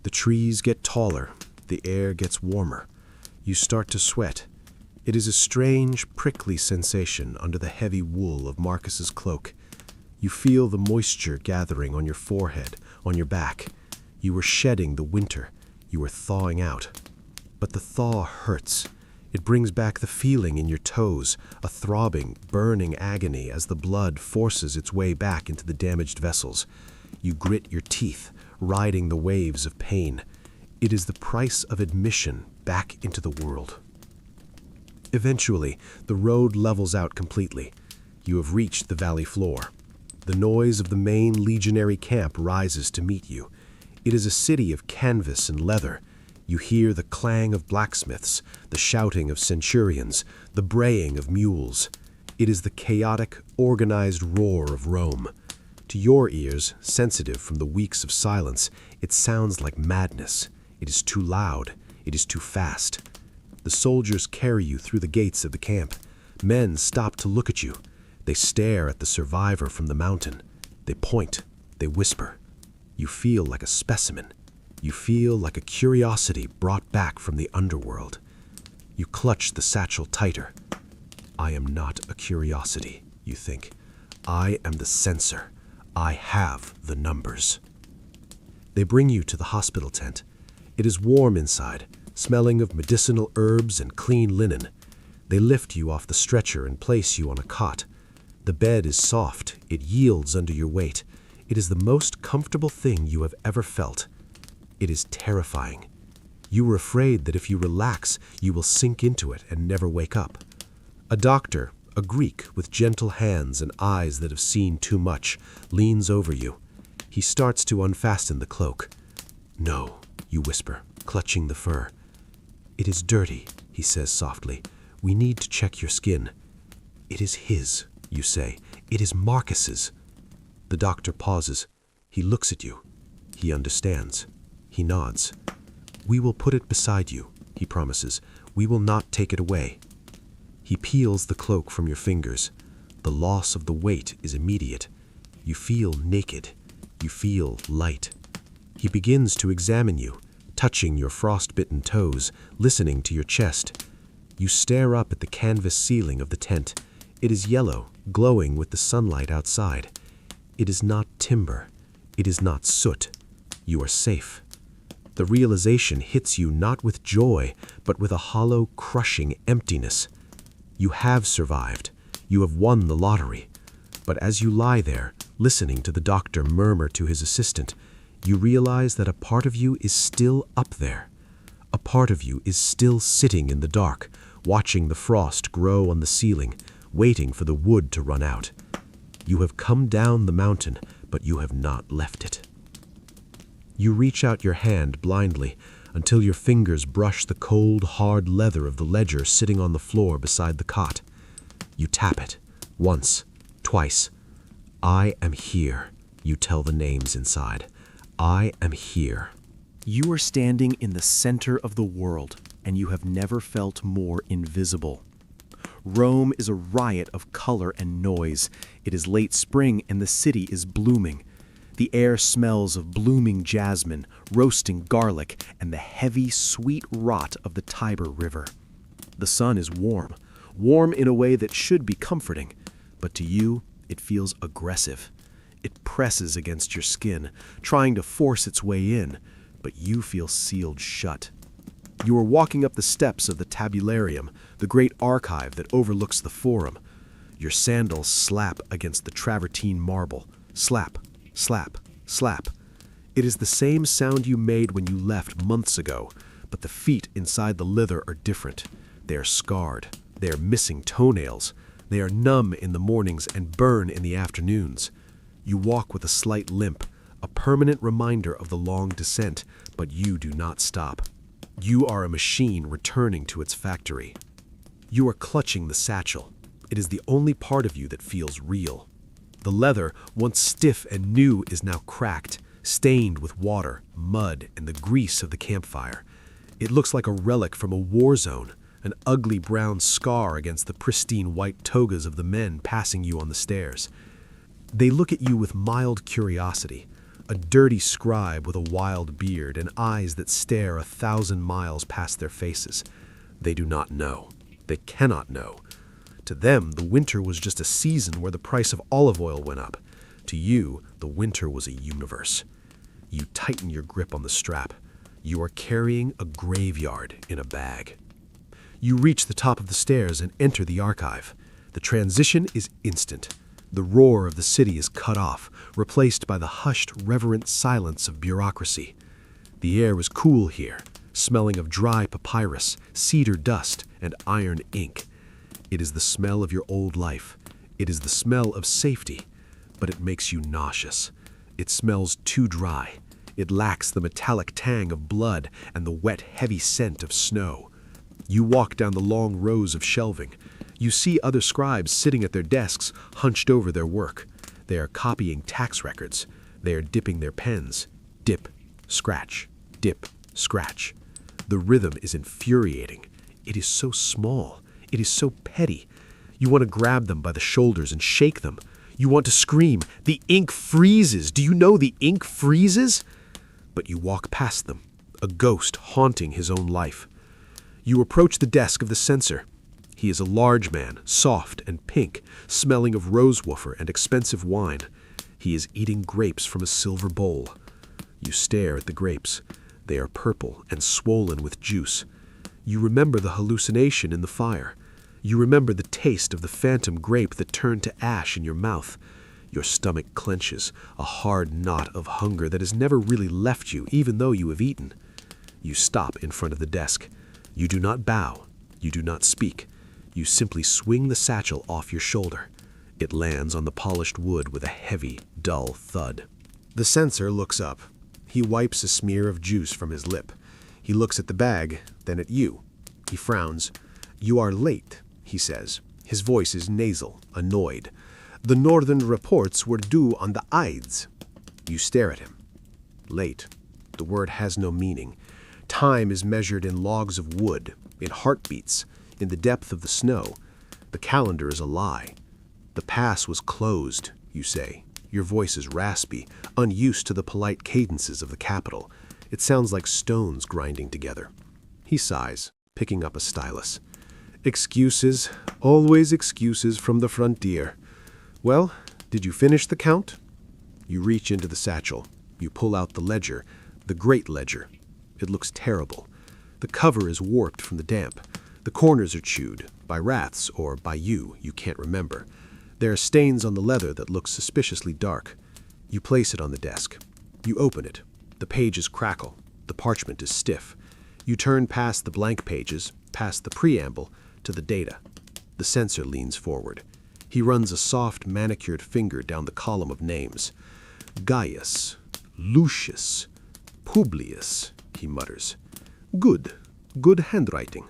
The trees get taller. The air gets warmer. You start to sweat. It is a strange, prickly sensation under the heavy wool of Marcus's cloak. You feel the moisture gathering on your forehead, on your back. You are shedding the winter. You are thawing out. But the thaw hurts. It brings back the feeling in your toes, a throbbing, burning agony as the blood forces its way back into the damaged vessels. You grit your teeth, riding the waves of pain. It is the price of admission back into the world. Eventually, the road levels out completely. You have reached the valley floor. The noise of the main legionary camp rises to meet you. It is a city of canvas and leather. You hear the clang of blacksmiths, the shouting of centurions, the braying of mules. It is the chaotic, organized roar of Rome. To your ears, sensitive from the weeks of silence, it sounds like madness. It is too loud. It is too fast. The soldiers carry you through the gates of the camp. Men stop to look at you. They stare at the survivor from the mountain. They point. They whisper. You feel like a specimen. You feel like a curiosity brought back from the underworld. You clutch the satchel tighter. I am not a curiosity, you think. I am the censor. I have the numbers. They bring you to the hospital tent. It is warm inside, smelling of medicinal herbs and clean linen. They lift you off the stretcher and place you on a cot. The bed is soft. It yields under your weight. It is the most comfortable thing you have ever felt. It is terrifying. You are afraid that if you relax, you will sink into it and never wake up. A doctor, a Greek with gentle hands and eyes that have seen too much, leans over you. He starts to unfasten the cloak. No, you whisper, clutching the fur. It is dirty, he says softly. We need to check your skin. It is his, you say. It is Marcus's. The doctor pauses. He looks at you. He understands. He nods. We will put it beside you, he promises. We will not take it away. He peels the cloak from your fingers. The loss of the weight is immediate. You feel naked. You feel light. He begins to examine you, touching your frostbitten toes, listening to your chest. You stare up at the canvas ceiling of the tent. It is yellow, glowing with the sunlight outside. It is not timber. It is not soot. You are safe. The realization hits you not with joy, but with a hollow, crushing emptiness. You have survived. You have won the lottery. But as you lie there, listening to the doctor murmur to his assistant, you realize that a part of you is still up there. A part of you is still sitting in the dark, watching the frost grow on the ceiling, waiting for the wood to run out. You have come down the mountain, but you have not left it. You reach out your hand blindly until your fingers brush the cold, hard leather of the ledger sitting on the floor beside the cot. You tap it, once, twice. I am here, you tell the names inside. I am here. You are standing in the center of the world, and you have never felt more invisible. Rome is a riot of color and noise. It is late spring, and the city is blooming. The air smells of blooming jasmine, roasting garlic, and the heavy, sweet rot of the Tiber River. The sun is warm, warm in a way that should be comforting, but to you, it feels aggressive. It presses against your skin, trying to force its way in, but you feel sealed shut. You are walking up the steps of the tabularium, the great archive that overlooks the forum. Your sandals slap against the travertine marble. Slap, slap, slap. It is the same sound you made when you left months ago, but the feet inside the leather are different. They are scarred. They are missing toenails. They are numb in the mornings and burn in the afternoons. You walk with a slight limp, a permanent reminder of the long descent, but you do not stop. You are a machine returning to its factory. You are clutching the satchel. It is the only part of you that feels real. The leather, once stiff and new, is now cracked, stained with water, mud, and the grease of the campfire. It looks like a relic from a war zone, an ugly brown scar against the pristine white togas of the men passing you on the stairs. They look at you with mild curiosity, a dirty scribe with a wild beard and eyes that stare 1,000 miles past their faces. They do not know. They cannot know. To them, the winter was just a season where the price of olive oil went up. To you, the winter was a universe. You tighten your grip on the strap. You are carrying a graveyard in a bag. You reach the top of the stairs and enter the archive. The transition is instant. The roar of the city is cut off, replaced by the hushed, reverent silence of bureaucracy. The air is cool here, smelling of dry papyrus, cedar dust, and iron ink. It is the smell of your old life. It is the smell of safety, but it makes you nauseous. It smells too dry. It lacks the metallic tang of blood and the wet, heavy scent of snow. You walk down the long rows of shelving. You see other scribes sitting at their desks, hunched over their work. They are copying tax records. They are dipping their pens. Dip, scratch, dip, scratch. The rhythm is infuriating. It is so small. It is so petty. You want to grab them by the shoulders and shake them. You want to scream, "The ink freezes! Do you know the ink freezes?" But you walk past them, a ghost haunting his own life. You approach the desk of the censor. He is a large man, soft and pink, smelling of rosewoofer and expensive wine. He is eating grapes from a silver bowl. You stare at the grapes. They are purple and swollen with juice. You remember the hallucination in the fire. You remember the taste of the phantom grape that turned to ash in your mouth. Your stomach clenches, a hard knot of hunger that has never really left you, even though you have eaten. You stop in front of the desk. You do not bow. You do not speak. You simply swing the satchel off your shoulder. It lands on the polished wood with a heavy, dull thud. The censor looks up. He wipes a smear of juice from his lip. He looks at the bag, then at you. He frowns. "You are late," he says. His voice is nasal, annoyed. "The northern reports were due on the Ides." You stare at him. Late. The word has no meaning. Time is measured in logs of wood, in heartbeats, in the depth of the snow. The calendar is a lie. "The pass was closed," you say. Your voice is raspy, unused to the polite cadences of the capital. It sounds like stones grinding together. He sighs, picking up a stylus. "Excuses, always excuses from the frontier. Well, did you finish the count?" You reach into the satchel. You pull out the ledger, the great ledger. It looks terrible. The cover is warped from the damp. The corners are chewed, by rats or by you can't remember. There are stains on the leather that look suspiciously dark. You place it on the desk. You open it. The pages crackle. The parchment is stiff. You turn past the blank pages, past the preamble, to the data. The censor leans forward. He runs a soft, manicured finger down the column of names. "Gaius, Lucius, Publius," he mutters. Good handwriting.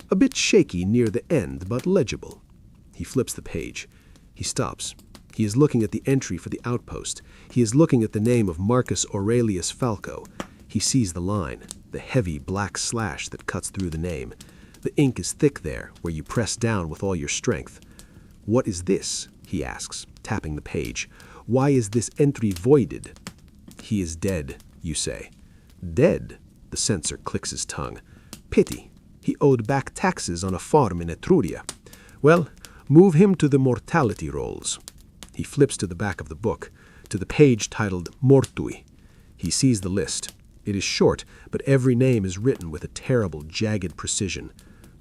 A bit shaky near the end, but legible." He flips the page. He stops. He is looking at the entry for the outpost. He is looking at the name of Marcus Aurelius Falco. He sees the line, the heavy black slash that cuts through the name. The ink is thick there, where you press down with all your strength. "What is this?" he asks, tapping the page. "Why is this entry voided?" "He is dead," you say. "Dead?" The censor clicks his tongue. "Pity. He owed back taxes on a farm in Etruria. Well, move him to the mortality rolls." He flips to the back of the book, to the page titled Mortui. He sees the list. It is short, but every name is written with a terrible, jagged precision.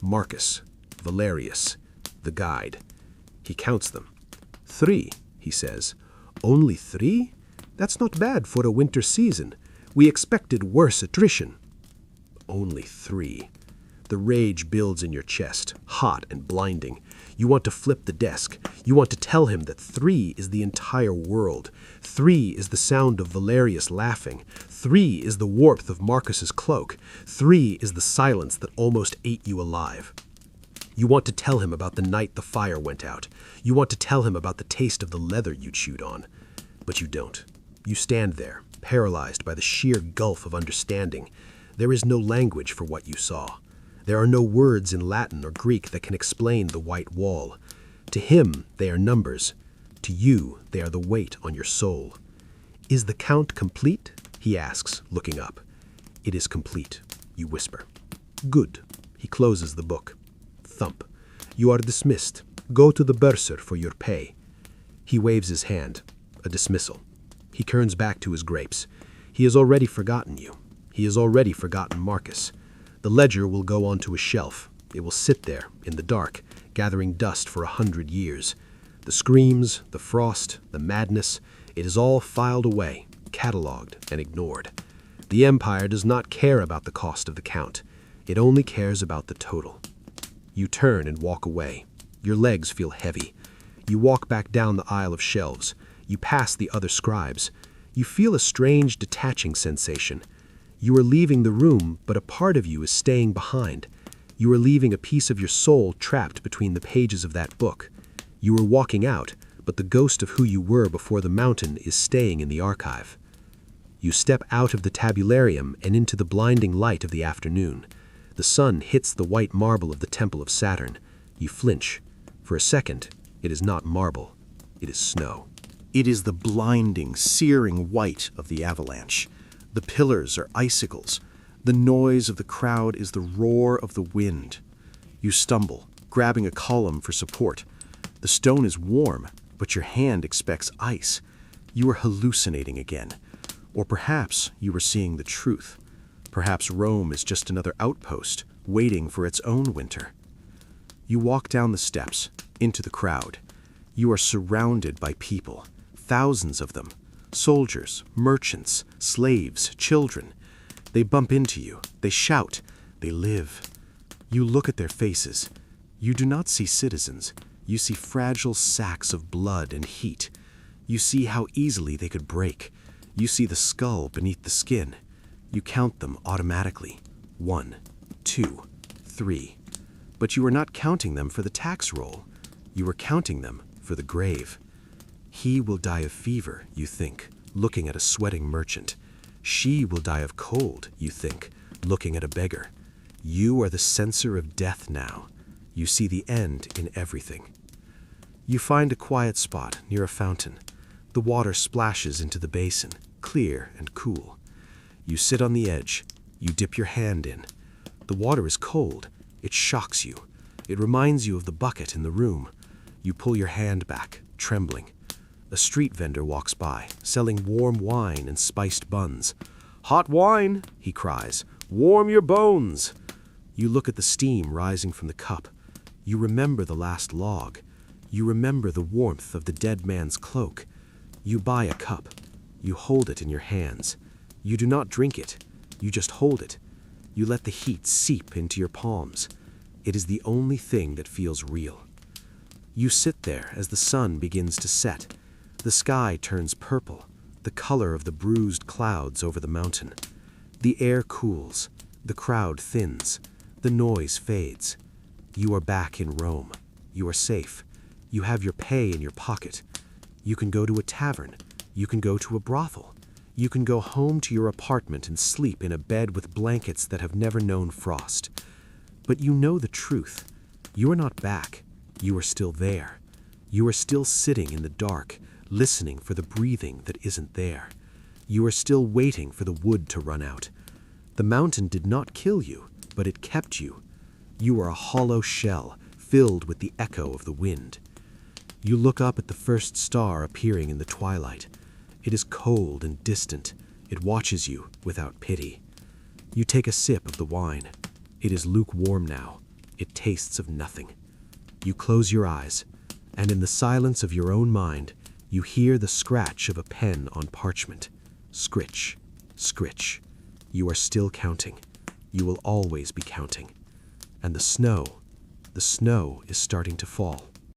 Marcus, Valerius, the guide. He counts them. 3, he says. Only 3? That's not bad for a winter season. We expected worse attrition. Only 3. The rage builds in your chest, hot and blinding. You want to flip the desk. You want to tell him that 3 is the entire world. 3 is the sound of Valerius laughing. 3 is the warmth of Marcus's cloak. 3 is the silence that almost ate you alive. You want to tell him about the night the fire went out. You want to tell him about the taste of the leather you chewed on. But you don't. You stand there, paralyzed by the sheer gulf of understanding. There is no language for what you saw. There are no words in Latin or Greek that can explain the white wall. To him, they are numbers. To you, they are the weight on your soul. Is the count complete? He asks, looking up. It is complete, you whisper. Good. He closes the book. Thump. You are dismissed. Go to the bursar for your pay. He waves his hand. A dismissal. He turns back to his grapes. He has already forgotten you. He has already forgotten Marcus. The ledger will go onto a shelf. It will sit there, in the dark, gathering dust for 100 years. The screams, the frost, the madness, it is all filed away, catalogued, and ignored. The Empire does not care about the cost of the count. It only cares about the total. You turn and walk away. Your legs feel heavy. You walk back down the aisle of shelves. You pass the other scribes. You feel a strange, detaching sensation. You are leaving the room, but a part of you is staying behind. You are leaving a piece of your soul trapped between the pages of that book. You are walking out, but the ghost of who you were before the mountain is staying in the archive. You step out of the tabularium and into the blinding light of the afternoon. The sun hits the white marble of the Temple of Saturn. You flinch. For a second, it is not marble. It is snow. It is the blinding, searing white of the avalanche. The pillars are icicles. The noise of the crowd is the roar of the wind. You stumble, grabbing a column for support. The stone is warm, but your hand expects ice. You are hallucinating again. Or perhaps you are seeing the truth. Perhaps Rome is just another outpost, waiting for its own winter. You walk down the steps, into the crowd. You are surrounded by people, thousands of them. Soldiers, merchants, slaves, children. They bump into you. They shout. They live. You look at their faces. You do not see citizens. You see fragile sacks of blood and heat. You see how easily they could break. You see the skull beneath the skin. You count them automatically. 1, 2, 3. But you are not counting them for the tax roll. You are counting them for the grave. He will die of fever, you think, looking at a sweating merchant. She will die of cold, you think, looking at a beggar. You are the censor of death now. You see the end in everything. You find a quiet spot near a fountain. The water splashes into the basin, clear and cool. You sit on the edge. You dip your hand in. The water is cold. It shocks you. It reminds you of the bucket in the room. You pull your hand back, trembling. A street vendor walks by, selling warm wine and spiced buns. "Hot wine," he cries. "Warm your bones." You look at the steam rising from the cup. You remember the last log. You remember the warmth of the dead man's cloak. You buy a cup. You hold it in your hands. You do not drink it. You just hold it. You let the heat seep into your palms. It is the only thing that feels real. You sit there as the sun begins to set. The sky turns purple, the color of the bruised clouds over the mountain. The air cools. The crowd thins. The noise fades. You are back in Rome. You are safe. You have your pay in your pocket. You can go to a tavern. You can go to a brothel. You can go home to your apartment and sleep in a bed with blankets that have never known frost. But you know the truth. You are not back. You are still there. You are still sitting in the dark, listening for the breathing that isn't there. You are still waiting for the wood to run out. The mountain did not kill you, but it kept you. You are a hollow shell, filled with the echo of the wind. You look up at the first star appearing in the twilight. It is cold and distant. It watches you without pity. You take a sip of the wine. It is lukewarm now. It tastes of nothing. You close your eyes. And in the silence of your own mind, you hear the scratch of a pen on parchment. Scritch, scritch. You are still counting. You will always be counting. And the snow is starting to fall.